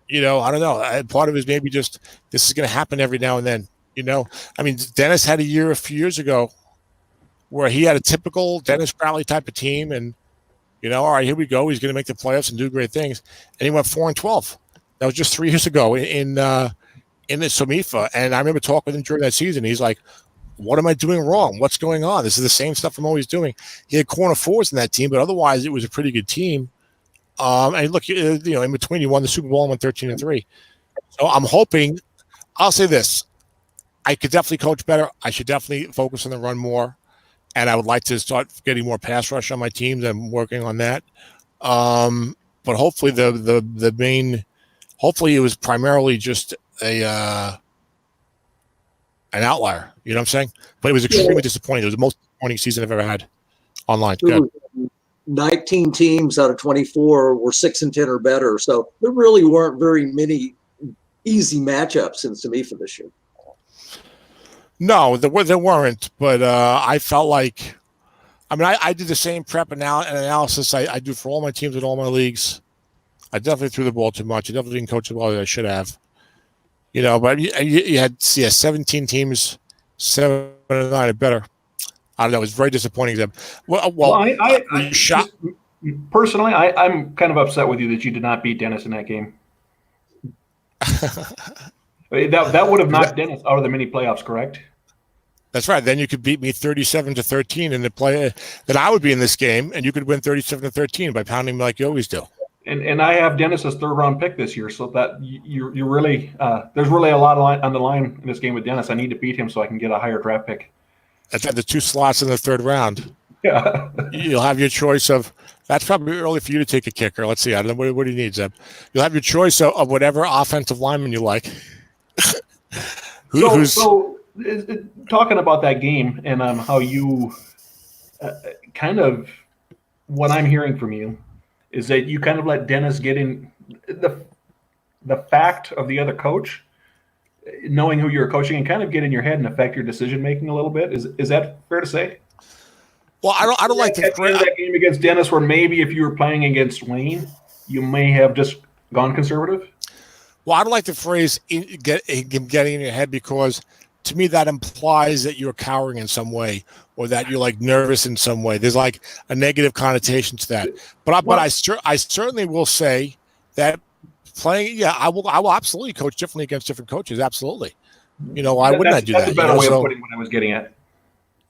don't know. Part of it is maybe just this is going to happen every now and then. I mean, Dennis had a year a few years ago where he had a typical Dennis Crowley type of team, and all right, here we go. He's going to make the playoffs and do great things, and he went 4-12. That was just 3 years ago in the SOMIFA, and I remember talking with him during that season. He's like, "What am I doing wrong? What's going on? This is the same stuff I'm always doing." He had corner fours in that team, but otherwise, it was a pretty good team. And look, in between, you won the Super Bowl and went 13-3. So I'm hoping. I'll say this. I could definitely coach better. I should definitely focus on the run more. And I would like to start getting more pass rush on my teams. I'm working on that. But hopefully hopefully it was primarily just an outlier. You know what I'm saying? But it was extremely disappointing. It was the most disappointing season I've ever had online. 19 teams out of 24 were 6-10 or better. So there really weren't very many easy matchups in SOMIFA this year. No, there weren't, but I felt like, I mean, I did the same prep analysis I do for all my teams in all my leagues. I definitely threw the ball too much. I definitely didn't coach the ball as I should have. But you had 17 teams, 7 or 9 or better. I don't know. It was very disappointing to them. I shot. Personally, I'm kind of upset with you that you did not beat Dennis in that game. that would have knocked Dennis out of the mini playoffs, correct? That's right. Then you could beat me 37-13 in the play. Then I would be in this game, and you could win 37-13 by pounding me like you always do. And I have Dennis's 3rd round pick this year, so that you really there's really a lot on the line in this game with Dennis. I need to beat him so I can get a higher draft pick. That's at the 2 slots in the 3rd round. Yeah, you'll have your choice of. That's probably early for you to take a kicker. Let's see. I don't know what do you need, Zeb. You'll have your choice of whatever offensive lineman you like. So talking about that game and how you kind of what I'm hearing from you is that you kind of let Dennis get in the fact of the other coach, knowing who you're coaching, and kind of get in your head and affect your decision making a little bit. Is that fair to say? Well, I don't like that game against Dennis, where maybe if you were playing against Wayne, you may have just gone conservative. Well, I don't like the phrase getting in your head, because to me that implies that you're cowering in some way, or that you're like nervous in some way. There's like a negative connotation to that. But I certainly will say that playing, I will absolutely coach differently against different coaches. Absolutely. Why wouldn't I do that? That's a better way of putting what I was getting at.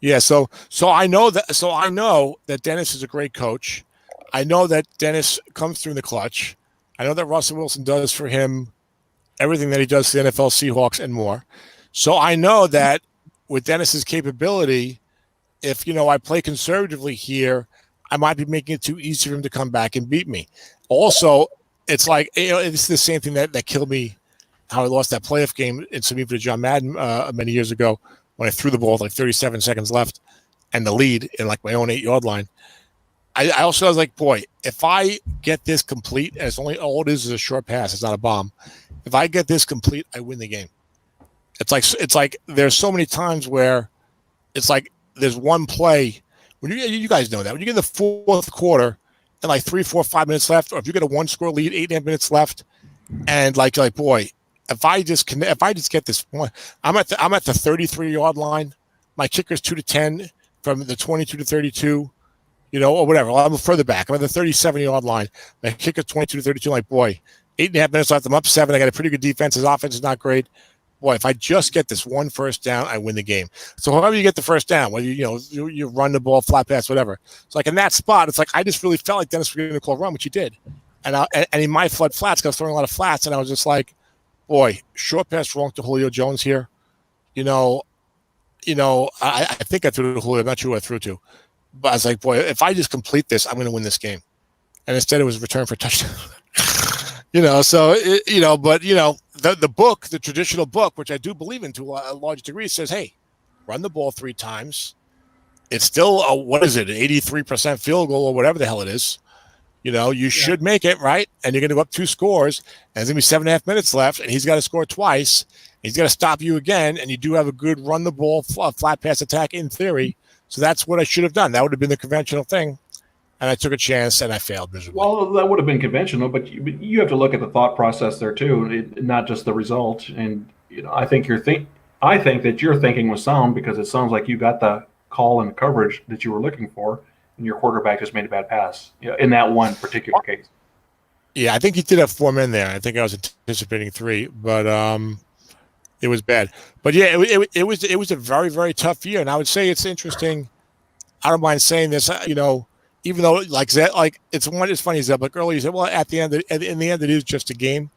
Yeah, so I know that Dennis is a great coach. I know that Dennis comes through in the clutch. I know that Russell Wilson does for him everything that he does to the NFL Seahawks and more. So I know that with Dennis's capability, if I play conservatively here, I might be making it too easy for him to come back and beat me. Also, it's like it's the same thing that killed me, how I lost that playoff game in SOMIFA to John Madden many years ago, when I threw the ball with like 37 seconds left and the lead in like my own 8-yard line. I also was like, boy, if I get this complete, and it's all it is a short pass, it's not a bomb. If I get this complete, I win the game. It's like there's so many times where it's like there's one play when you guys know that when you get in the 4th quarter and like 3, 4, 5 minutes left, or if you get a 1-score lead, 8.5 minutes left, and like boy, if I just get this one, I'm at the 33-yard line. My kicker's 2 to 10 from the 22 to 32, or whatever. I'm further back. I'm at the 37-yard line. My kicker's 22 to 32. Like, boy, 8.5 minutes left. I'm up 7. I got a pretty good defense. His offense is not great. Boy, if I just get this one first down, I win the game. So however you get the first down, whether you run the ball, flat pass, whatever. It's like in that spot, it's like I just really felt like Dennis was going to call a run, which he did, and he might flood flats because I was throwing a lot of flats, and I was just like, boy, short pass wrong to Julio Jones here. I think I threw to Julio. I'm not sure who I threw to, but I was like, boy, if I just complete this, I'm going to win this game. And instead, it was a return for a touchdown. The book, the traditional book, which I do believe in to a large degree, says, hey, run the ball 3 times. It's still an 83% field goal or whatever the hell it is. You should make it, right? And you're going to go up 2 scores, and there's going to be 7.5 minutes left, and he's got to score twice. He's got to stop you again, and you do have a good run the ball, flat pass attack in theory. So that's what I should have done. That would have been the conventional thing. And I took a chance, and I failed miserably. Well, that would have been conventional, but you have to look at the thought process there too, not just the result. And I think that your thinking was sound, because it sounds like you got the call and coverage that you were looking for, and your quarterback just made a bad pass. In that one particular case. Yeah, I think he did have 4 men there. I think I was anticipating 3, but it was bad. But yeah, it was a very, very tough year, and I would say it's interesting. I don't mind saying this, even though it's funny, Zeb, like earlier you said, well, in the end, it is just a game.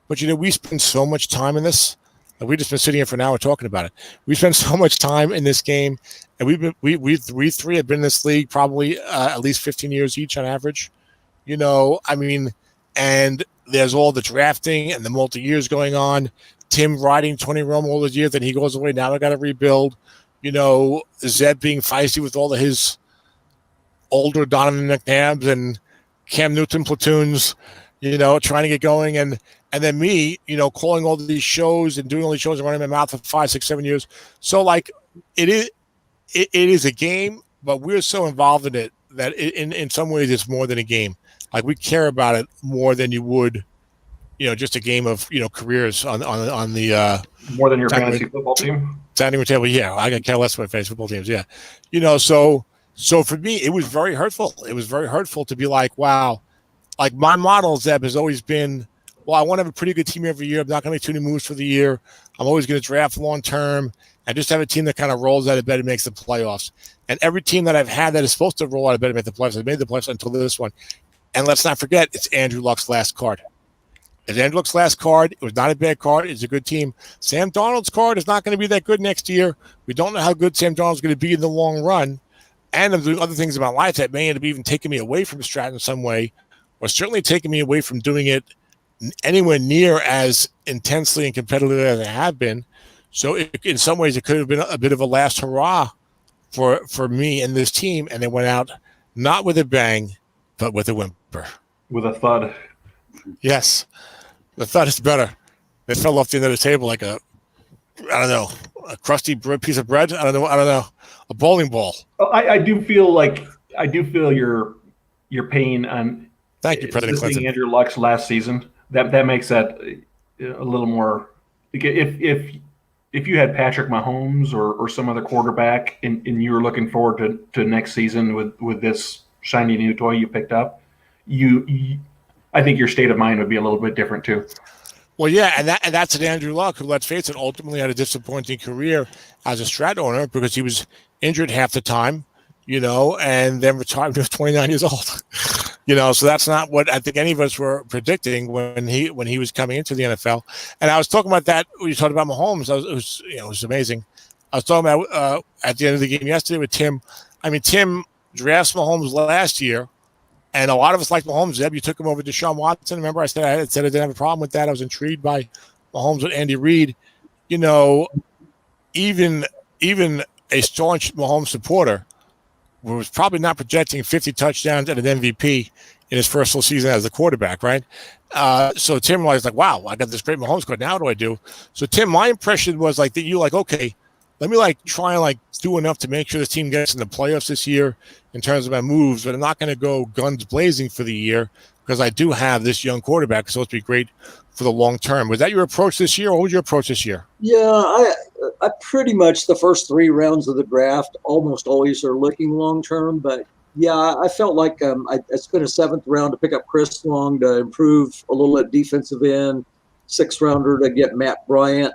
But we spend so much time in this. Like, we've just been sitting here for an hour talking about it. We spend so much time in this game, and we 3 have been in this league probably at least 15 years each on average. And there's all the drafting and the multi-years going on. Tim riding Tony Romo all those years, then he goes away. Now I got to rebuild. Zeb being feisty with all of his older Donovan McNabbs and Cam Newton platoons, trying to get going. And and then me, calling all these shows and doing all these shows and running my mouth for 5, 6, 7 years. So like it is a game, but we're so involved in it that in some ways it's more than a game. Like we care about it more than you would, just a game of careers on the more than your fantasy football team. Dining room table. Yeah, I can care less about fantasy football teams. Yeah, so for me, it was very hurtful. It was very hurtful to be like, wow, like my model, Zeb, has always been, well, I want to have a pretty good team every year. I'm not going to make too many moves for the year. I'm always going to draft long term and just have a team that kind of rolls out of bed and makes the playoffs. And every team that I've had that is supposed to roll out of bed and make the playoffs, I've made the playoffs until this one. And let's not forget, it's Andrew Luck's last card. It's Andrew Luck's last card. It was not a bad card. It's a good team. Sam Darnold's card is not going to be that good next year. We don't know how good Sam Darnold's going to be in the long run. And I'm doing other things in my life that may end up even taking me away from Stratton in some way, or certainly taking me away from doing it anywhere near as intensely and competitively as I have been. So in some ways, it could have been a bit of a last hurrah for me and this team. And they went out not with a bang, but with a whimper. With a thud. Yes. The thud is better. They fell off the end of the table like a crusty piece of bread. I don't know. A bowling ball. I do feel your pain on. Thank you, President Clinton. Andrew Luck's last season. That makes that a little more. If you had Patrick Mahomes or some other quarterback and you were looking forward to next season with this shiny new toy you picked up, I think your state of mind would be a little bit different too. Well, yeah, and that's an Andrew Luck who, let's face it, ultimately had a disappointing career as a Strat owner because he was injured half the time, and then retired when he was 29 years old. So that's not what I think any of us were predicting when he was coming into the NFL. And I was talking about that when you talked about Mahomes. It was amazing. I was talking about at the end of the game yesterday with Tim. I mean, Tim drafts Mahomes last year, and a lot of us liked Mahomes. Zeb, you took him over to Deshaun Watson. Remember, I said I didn't have a problem with that. I was intrigued by Mahomes with Andy Reid. Even a staunch Mahomes supporter was probably not projecting 50 touchdowns and an MVP in his first full season as a quarterback, right? So Tim was like, wow, I got this great Mahomes card. Now what do I do? So Tim, my impression was like that okay, let me try and do enough to make sure this team gets in the playoffs this year in terms of my moves, but I'm not going to go guns blazing for the year because I do have this young quarterback who's supposed to be great for the long term. Was that your approach this year, or what was your approach this year? Yeah, I pretty much the first 3 rounds of the draft almost always are looking long term, but yeah, I felt like I spent a 7th round to pick up Chris Long to improve a little at defensive end, 6th rounder to get Matt Bryant.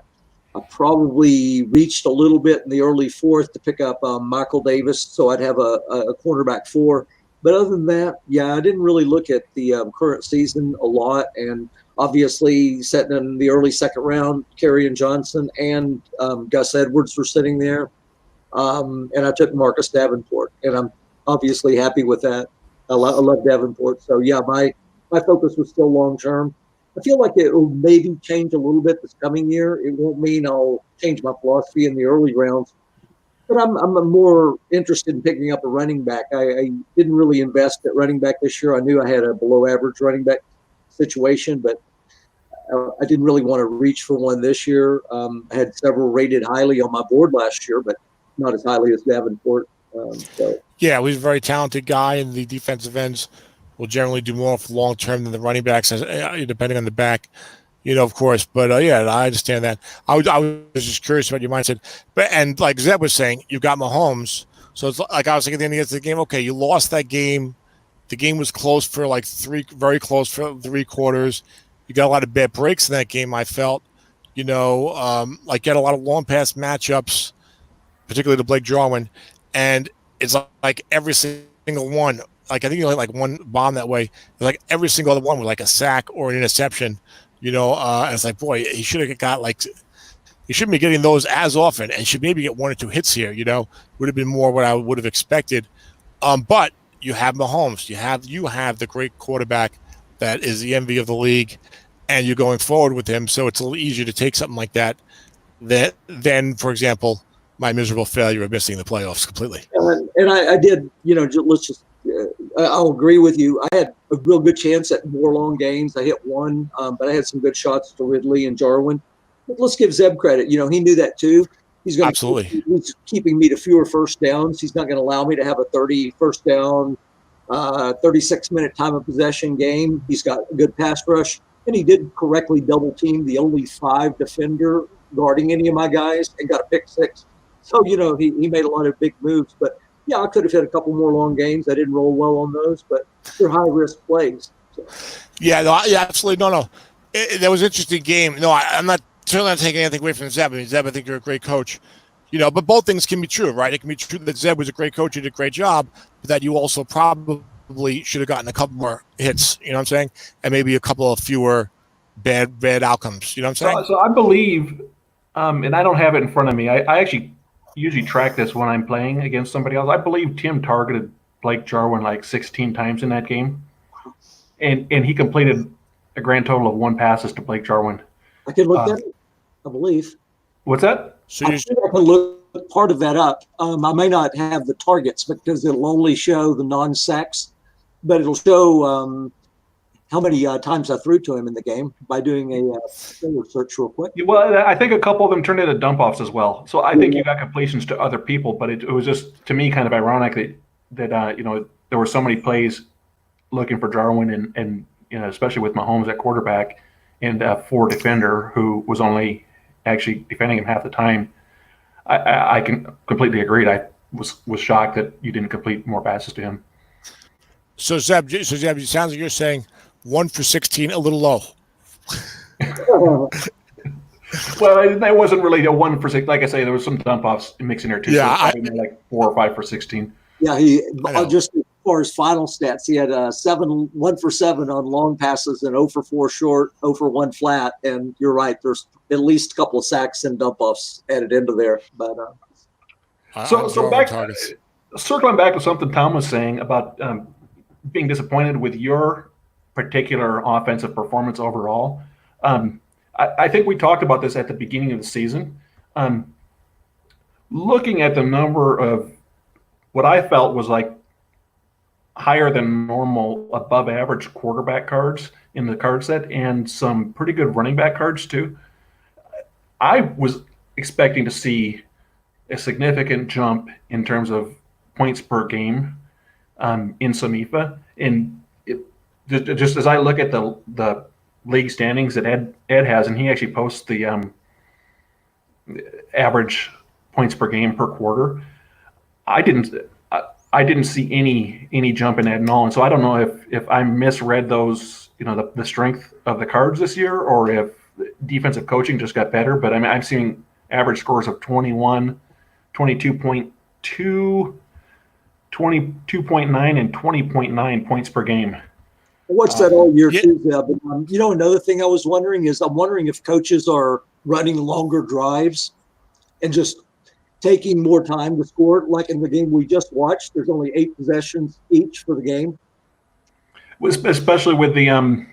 I probably reached a little bit in the early 4th to pick up Michael Davis, so I'd have a cornerback 4. But other than that, yeah, I didn't really look at the current season a lot. And obviously, sitting in the early 2nd round, Kerryon Johnson and Gus Edwards were sitting there. And I took Marcus Davenport, and I'm obviously happy with that. I love Davenport. So, yeah, my focus was still long term. I feel like it will maybe change a little bit this coming year. It won't mean I'll change my philosophy in the early rounds, but I'm more interested in picking up a running back. I didn't really invest at running back this year. I knew I had a below average running back situation, but I didn't really want to reach for one this year. I had several rated highly on my board last year, but not as highly as Davenport. Yeah, he's a very talented guy, and the defensive ends will generally do more for long term than the running backs, depending on the back, of course. But yeah, I understand that. I was just curious about your mindset. But and like Zeb was saying, you've got Mahomes, so it's like I was thinking at the end of the game. Okay, you lost that game. The game was close for very close for 3 quarters. You got a lot of bad breaks in that game. I felt, you had a lot of long pass matchups, particularly to Blake Jarwin, and it's like every single one. I think you only one bomb that way. Like every single other one was like a sack or an interception, and it's like, boy, he should have got he shouldn't be getting those as often, and should maybe get 1 or 2 hits here. Would have been more what I would have expected. But you have Mahomes, you have the great quarterback that is the envy of the league, and you're going forward with him, so it's a little easier to take something like that than, for example, my miserable failure of missing the playoffs completely. And I did, let's just. I'll agree with you. I had a real good chance at more long games. I hit one, but I had some good shots to Ridley and Jarwin. But let's give Zeb credit. You know, he knew that too. He's going Absolutely. He's keeping me to fewer first downs. He's not going to allow me to have a 30 first down, 36-minute time of possession game. He's got a good pass rush, and he did correctly double team the only 5 defender guarding any of my guys and got a pick 6. So, you know, he made a lot of big moves. But, yeah, I could have hit a couple more long games. I didn't roll well on those, but they're high-risk plays. So. Yeah, no, yeah, absolutely. No. That was an interesting game. No, I'm not certainly not taking anything away from Zeb. I mean, Zeb, I think you're a great coach. You know, but both things can be true, right? It can be true that Zeb was a great coach, he did a great job, but that you also probably should have gotten a couple more hits, you know what I'm saying? And maybe a couple of fewer bad outcomes, you know what I'm saying? So I believe, and I don't have it in front of me, I actually usually track this when I'm playing against somebody else. I believe Tim targeted Blake Jarwin like 16 times in that game, and he completed a grand total of 1 passes to Blake Jarwin. I can look that up, I believe. What's that? So I think I can look part of that up. I may not have the targets because it'll only show the non-sacks, but it'll show how many times I threw to him in the game by doing a search real quick. Well, I think a couple of them turned into dump-offs as well. So I think you got completions to other people, but it was just, to me, kind of ironic that you know, there were so many plays looking for Jarwin and you know, especially with Mahomes at quarterback and a 4 defender who was only actually defending him half the time. I can completely agree. I was shocked that you didn't complete more passes to him. Zeb, it sounds like you're saying 1 for 16, a little low. Well, that wasn't really a 1 for 6. Like I say, there was some dump offs mixing there too. Yeah, so like 4 or 5 for 16. Yeah, just as far as final stats, he had 1 for 7 on long passes and 0 for 4 short, 0 for 1 flat. And you're right, there's at least a couple of sacks and dump offs added into there. But so back, circling back to something Tom was saying about being disappointed with your particular offensive performance overall. I think we talked about this at the beginning of the season. Looking at the number of what I felt was like higher than normal, above average quarterback cards in the card set and some pretty good running back cards too, I was expecting to see a significant jump in terms of points per game in SOMIFA. And just as I look at the league standings that Ed has, and he actually posts the average points per game per quarter, I didn't see any jump in that at all. And so I don't know if I misread those, you know, the strength of the cards this year, or if defensive coaching just got better. But I mean, I'm seeing average scores of 21, 22.2, 22.9, and 20.9 points per game. I watched that all year too, Zeb. You know, another thing I was wondering is if coaches are running longer drives and just taking more time to score. Like in the game we just watched, there's only 8 possessions each for the game. Especially with the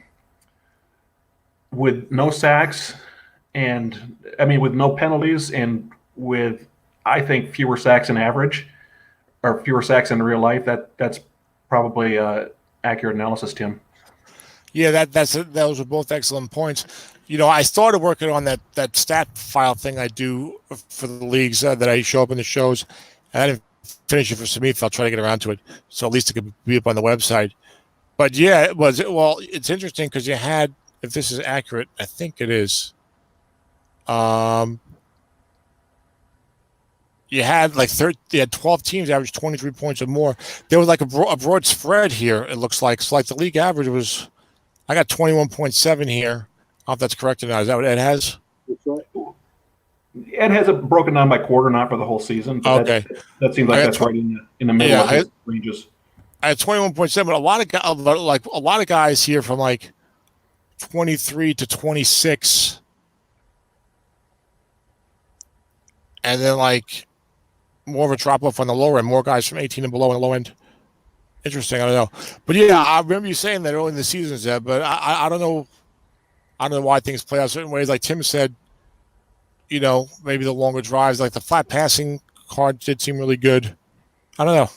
with no sacks, and I mean with no penalties, and with, I think, fewer sacks in average, or fewer sacks in real life. That's probably accurate analysis, Tim. Yeah, those were both excellent points. You know, I started working on that stat file thing I do for the leagues that I show up in the shows, and I didn't finish it for SOMIFA. I'll try to get around to it, so at least it could be up on the website. But yeah, it's interesting because you had, if this is accurate, I think it is. You had like 12 teams averaged 23 points or more. There was like a broad spread here. It looks like, so like the league average was, I got 21.7 here. I don't know if that's correct or not. Is that what Ed has? That's right. Ed has it broken down by quarter, not for the whole season. But okay, that seems like that's right in the middle of the ranges. I had 21.7, but a lot of guys here from like 23 to 26, and then like more of a drop off on the lower end. More guys from 18 and below on the low end. Interesting. I don't know, but yeah, I remember you saying that early in the season, Zeb. But I don't know. I don't know why things play out certain ways. Like Tim said, you know, maybe the longer drives, like the flat passing card did seem really good. I don't know.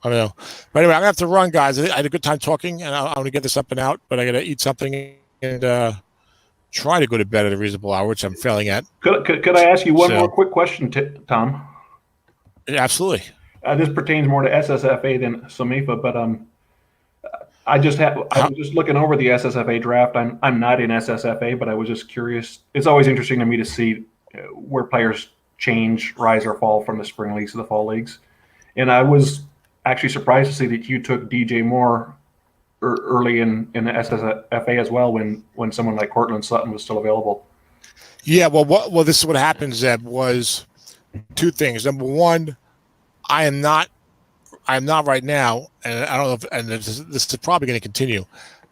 I don't know. But anyway, I'm gonna have to run, guys. I had a good time talking, and I'm gonna get this up and out. But I gotta eat something and try to go to bed at a reasonable hour, which I'm failing at. Could I ask you one more quick question, Tom? Absolutely. This pertains more to SSFA than SOMIFA, but I was just looking over the SSFA draft. I'm not in SSFA, but I was just curious. It's always interesting to me to see where players change, rise or fall from the spring leagues to the fall leagues. And I was actually surprised to see that you took DJ Moore early in the SSFA as well when someone like Cortland Sutton was still available. Yeah, well, this is what happened, Zeb, was two things. Number one, I am not right now, and I don't know if, and this is probably going to continue.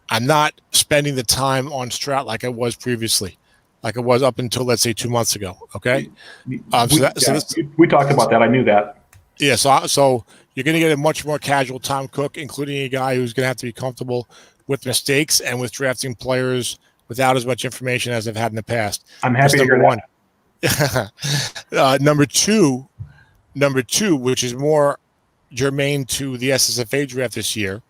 I'm not spending the time on Stroud like I was previously, like I was up until, let's say, 2 months ago. Okay. We talked about that. I knew that. Yeah. So you're going to get a much more casual Tom Cook, including a guy who's going to have to be comfortable with mistakes and with drafting players without as much information as I've had in the past. I'm happy to hear that. Number two, which is more germane to the SSFA draft this year,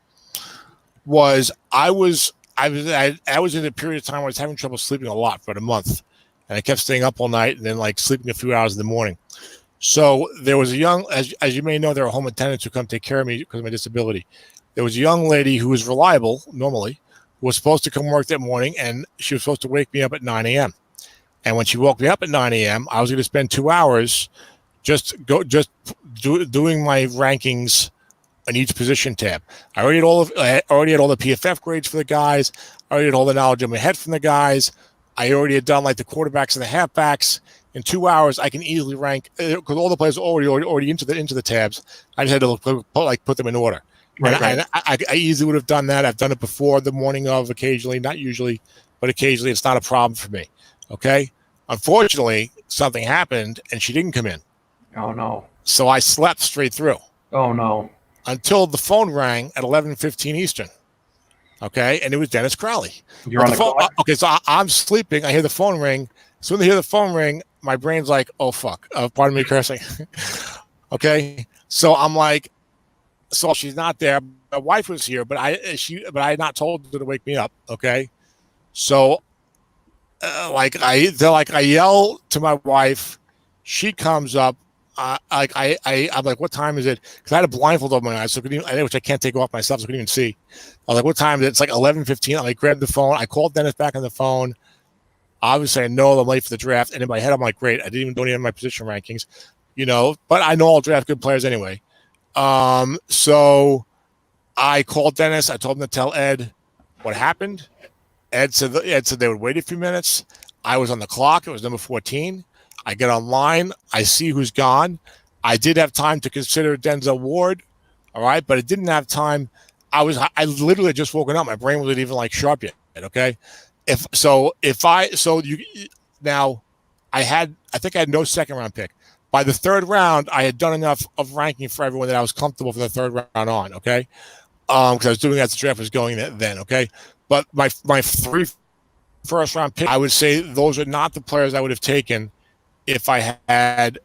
was I was in a period of time where I was having trouble sleeping a lot for about a month, and I kept staying up all night and then like sleeping a few hours in the morning. So there was a young, as you may know, there are home attendants who come take care of me because of my disability. There was a young lady who was reliable normally, who was supposed to come work that morning, and she was supposed to wake me up at 9 a.m. And when she woke me up at 9 a.m., I was going to spend 2 hours doing my rankings on each position tab. I already had all the PFF grades for the guys. I already had all the knowledge in my head from the guys. I already had done like the quarterbacks and the halfbacks. In 2 hours, I can easily rank because all the players are already into the tabs. I just had to put them in order. Right. And I easily would have done that. I've done it before, the morning of, occasionally, not usually, but occasionally. It's not a problem for me. Okay. Unfortunately, something happened and she didn't come in. Oh no! So I slept straight through. Oh no! Until the phone rang at 11:15 Eastern. Okay, and it was Dennis Crowley. You're on the phone. Okay, so I'm sleeping. I hear the phone ring. So when I hear the phone ring, my brain's like, "Oh fuck!" Pardon me cursing. Okay, so I'm like, so she's not there. My wife was here, but I had not told her to wake me up. Okay, so I yell to my wife. She comes up. I'm like, what time is it? Because I had a blindfold over my eyes, which I can't take off myself, so I couldn't even see. I was like, what time is it? It's like 11:15. I grabbed the phone. I called Dennis back on the phone. Obviously, I know I'm late for the draft, and in my head, I'm like, great. I didn't even do any of my position rankings, but I know I'll draft good players anyway. So I called Dennis. I told him to tell Ed what happened. Ed said they would wait a few minutes. I was on the clock. It was number 14. I get online. I see who's gone. I did have time to consider Denzel Ward, all right, but I didn't have time. I literally had just woken up. My brain wasn't even like sharp yet. Okay, I think I had no second round pick. By the third round, I had done enough of ranking for everyone that I was comfortable for the third round on. Okay, because I was doing as the draft was going then. Okay, but my 3 first round picks, I would say those are not the players I would have taken if I had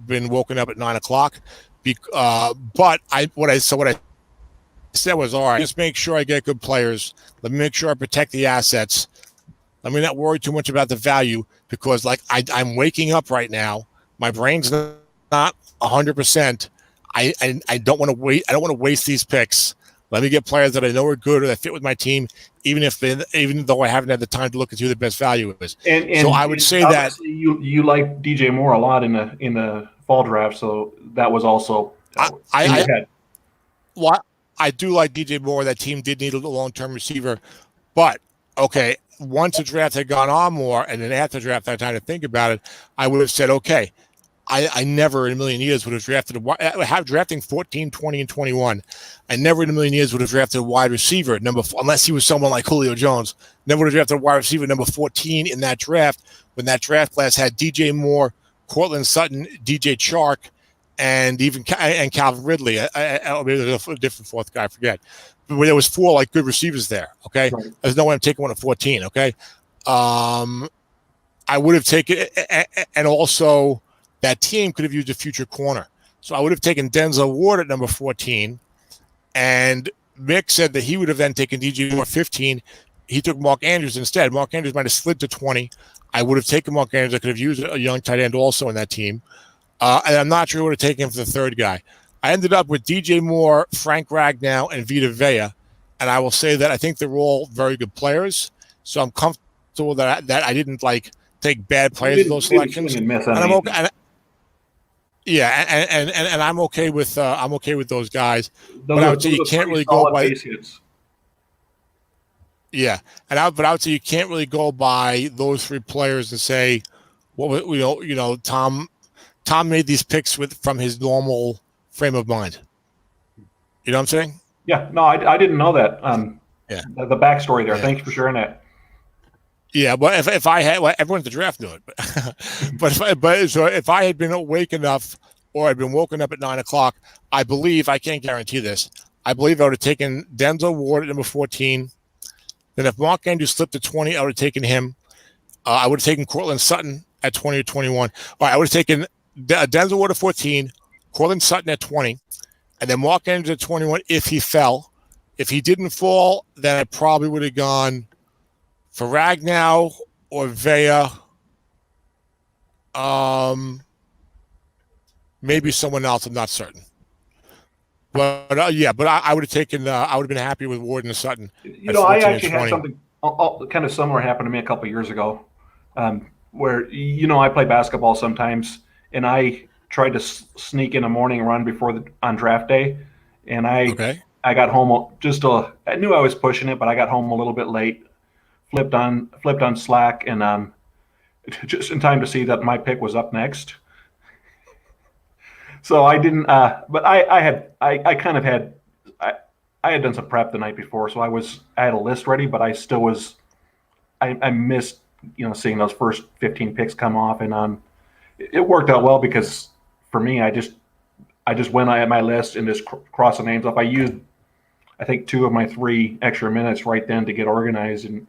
been woken up at 9 o'clock. But what I said was, all right, just make sure I get good players. Let me make sure I protect the assets. Let me not worry too much about the value because I'm waking up right now. My brain's not 100%. I don't want to wait. I don't want to waste these picks. Let me get players that I know are good or that fit with my team, even though I haven't had the time to look at who the best value is. And so I would say that you like DJ Moore a lot in the fall draft, so that was also in your head. Well, I do like DJ Moore. That team did need a long-term receiver, but okay. Once the draft had gone on more, and then after the draft I had time to think about it, I would have said, okay, I never in a million years would have drafting 14, 20, and 21. I never in a million years would have drafted a wide receiver unless he was someone like Julio Jones. Never would have drafted a wide receiver number 14 in that draft when that draft class had DJ Moore, Cortland Sutton, DJ Chark, and Calvin Ridley. Maybe there's a different fourth guy, I forget. But there was 4 like good receivers there. Okay, right. There's no way I'm taking one at 14. Okay, I would have taken, and also that team could have used a future corner. So I would have taken Denzel Ward at number 14. And Mick said that he would have then taken DJ Moore 15. He took Mark Andrews instead. Mark Andrews might have slid to 20. I would have taken Mark Andrews. I could have used a young tight end also in that team. And I'm not sure who would have taken him for the third guy. I ended up with DJ Moore, Frank Ragnow, and Vita Vea. And I will say that I think they're all very good players. So I'm comfortable that I didn't take bad players in those selections. And I'm okay. And I'm okay with those guys. But I would say you can't really go by. Yeah, but I would say you can't really go by those three players and say, well, Tom made these picks from his normal frame of mind. You know what I'm saying? Yeah, no, I didn't know that. Yeah, the backstory there. Yeah. Thank you for sharing that. Yeah, but if I had, everyone at the draft knew it. So if I had been awake enough, or I'd been woken up at 9:00, I believe, I can't guarantee this, I believe I would have taken Denzel Ward at number 14. Then if Mark Andrews slipped to 20, I would have taken him. I would have taken Cortland Sutton at 20 or 21. All right, I would have taken Denzel Ward at 14, Cortland Sutton at 20, and then Mark Andrews at 21 if he fell. If he didn't fall, then I probably would have gone for Ragnow or Vea, maybe someone else. I'm not certain. But I would have taken. I would have been happy with Ward and Sutton. I actually had something kind of similar happen to me a couple of years ago, where I play basketball sometimes, and I tried to sneak in a morning run on draft day, and I got home I knew I was pushing it, but I got home a little bit late. Flipped on Slack, and just in time to see that my pick was up next. So I didn't, but I had done some prep the night before, so I had a list ready, but I still was, I missed, seeing those first 15 picks come off, and it worked out well because for me, I just went at my list and just crossed the names off. I used, I think, 2 of my 3 extra minutes right then to get organized, and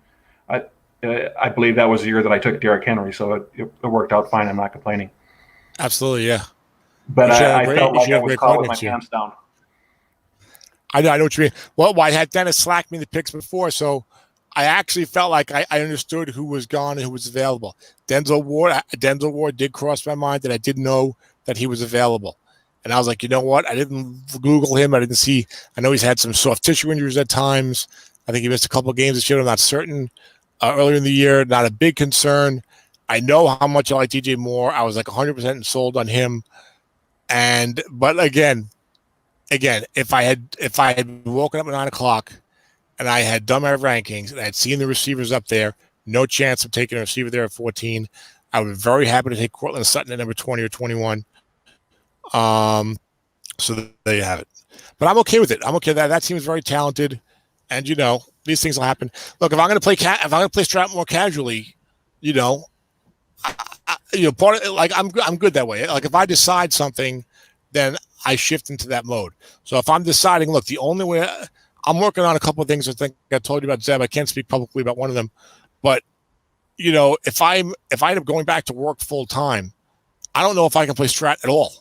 I believe that was the year that I took Derrick Henry, so it worked out fine. I'm not complaining. Absolutely, yeah. But I felt like I was caught with my pants down. I know what you mean. Well, I had Dennis slack me the picks before, so I actually felt like I understood who was gone and who was available. Denzel Ward did cross my mind that I didn't know that he was available. And I was like, you know what? I didn't Google him. I didn't see. I know he's had some soft tissue injuries at times. I think he missed a couple of games this year. I'm not certain. Earlier in the year, not a big concern. I know how much I like DJ Moore. I was like 100% sold on him. But again, if I had woken up at 9:00 and I had done my rankings and I had seen the receivers up there, no chance of taking a receiver there at 14. I would be very happy to take Cortland Sutton at number 20 or 21. So there you have it. But I'm okay with it. I'm okay. That team is very talented, and these things will happen. Look, if I'm going to play Strat more casually, part of it, I'm good that way. Like if I decide something, then I shift into that mode. So if I'm deciding, look, the only way I'm working on a couple of things. I think I told you about Zeb. I can't speak publicly about one of them, but if I end up going back to work full time, I don't know if I can play Strat at all.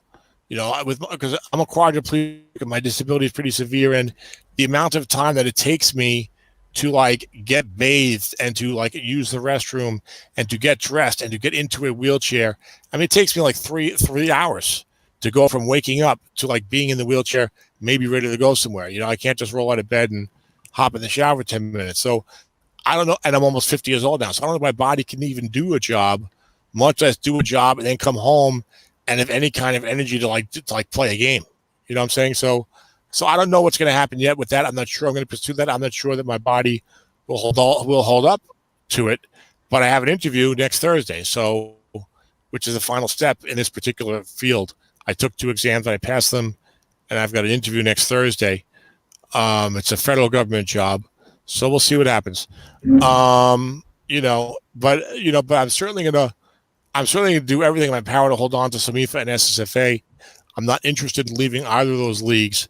Because I'm a quadriplegic and my disability is pretty severe, and the amount of time that it takes me to get bathed and to use the restroom and to get dressed and to get into a wheelchair. I mean, it takes me 3 hours to go from waking up to being in the wheelchair, maybe ready to go somewhere. I can't just roll out of bed and hop in the shower for 10 minutes. So I don't know. And I'm almost 50 years old now. So I don't know if my body can even do a job, much less do a job and then come home and have any kind of energy to play a game. You know what I'm saying? So I don't know what's going to happen yet with that. I'm not sure I'm going to pursue that. I'm not sure that my body will hold up to it. But I have an interview next Thursday, which is the final step in this particular field. I took 2 exams and I passed them, and I've got an interview next Thursday. It's a federal government job, so we'll see what happens. But I'm certainly gonna do everything in my power to hold on to SOMIFA and SSFA. I'm not interested in leaving either of those leagues.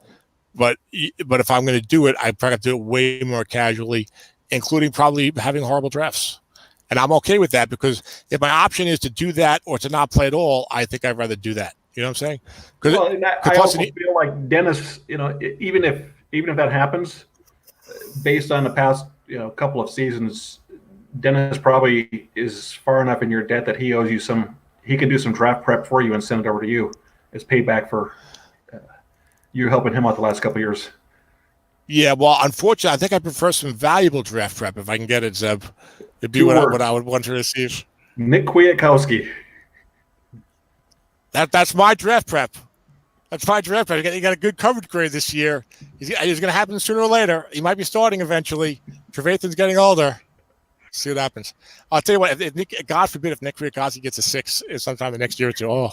But if I'm going to do it, I probably have to do it way more casually, including probably having horrible drafts. And I'm okay with that because if my option is to do that or to not play at all, I think I'd rather do that. You know what I'm saying? Well, and I also feel like Dennis, even if that happens, based on the past couple of seasons, Dennis probably is far enough in your debt that he owes you some. He can do some draft prep for you and send it over to you as payback for you helping him out the last couple of years. Yeah, well, unfortunately, I think I prefer some valuable draft prep if I can get it, Zeb. It'd be what I would want to receive. Nick Kwiatkowski. That's my draft prep. That's my draft prep. You got a good coverage grade this year. He's going to happen sooner or later. He might be starting eventually. Trevathan's getting older. See what happens. I'll tell you what. God forbid if Nick Kwiatkowski gets a 6 sometime the next year or two. Oh,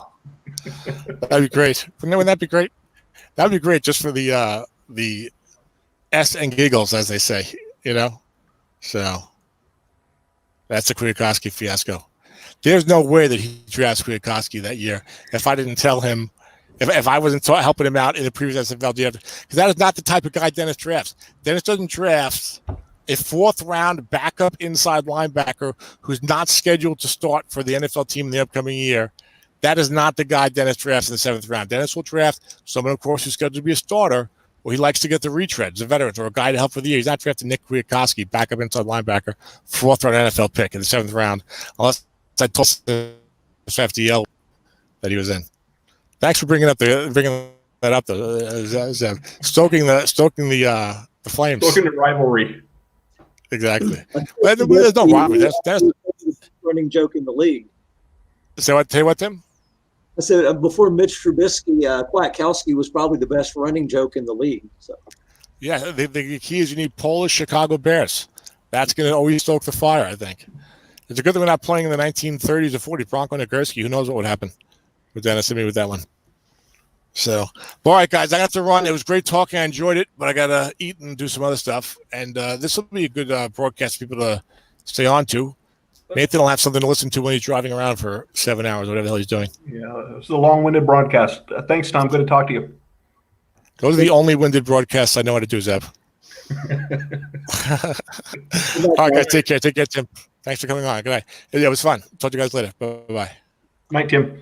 that'd be great. Wouldn't that be great? That'd be great just for the S and giggles, as they say. So that's a Kwiatkowski fiasco. There's no way that he drafts Kwiatkowski that year if I didn't tell him, if I wasn't helping him out in the previous SFL draft, because that is not the type of guy Dennis drafts. Dennis doesn't draft a 4th-round backup inside linebacker who's not scheduled to start for the NFL team in the upcoming year. That is not the guy Dennis drafts in the 7th round. Dennis will draft someone, of course, who's scheduled to be a starter, or he likes to get the retreads, the veterans, or a guy to help for the year. He's not drafting Nick Kwiatkowski, backup inside linebacker, 4th-round NFL pick in the 7th round, unless I told the FDL that he was in. Thanks for bringing that up, though, stoking the flames, stoking the rivalry. Exactly. Well, there's no rivalry. That's running joke in the league. Say what, Tim? I said before Mitch Trubisky, Kwiatkowski was probably the best running joke in the league. So. Yeah, the key is you need Polish Chicago Bears. That's going to always stoke the fire, I think. It's a good thing we're not playing in the 1930s or 40s. Bronco Nagurski, who knows what would happen with Dennis and me with that one. So, all right, guys, I got to run. It was great talking. I enjoyed it, but I got to eat and do some other stuff. And this will be a good broadcast for people to stay on to. Nathan will have something to listen to when he's driving around for 7 hours, whatever the hell he's doing. Yeah, it was a long-winded broadcast. Thanks, Tom. Good to talk to you. Those are the only winded broadcasts I know how to do, Zeb. All right, guys, take care. Take care, Tim. Thanks for coming on. Good night. Yeah, it was fun. Talk to you guys later. Bye-bye. Night, Tim.